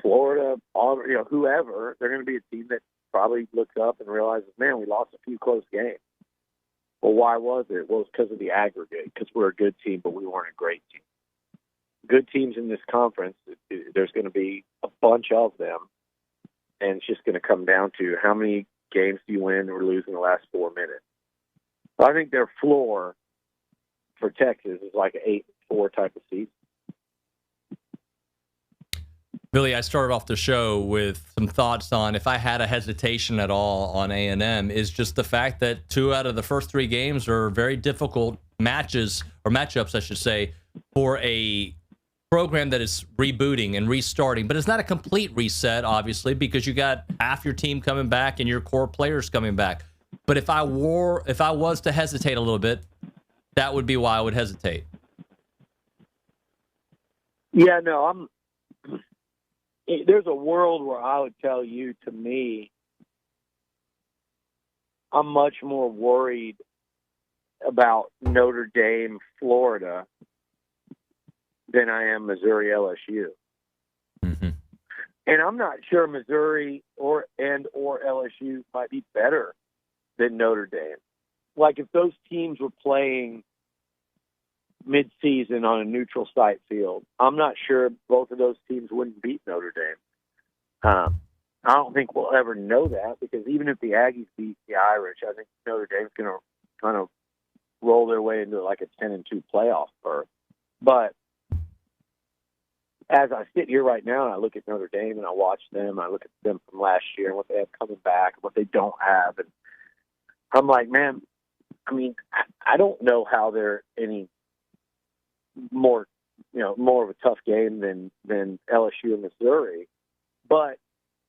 Florida, Auburn, whoever. They're going to be a team that probably looks up and realizes, man, we lost a few close games. Well, why was it? Well, it's because of the aggregate, because we're a good team, but we weren't a great team. Good teams in this conference, there's going to be a bunch of them, and it's just going to come down to how many games do you win or lose in the last 4 minutes. So I think their floor for Texas is like an 8-4 type of season. Billy, I started off the show with some thoughts on if I had a hesitation at all on A&M is just the fact that 2 out of the first 3 games are very difficult matches, or matchups, I should say, for a program that is rebooting and restarting. But it's not a complete reset, obviously, because you got half your team coming back and your core players coming back. But if I was to hesitate a little bit, that would be why I would hesitate. Yeah, no, there's a world where I would tell you, to me, I'm much more worried about Notre Dame, Florida, than I am Missouri, LSU. Mm-hmm. And I'm not sure Missouri or LSU might be better than Notre Dame. Like, if those teams were playing mid-season on a neutral site field, I'm not sure both of those teams wouldn't beat Notre Dame. I don't think we'll ever know that, because even if the Aggies beat the Irish, I think Notre Dame's going to kind of roll their way into like a 10-2 playoff berth. But as I sit here right now and I look at Notre Dame and I watch them, I look at them from last year and what they have coming back and what they don't have, and I'm like, man, I mean, I don't know how they're any more of a tough game than LSU and Missouri. But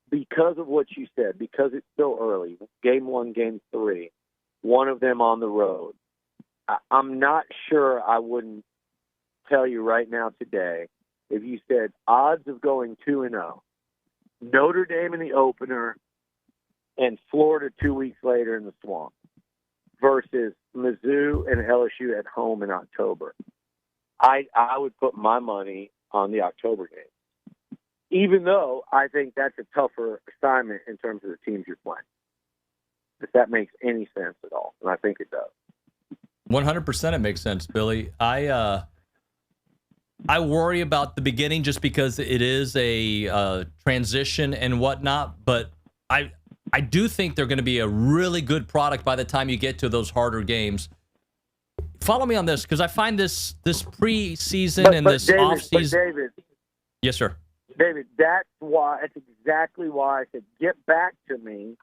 because of what you said, because it's so early, game 1, game 3, one of them on the road, I'm not sure I wouldn't tell you right now today, if you said odds of going 2-0, Notre Dame in the opener and Florida 2 weeks later in the Swamp versus Mizzou and LSU at home in October, I would put my money on the October game, even though I think that's a tougher assignment in terms of the teams you're playing, if that makes any sense at all, and I think it does. 100% it makes sense, Billy. I worry about the beginning just because it is a transition and whatnot, but I do think they're going to be a really good product by the time you get to those harder games. Follow me on this, because I find this preseason and this offseason. David, yes, sir. David, that's exactly why I said get back to me.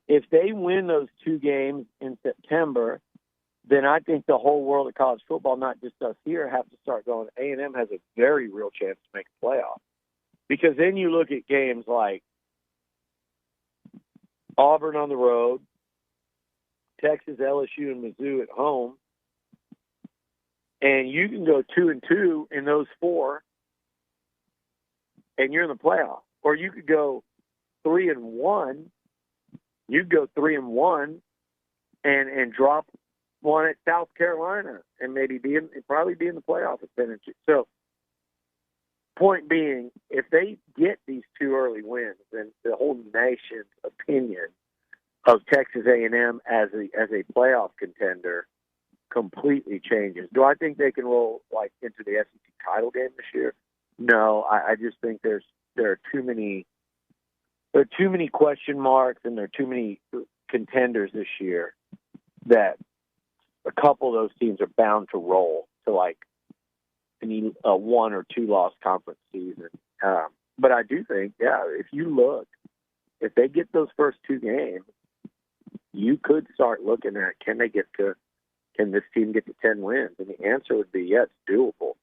If they win those 2 games in September, then I think the whole world of college football, not just us here, have to start going, A&M has a very real chance to make a playoff. Because then you look at games like Auburn on the road, Texas, LSU, and Mizzou at home, and you can go 2-2 in those 4, and you're in the playoff. Or you could go 3-1. You could go 3-1 and drop one at South Carolina and maybe probably be in the playoff at 10-2. So, point being, if they get these 2 early wins, then the whole nation's opinion of Texas A&M as a playoff contender completely changes. Do I think they can roll like into the SEC title game this year? No, I just think there are too many question marks, and there are too many contenders this year that a couple of those teams are bound to roll to like a 1 or 2 loss conference season. But I do think, if you look, if they get those first 2 games, you could start looking at, can this team get to 10 wins? And the answer would be, yes, doable.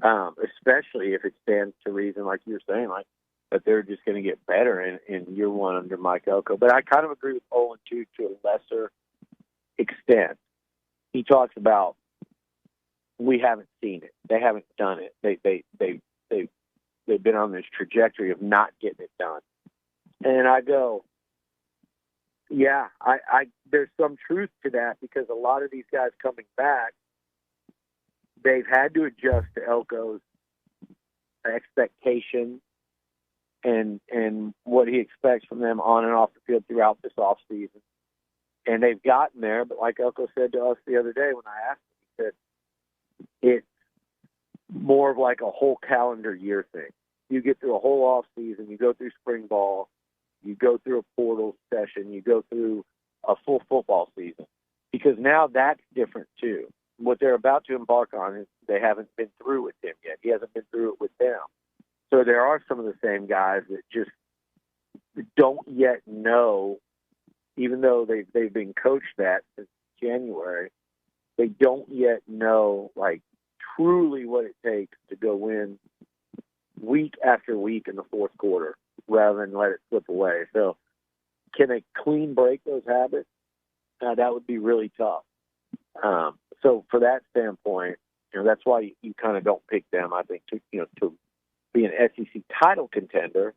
Especially if it stands to reason, like you're saying, like that they're just going to get better in year 1 under Mike Elko. But I kind of agree with Olin too, to a lesser extent. He talks about, we haven't seen it. They haven't done it. They've been on this trajectory of not getting it done. And I go, yeah, I there's some truth to that, because a lot of these guys coming back, they've had to adjust to Elko's expectations and what he expects from them on and off the field throughout this offseason. and they've gotten there. But like Elko said to us the other day when I asked him, he said it's more of like a whole calendar year thing. You get through a whole off season, you go through spring ball, you go through a portal session, you go through a full football season, because now that's different too. What they're about to embark on is they haven't been through with him yet. He hasn't been through it with them. So there are some of the same guys that just don't yet know, even though they've been coached that since January, they don't yet know like truly what it takes to go win week after week in the fourth quarter rather than let it slip away. So can they clean break those habits? That would be really tough. So for that standpoint, that's why you kind of don't pick them, I think, to be an SEC title contender.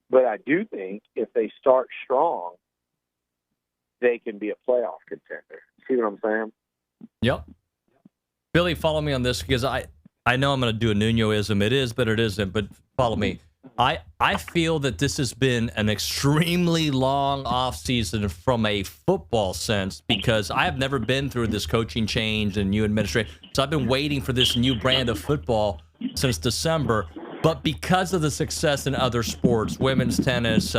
But I do think if they start strong, they can be a playoff contender. See what I'm saying? Yep. Billy, follow me on this, because I know I'm going to do a Nuñoism. It is, but it isn't. But follow me. I feel that this has been an extremely long offseason from a football sense, because I have never been through this coaching change and new administration. So I've been waiting for this new brand of football since December. But because of the success in other sports, women's tennis,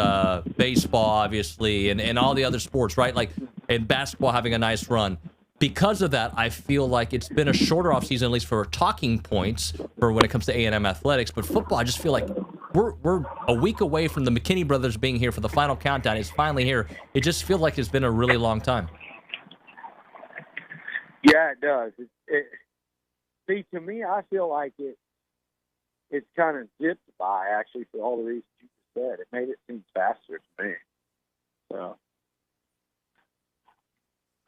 baseball, obviously, and all the other sports, right? Like, and basketball having a nice run. Because of that, I feel like it's been a shorter offseason, at least for talking points for when it comes to A&M athletics. But football, I just feel like we're a week away from the McKinney brothers being here for the final countdown. It's finally here. It just feels like it's been a really long time. Yeah, it does. See, to me, I feel like it's kind of zipped by, actually, for all the reasons you said. It made it seem faster to me. So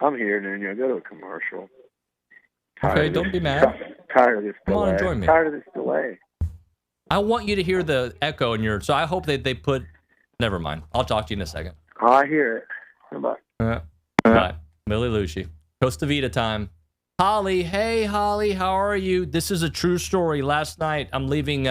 I'm here, Nuño. Go to a commercial. Okay, don't be mad. Tired of this delay. Come on, join me. Tired of this delay. I want you to hear the echo in your. So I hope they put. Never mind. I'll talk to you in a second. Oh, I hear it. Bye. Bye. Billy Liucci. Costa Vida time. Holly. Hey, Holly. How are you? This is a true story. Last night, I'm leaving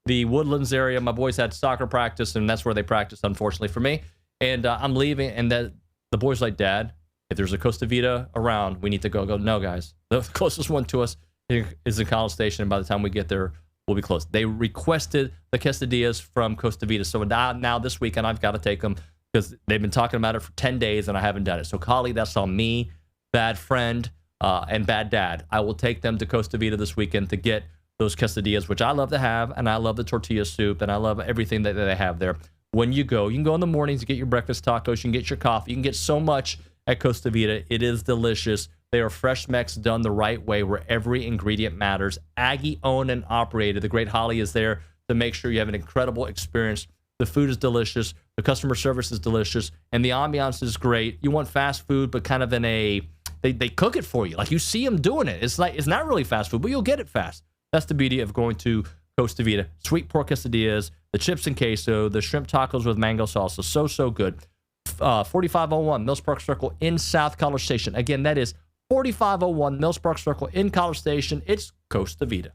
the Woodlands area. My boys had soccer practice, and that's where they practiced, unfortunately for me. And I'm leaving, and the boys like, Dad, if there's a Costa Vida around, we need to go. I go, no, guys. The closest one to us is in College Station, and by the time we get there, we'll be close. They requested the quesadillas from Costa Vida. So now this weekend, I've got to take them because they've been talking about it for 10 days, and I haven't done it. So, Holly, that's on me, bad friend, and bad dad. I will take them to Costa Vida this weekend to get those quesadillas, which I love to have, and I love the tortilla soup, and I love everything that they have there. When you can go in the mornings to get your breakfast tacos, you can get your coffee, you can get so much at Costa Vida. It is delicious. They are fresh mix done the right way, where every ingredient matters. Aggie owned and operated. The great Holly is there to make sure you have an incredible experience. The food is delicious. The customer service is delicious. And the ambiance is great. You want fast food, but kind of in a, they cook it for you. Like, you see them doing it. It's not really fast food, but you'll get it fast. That's the beauty of going to Costa Vida. Sweet pork quesadillas, the chips and queso, the shrimp tacos with mango salsa. So good. 4501 Mills Park Circle in South College Station. Again, that is 4501 Mills Park Circle in College Station. It's Costa Vida.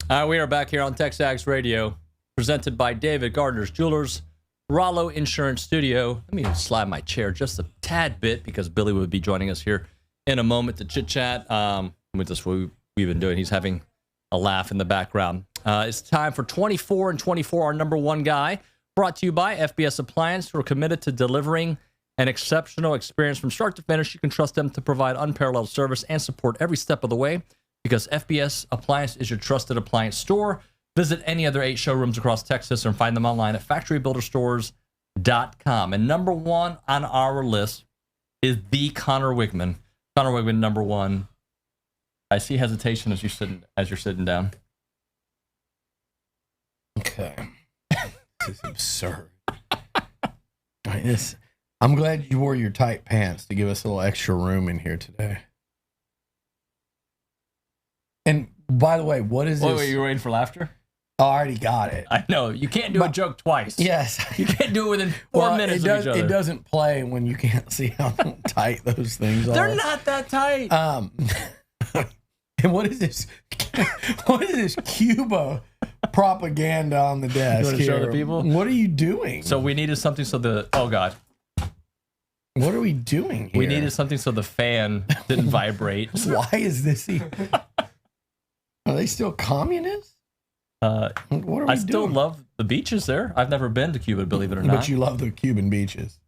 We are back here on TexAgs Radio, presented by David Gardner's Jewelers, Rollo Insurance Studio. Let me slide my chair just a tad bit because Billy will be joining us here in a moment to chit-chat with us. What we've been doing. He's having a laugh in the background. It's time for 24 and 24, our number one guy, brought to you by FBS Appliance, who are committed to delivering an exceptional experience from start to finish. You can trust them to provide unparalleled service and support every step of the way, because FBS Appliance is your trusted appliance store. Visit any other 8 showrooms across Texas or find them online at factorybuilderstores.com. And number one on our list is the Connor Wigman. Connor Wigman, number one. I see hesitation as you're sitting down. Okay. This is absurd. I'm glad you wore your tight pants to give us a little extra room in here today. And by the way, what is this? Wait, you were waiting for laughter? Oh, I already got it. I know. You can't do a joke twice. Yes. You can't do it within 4 minutes of each other. It doesn't play when you can't see how tight those things are. They're not that tight. And what is this? What is this Cuba propaganda on the desk? You want to show the people? What are you doing? So we needed something so oh God. What are we doing here? We needed something so the fan didn't vibrate. Why is this even? Are they still communists? What are we I still doing? love the beaches there. I've never been to Cuba, believe it or not. But you love the Cuban beaches.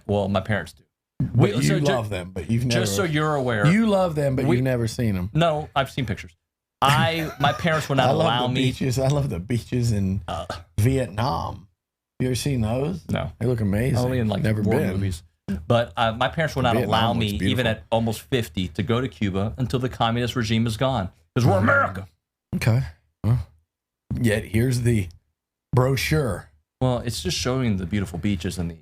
Well, my parents do. But you love them, but you've never. Just so you're aware. You love them, but you've never seen them. No, I've seen pictures. My parents would not allow me. Beaches. I love the beaches in Vietnam. You ever seen those? No. They look amazing. Only in never war been. movies. But my parents would not allow me, even at almost 50, to go to Cuba until the communist regime is gone. Because we're America. Okay. Well, yet here's the brochure. Well, it's just showing the beautiful beaches and the.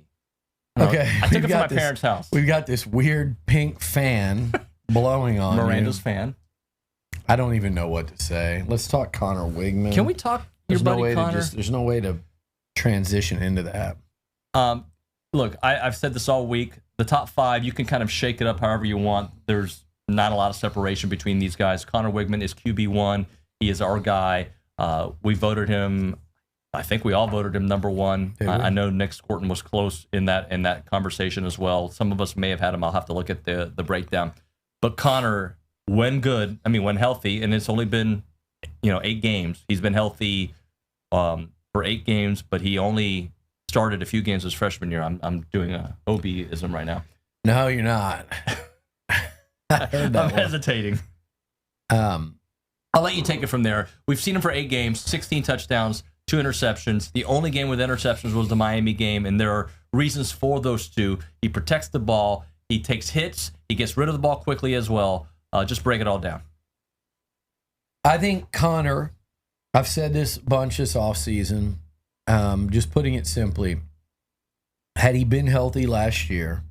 Okay. I took it from my parents' house. We've got this weird pink fan blowing on Miranda's you. fan. I don't even know what to say. Let's talk Connor Wigman. Can we talk your buddy Connor? There's no way to transition into that. Look, I've said this all week. The top 5, you can kind of shake it up however you want. There's not a lot of separation between these guys. Connor Wigman is QB1. He is our guy. We voted him. I think we all voted him number one. I know Nick Scorton was close in that conversation as well. Some of us may have had him. I'll have to look at the breakdown. But Connor, when healthy, and it's only been 8 games. He's been healthy for 8 games, but he only started a few games his freshman year. I'm doing a OB-ism right now. No, you're not. I heard that I'm hesitating. I'll let you take it from there. We've seen him for 8 games, 16 touchdowns, 2 interceptions. The only game with interceptions was the Miami game, and there are reasons for those 2. He protects the ball. He takes hits. He gets rid of the ball quickly as well. Just break it all down. I think Connor, I've said this a bunch this offseason, just putting it simply, had he been healthy last year,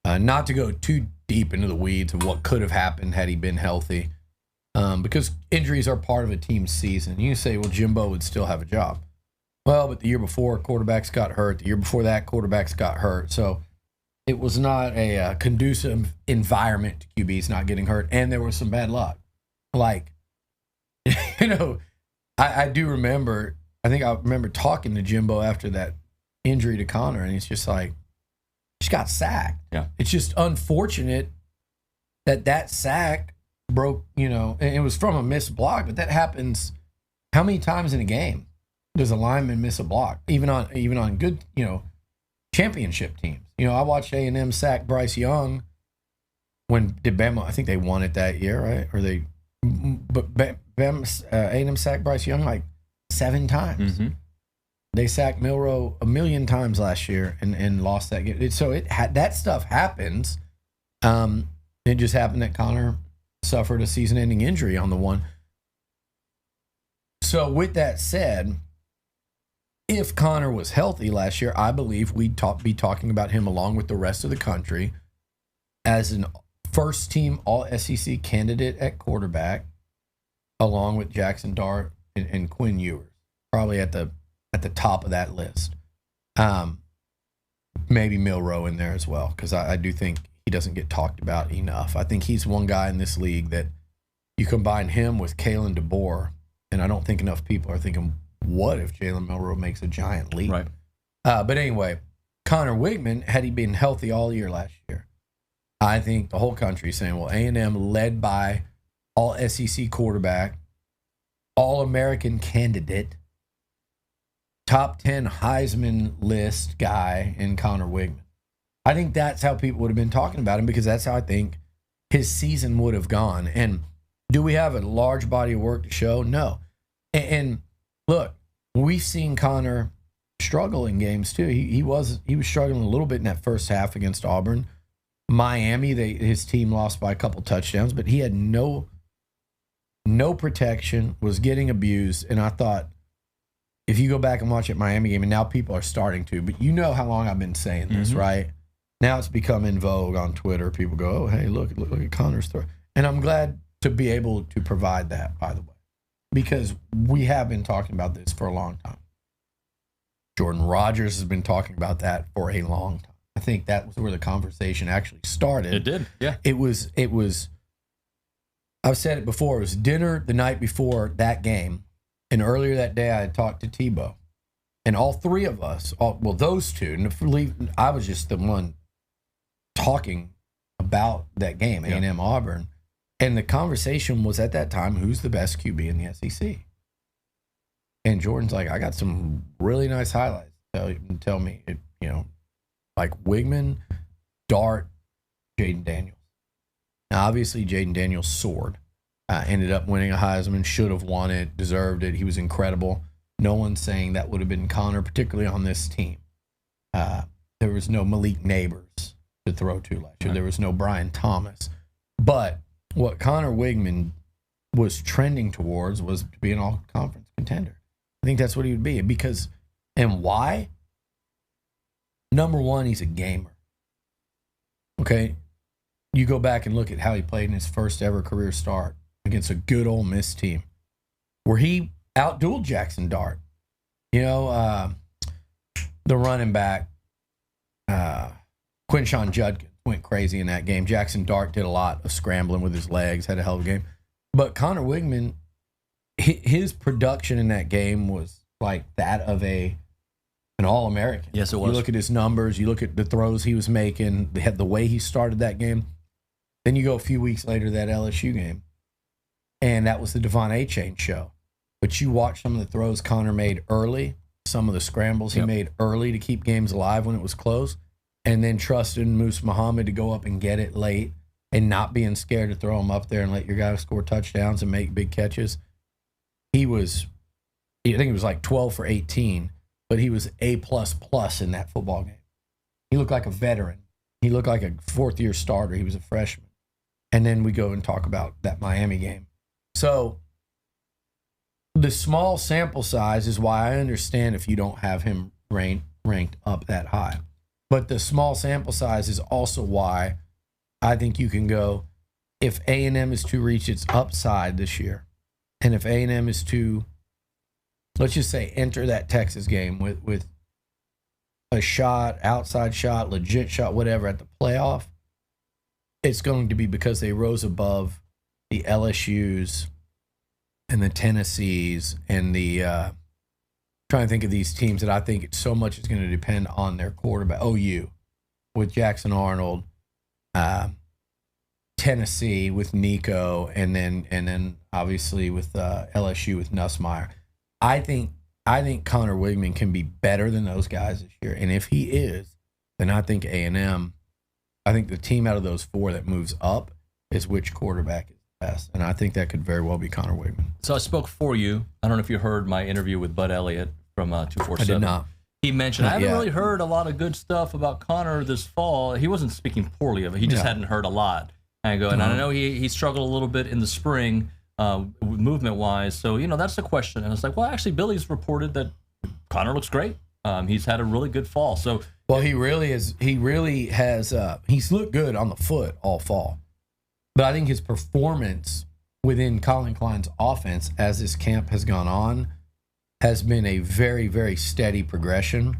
not to go too deep into the weeds of what could have happened had he been healthy, because injuries are part of a team's season. You can say, well, Jimbo would still have a job. Well, but the year before, quarterbacks got hurt. The year before that, quarterbacks got hurt. So it was not a conducive environment to QBs not getting hurt, and there was some bad luck. Like, I do remember, I remember talking to Jimbo after that injury to Connor, and he's just like, just got sacked. Yeah. It's just unfortunate that sack broke, and it was from a missed block, but that happens how many times in a game does a lineman miss a block, even on good, championship teams. I watched A&M sack Bryce Young when did Bama, I think they won it that year, right? But A&M sacked Bryce Young like 7 times. Mm-hmm. They sacked Milroe 1 million times last year and lost that game. So that stuff happens. It just happened that Connor suffered a season-ending injury on the one. So with that said, if Connor was healthy last year, I believe we'd be talking about him along with the rest of the country as an first-team All-SEC candidate at quarterback, along with Jackson Dart and Quinn Ewers, probably at the top of that list. Maybe Milroe in there as well, because I do think he doesn't get talked about enough. I think he's one guy in this league that you combine him with Kalen DeBoer, and I don't think enough people are thinking, what if Jalen Milroe makes a giant leap? Right. But anyway, Connor Wigman, had he been healthy all year last year, I think the whole country is saying, well, A&M led by all SEC quarterback, All-American candidate, top 10 Heisman list guy in Connor Wigman. I think that's how people would have been talking about him, because that's how I think his season would have gone. And do we have a large body of work to show? No. And look, we've seen Connor struggle in games too. He was struggling a little bit in that first half against Auburn. Miami, his team lost by a couple touchdowns, but he had no protection, was getting abused. And I thought, if you go back and watch that Miami game, and now people are starting to, but you know how long I've been saying this, right? Now it's become in vogue on Twitter. People go, oh, hey, look at Connor's throw. And I'm glad to be able to provide that, by the way, because we have been talking about this for a long time. Jordan Rodgers has been talking about that for a long time. I think that was where the conversation actually started. It did, yeah. It was, I've said it before, it was dinner the night before that game. And earlier that day, I had talked to Tebow. And all three of us, those two, and I was just the one talking about that game, A&M Auburn. And the conversation was at that time, who's the best QB in the SEC? And Jordan's like, I got some really nice highlights. Tell me, like Wigman, Dart, Jaden Daniels. Now, obviously, Jaden Daniels soared. Ended up winning a Heisman, should have won it, deserved it. He was incredible. No one's saying that would have been Connor, particularly on this team. There was no Malik Neighbors to throw to last year. There was no Brian Thomas. But what Connor Wigman was trending towards was to be an all-conference contender. I think that's what he would be. And why? Number one, he's a gamer. Okay? You go back and look at how he played in his first ever career start against a good Ole Miss team, where he outdueled Jackson Dart. The running back, Quinshon Judkins, went crazy in that game. Jackson Dart did a lot of scrambling with his legs, had a hell of a game. But Connor Wigman, his production in that game was like that of an All-American. Yes, it was. You look at his numbers, you look at the throws he was making, the way he started that game. Then you go a few weeks later to that LSU game, and that was the Devon A-Chain show. But you watch some of the throws Connor made early, some of the scrambles he made early to keep games alive when it was close, and then trusted Moose Muhammad to go up and get it late and not being scared to throw him up there and let your guy score touchdowns and make big catches. I think it was like 12 for 18, but he was A++ in that football game. He looked like a veteran. He looked like a fourth-year starter. He was a freshman. And then we go and talk about that Miami game. So the small sample size is why I understand if you don't have him ranked up that high. But the small sample size is also why I think you can go, if A&M is to reach its upside this year, and if A&M is to, let's just say, enter that Texas game with a shot, outside shot, legit shot, whatever, at the playoff, it's going to be because they rose above the LSUs and the Tennessees and the trying to think of these teams that I think so much is going to depend on their quarterback. OU with Jackson Arnold, Tennessee with Nico, and then obviously with LSU with Nussmeier. I think Connor Wigman can be better than those guys this year, and if he is, then I think A&M. I think the team out of those four that moves up is which quarterback is best, and I think that could very well be Connor Wigman. So I spoke for you. I don't know if you heard my interview with Bud Elliott from 247. I did not. He mentioned, I haven't really heard a lot of good stuff about Connor this fall. He wasn't speaking poorly of it. He just hadn't heard a lot. And I go, and I know he struggled a little bit in the spring, movement-wise. So, that's the question. And it's like, well, actually, Billy's reported that Connor looks great. He's had a really good fall. So, well, he really has. He's looked good on the foot all fall. But I think his performance within Colin Klein's offense as this camp has gone on has been a very, very steady progression.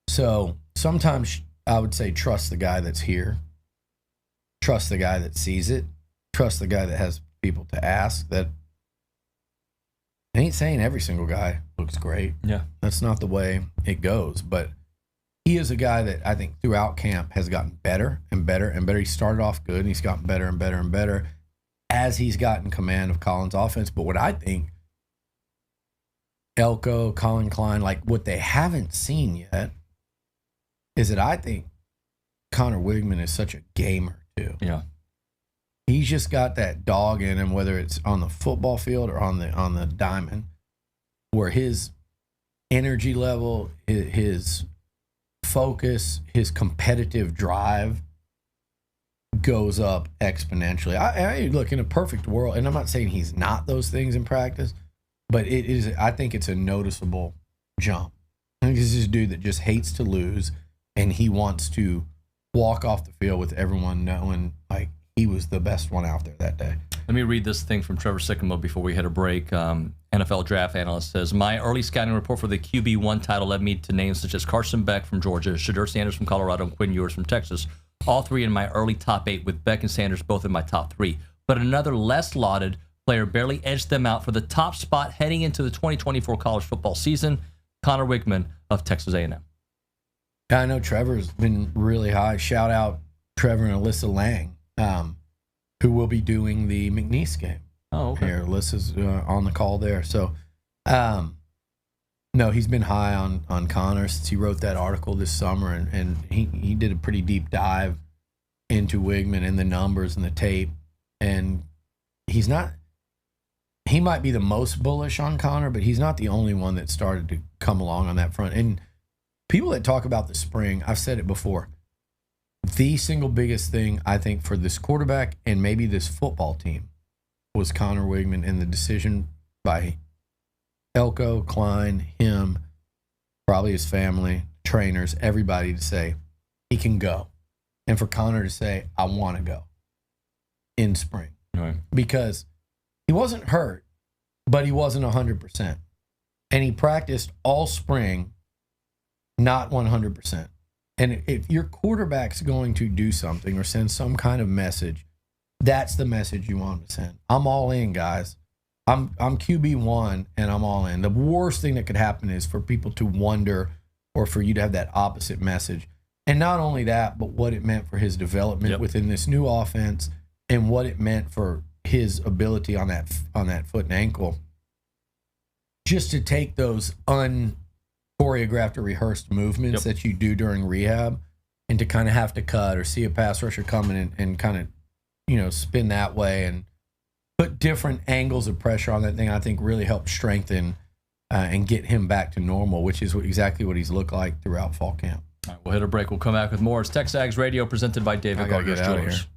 So sometimes I would say trust the guy that's here. Trust the guy that sees it. Trust the guy that has people to ask. That saying every single guy looks great. Yeah. That's not the way it goes. But he is a guy that I think throughout camp has gotten better and better and better. He started off good, and he's gotten better and better and better as he's gotten command of Colin's offense. But what I think Elko, Colin Klein, like what they haven't seen yet is that I think Connor Wigman is such a gamer too. Yeah. He's just got that dog in him, whether it's on the football field or on the diamond, where his energy level, his focus, his competitive drive goes up exponentially. I look, in a perfect world, and I'm not saying he's not those things in practice, but it is. I think it's a noticeable jump. I think this is a dude that just hates to lose, and he wants to walk off the field with everyone knowing like he was the best one out there that day. Let me read this thing from Trevor Sycamore before we hit a break. NFL draft analyst says, my early scouting report for the QB1 title led me to names such as Carson Beck from Georgia, Shadur Sanders from Colorado, and Quinn Ewers from Texas. All three in my early top 8, with Beck and Sanders both in my top 3. But another less lauded player barely edged them out for the top spot heading into the 2024 college football season, Connor Wigman of Texas A&M. I know Trevor's been really high. Shout out Trevor and Alyssa Lang, who will be doing the McNeese game. Oh, okay. Here, Alyssa's on the call there. So, no, he's been high on Connor since he wrote that article this summer, and he did a pretty deep dive into Wigman and the numbers and the tape. And he might be the most bullish on Connor, but he's not the only one that started to come along on that front. And people that talk about the spring, I've said it before, the single biggest thing I think for this quarterback and maybe this football team was Connor Wigman and the decision by Elko, Klein, him, probably his family, trainers, everybody to say he can go. And for Connor to say, I want to go in spring. Right. Because he wasn't hurt, but he wasn't 100%. And he practiced all spring, not 100%. And if your quarterback's going to do something or send some kind of message, that's the message you want him to send. I'm all in, guys. I'm QB1 and I'm all in. The worst thing that could happen is for people to wonder or for you to have that opposite message. And not only that, but what it meant for his development within this new offense and what it meant for his ability on that foot and ankle. Just to take those choreographed or rehearsed movements that you do during rehab and to kind of have to cut or see a pass rusher coming and kind of, spin that way and put different angles of pressure on that thing, I think really helped strengthen and get him back to normal, which is exactly what he's looked like throughout fall camp. All right, we'll hit a break. We'll come back with more. It's TexAgs Radio presented by David Gardner's Jewelers.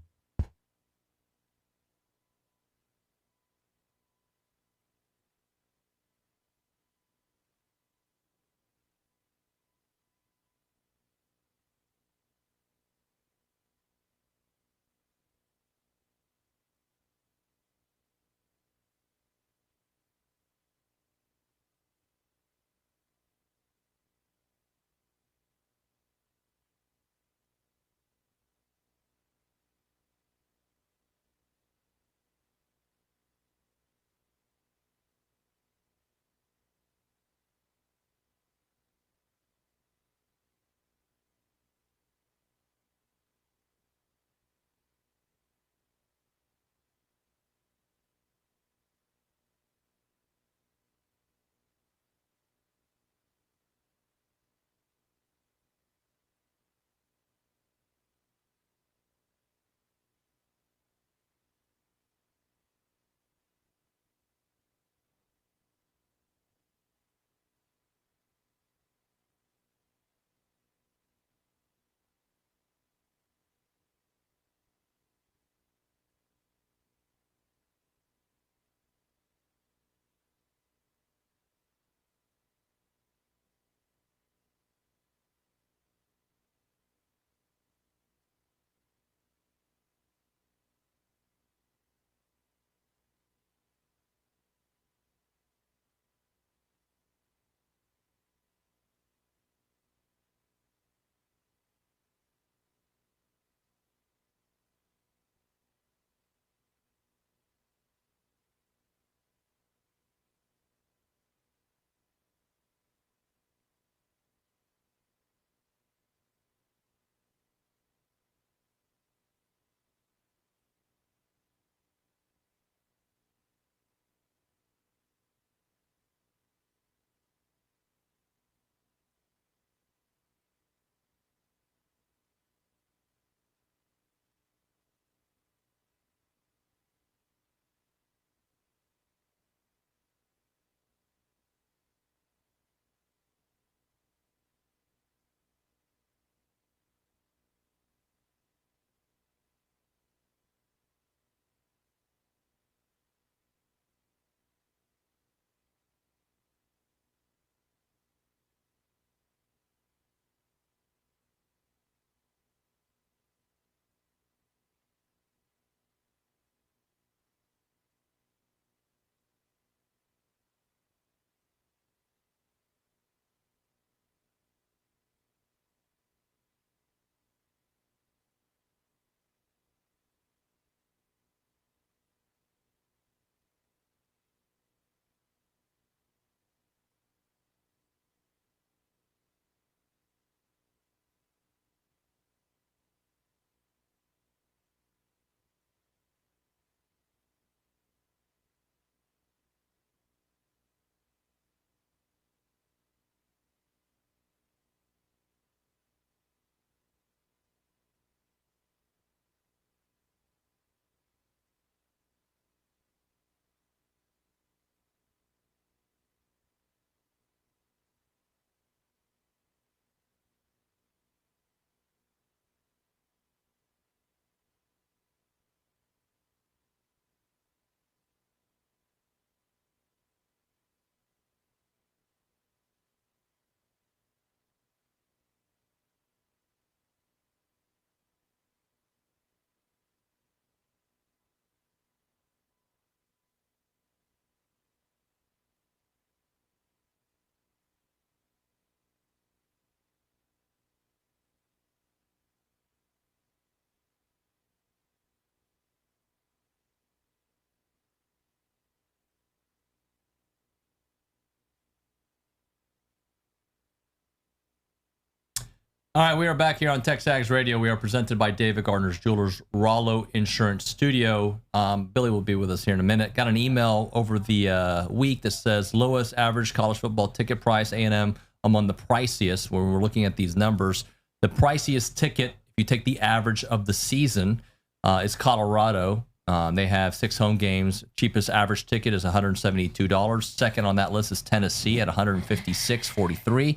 All right, we are back here on TexAgs Radio. We are presented by David Gardner's Jewelers, Rollo Insurance Studio. Billy will be with us here in a minute. Got an email over the week that says lowest average college football ticket price, A&M among the priciest. When we're looking at these numbers, the priciest ticket, if you take the average of the season, is Colorado. They have 6 home games. Cheapest average ticket is $172. Second on that list is Tennessee at $156.43.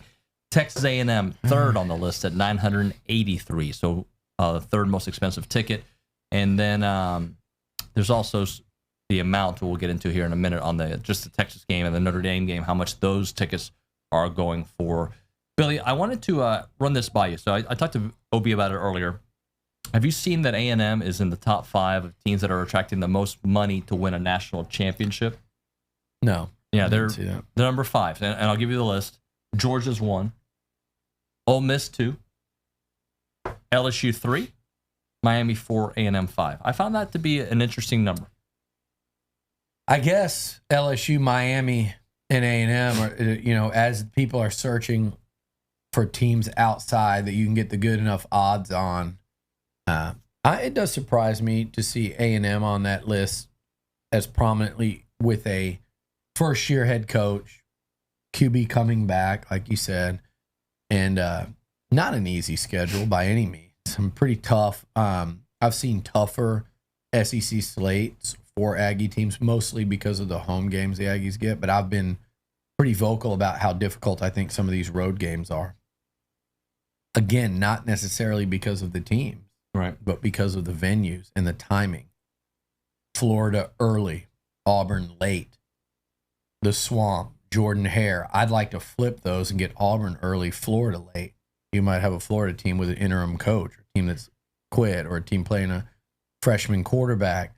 Texas A&M third on the list at $983. So third most expensive ticket. And then there's also the amount we'll get into here in a minute on just the Texas game and the Notre Dame game, how much those tickets are going for. Billy, I wanted to run this by you. So I talked to Obi about it earlier. Have you seen that A&M is in the top 5 of teams that are attracting the most money to win a national championship? No. Yeah, they're number 5. And I'll give you the list. Georgia's 1. Ole Miss 2, LSU 3, Miami 4, A&M 5. I found that to be an interesting number. I guess LSU, Miami, and A&M are, as people are searching for teams outside that you can get the good enough odds on. It does surprise me to see A&M on that list as prominently with a first-year head coach, QB coming back, like you said. And not an easy schedule by any means. Some pretty tough. I've seen tougher SEC slates for Aggie teams, mostly because of the home games the Aggies get. But I've been pretty vocal about how difficult I think some of these road games are. Again, not necessarily because of the teams, right, but because of the venues and the timing. Florida early, Auburn late, the Swamp, Jordan Hare. I'd like to flip those and get Auburn early, Florida late. You might have a Florida team with an interim coach, or a team that's quit, or a team playing a freshman quarterback.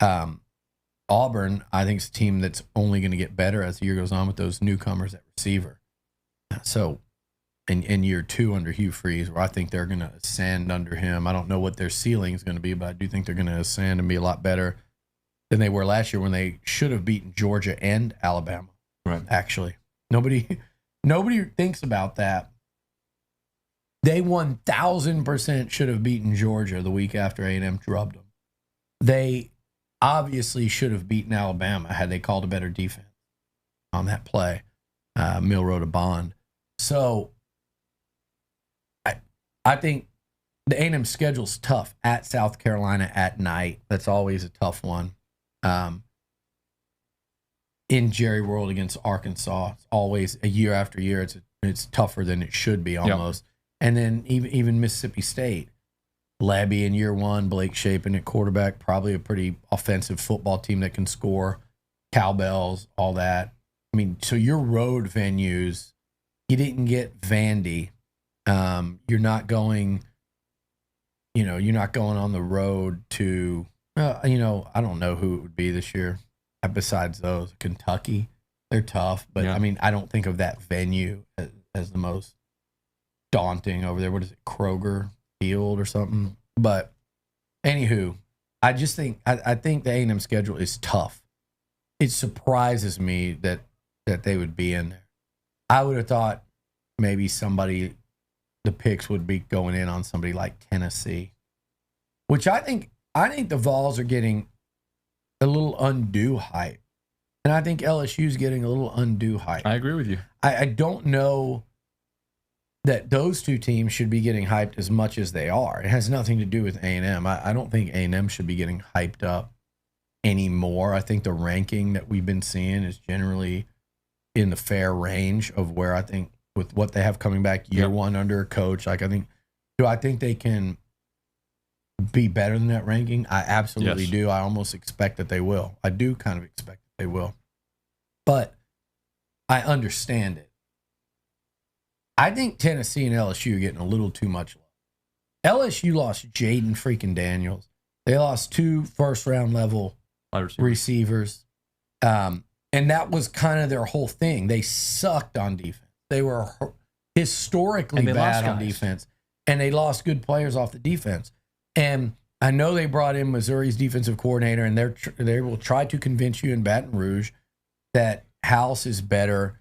Auburn, I think, is a team that's only going to get better as the year goes on with those newcomers at receiver. So in year 2 under Hugh Freeze, where I think they're going to ascend under him. I don't know what their ceiling is going to be, but I do think they're going to ascend and be a lot better than they were last year when they should have beaten Georgia and Alabama. Right. Actually, nobody thinks about that. They 1,000% should have beaten Georgia the week after A&M drubbed them. They obviously should have beaten Alabama had they called a better defense on that play. Mill wrote a bond. So I think the A&M schedule's tough at South Carolina at night. That's always a tough one. In Jerry World against Arkansas, it's always a year after year. It's tougher than it should be almost. Yep. And then even Mississippi State, Labby in year 1, Blake Shapen at quarterback, probably a pretty offensive football team that can score, cowbells, all that. I mean, so your road venues, you didn't get Vandy. You're not going on the road to, I don't know who it would be this year. Besides those, Kentucky, they're tough. But, I mean, I don't think of that venue as the most daunting over there. What is it, Kroger Field or something? But, anywho, I just think I think the A&M schedule is tough. It surprises me that they would be in there. I would have thought maybe the picks would be going in on somebody like Tennessee, which I think the Vols are getting a little undue hype. And I think LSU's getting a little undue hype. I agree with you. I don't know that those two teams should be getting hyped as much as they are. It has nothing to do with A&M. I don't think A&M should be getting hyped up anymore. I think the ranking that we've been seeing is generally in the fair range of where I think with what they have coming back year 1 under a coach. Like do I think they can be better than that ranking? I absolutely do. I almost expect that they will. I do kind of expect that they will. But I understand it. I think Tennessee and LSU are getting a little too much love. LSU lost Jaden freaking Daniels. They lost 2 first-round level receivers. And that was kind of their whole thing. They sucked on defense. They were historically bad on defense. And they lost good players off the defense. And I know they brought in Missouri's defensive coordinator, and they will try to convince you in Baton Rouge that House is better,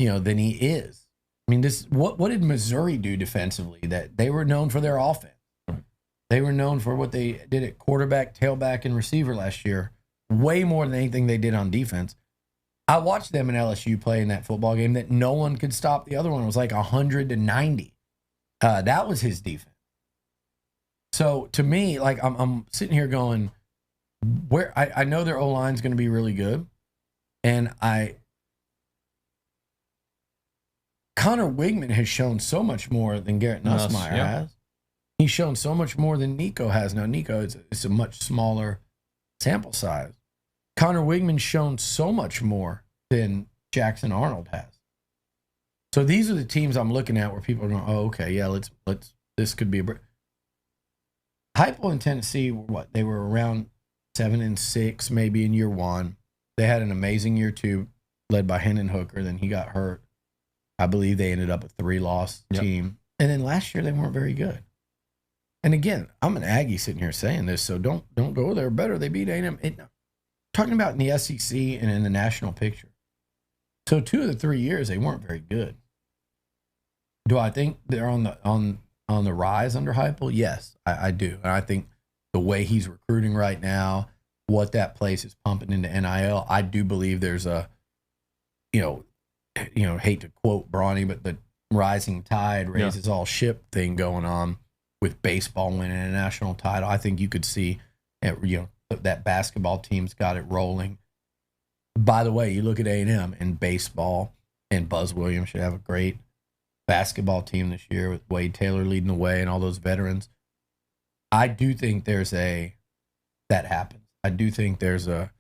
than he is. I mean, what did Missouri do defensively? That they were known for their offense. They were known for what they did at quarterback, tailback, and receiver last year, way more than anything they did on defense. I watched them and LSU play in that football game that no one could stop the other one. It was like 100-90. That was his defense. So to me, like I'm sitting here going, where I know their O-line is going to be really good, and Connor Wigman has shown so much more than Garrett Nussmeier has. He's shown so much more than Nico has. Now, Nico, it's a much smaller sample size. Connor Wigman's shown so much more than Jackson Arnold has. So these are the teams I'm looking at where people are going, oh, okay, yeah, let's this could be a break. Heupel in Tennessee were what? They were around 7-6 maybe in year one. They had an amazing year two, led by Hendon Hooker. Then he got hurt. I believe they ended up a 3-loss team. And then last year they weren't very good. And again, I'm an Aggie sitting here saying this, so don't go there. Better they beat A&M. Talking about in the SEC and in the national picture. So 2 of the 3 years they weren't very good. Do I think they're on the rise under Heupel? Yes, I do. And I think the way he's recruiting right now, what that place is pumping into NIL, I do believe there's a, hate to quote Bronny, but the rising tide raises all ship thing going on with baseball winning a national title. I think you could see, that basketball team's got it rolling. By the way, you look at A&M and baseball, and Buzz Williams should have a great basketball team this year with Wade Taylor leading the way and all those veterans. I do think that happens. I do think there's a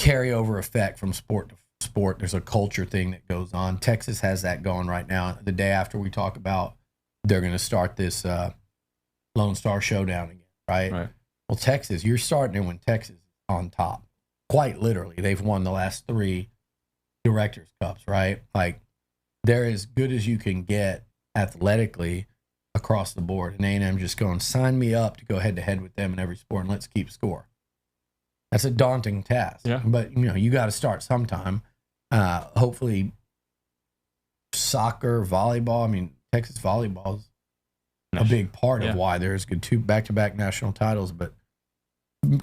carryover effect from sport to sport. There's a culture thing that goes on. Texas has that going right now. The day after we talk about they're going to start this Lone Star Showdown again, right? Well, Texas, you're starting it when Texas is on top. Quite literally. They've won the last 3 Directors' Cups, right? Like, they're as good as you can get athletically across the board. And A&M just going, sign me up to go head-to-head with them in every sport, and let's keep score. That's a daunting task. Yeah. But, you got to start sometime. Hopefully, soccer, volleyball. I mean, Texas volleyball is a big part of why there's good 2 back-to-back national titles, but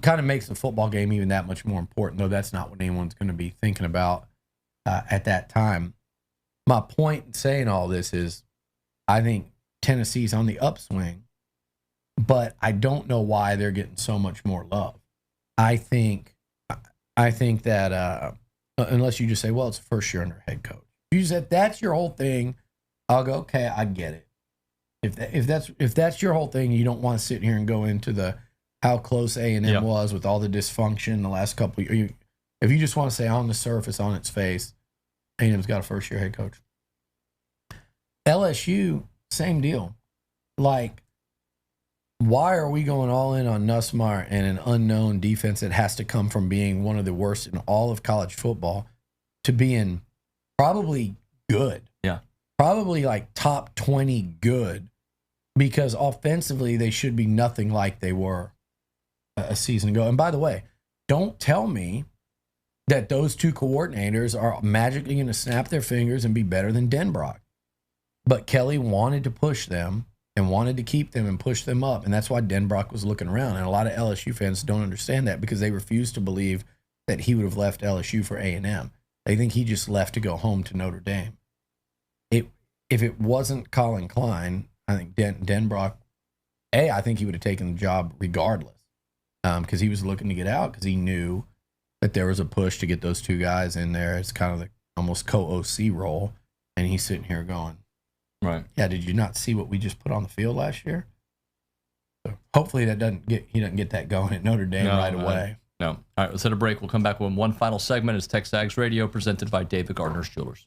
kind of makes the football game even that much more important, though that's not what anyone's going to be thinking about at that time. My point in saying all this is I think Tennessee's on the upswing, but I don't know why they're getting so much more love. I think that unless you just say, well, it's the first year under head coach. If you said that's your whole thing, I'll go, okay, I get it. If that's your whole thing, you don't want to sit here and go into the how close A&M was with all the dysfunction the last couple of years. If you just want to say on the surface, on its face, A&M's got a first-year head coach. LSU, same deal. Like, why are we going all in on Nussmeier and an unknown defense that has to come from being one of the worst in all of college football to being probably good? Yeah. Probably like top 20 good, because offensively they should be nothing like they were a season ago. And by the way, don't tell me that those 2 coordinators are magically going to snap their fingers and be better than Denbrock. But Kelly wanted to push them and wanted to keep them and push them up. And that's why Denbrock was looking around. And a lot of LSU fans don't understand that because they refuse to believe that he would have left LSU for A&M. They think he just left to go home to Notre Dame. If it wasn't Colin Klein, I think Denbrock, I think he would have taken the job regardless, because he was looking to get out because he knew that there was a push to get those 2 guys in there. It's kind of the almost co-OC role, and he's sitting here going, right. Yeah, did you not see what we just put on the field last year? So hopefully he doesn't get that going at Notre Dame right away. No. All right, let's hit a break. We'll come back with one final segment. It's TexAgs Radio presented by David Gardner's Jewelers.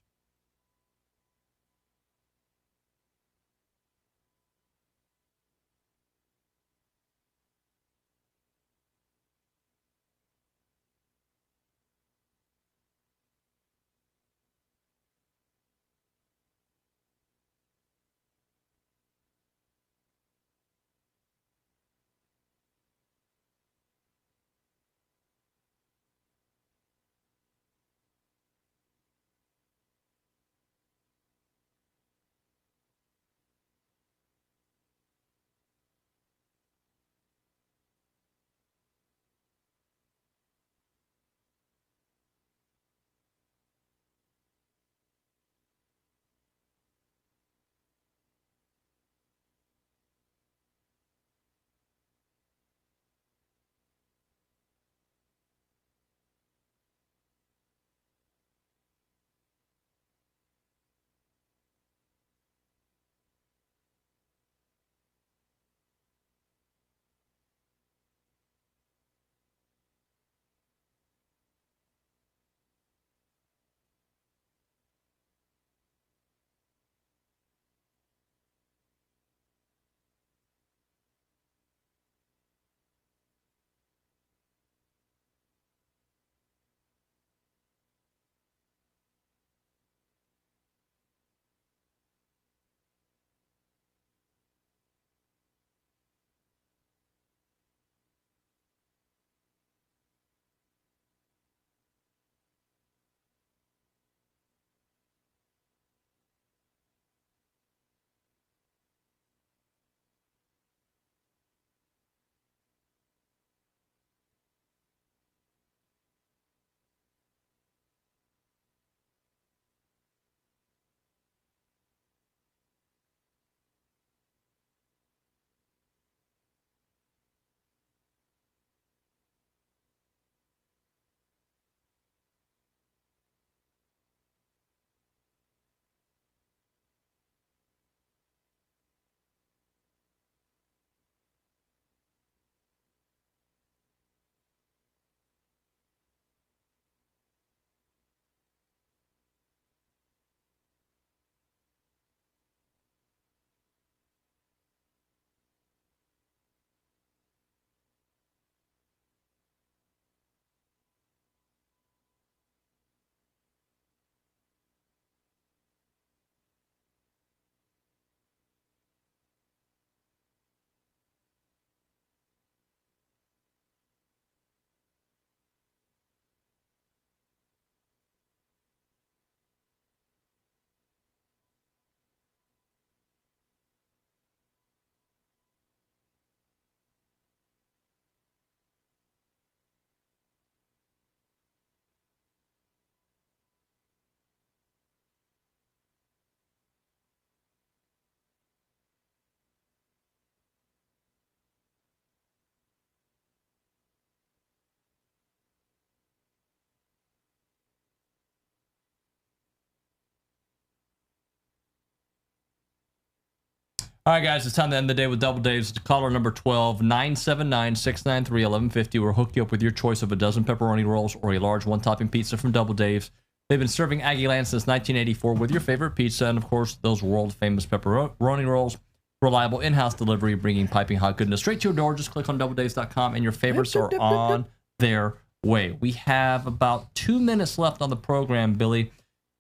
All right, guys, it's time to end the day with Double Dave's. Caller number 12, 979-693-1150. We'll hook you up with your choice of a dozen pepperoni rolls or a large one-topping pizza from Double Dave's. They've been serving Aggieland since 1984 with your favorite pizza and, of course, those world-famous pepperoni rolls. Reliable in-house delivery, bringing piping hot goodness straight to your door. Just click on doubledaves.com, and your favorites are on their way. We have about 2 minutes left on the program, Billy.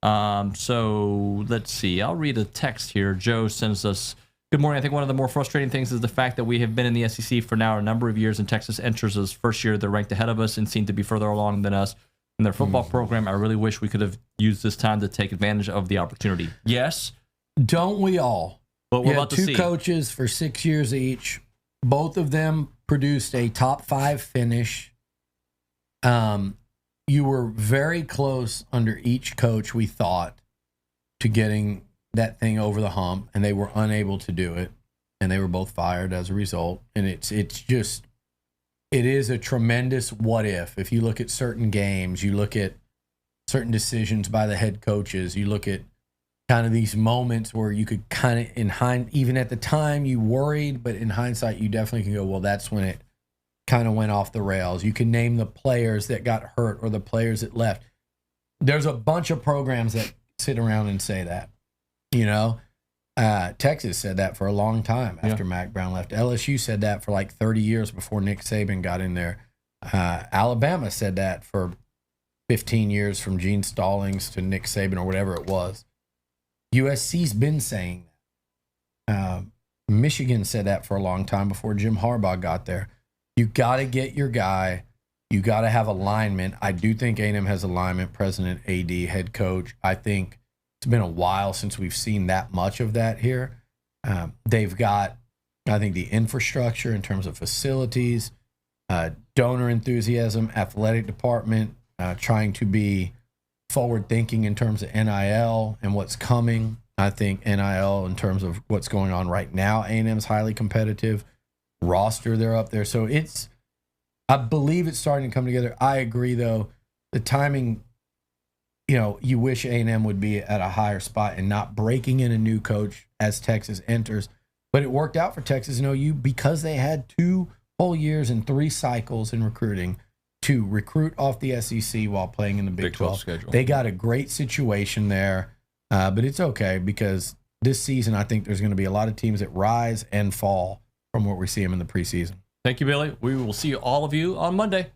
So let's see. I'll read a text here. Joe sends us, good morning. I think one of the more frustrating things is the fact that we have been in the SEC for now a number of years, and Texas enters as first year. They're ranked ahead of us and seem to be further along than us in their football program. I really wish we could have used this time to take advantage of the opportunity. Yes. Don't we all? But we're about to see. Two coaches for 6 years each. Both of them produced a top 5 finish. You were very close under each coach, we thought, to getting that thing over the hump, and they were unable to do it, and they were both fired as a result. And it is a tremendous what if. If you look at certain games, you look at certain decisions by the head coaches, you look at kind of these moments where you could kind of, even at the time you worried, but in hindsight, you definitely can go, well, that's when it kind of went off the rails. You can name the players that got hurt or the players that left. There's a bunch of programs that sit around and say that, Texas said that for a long time after Mac Brown left. LSU said that for like 30 years before Nick Saban got in there. Alabama said that for 15 years from Gene Stallings to Nick Saban or whatever it was. USC's been saying that. Michigan said that for a long time before Jim Harbaugh got there. You got to get your guy. You got to have alignment. I do think A&M has alignment, president, AD, head coach. I think it's been a while since we've seen that much of that here. They've got, I think, the infrastructure in terms of facilities, donor enthusiasm, athletic department, trying to be forward-thinking in terms of NIL and what's coming. I think NIL in terms of what's going on right now, A&M's highly competitive. Roster, they're up there. So I believe it's starting to come together. I agree, though. The timing, you wish A&M would be at a higher spot and not breaking in a new coach as Texas enters. But it worked out for Texas and OU because they had 2 whole years and 3 cycles in recruiting to recruit off the SEC while playing in the Big 12 schedule. They got a great situation there, but it's okay because this season I think there's going to be a lot of teams that rise and fall from what we see them in the preseason. Thank you, Billy. We will see all of you on Monday.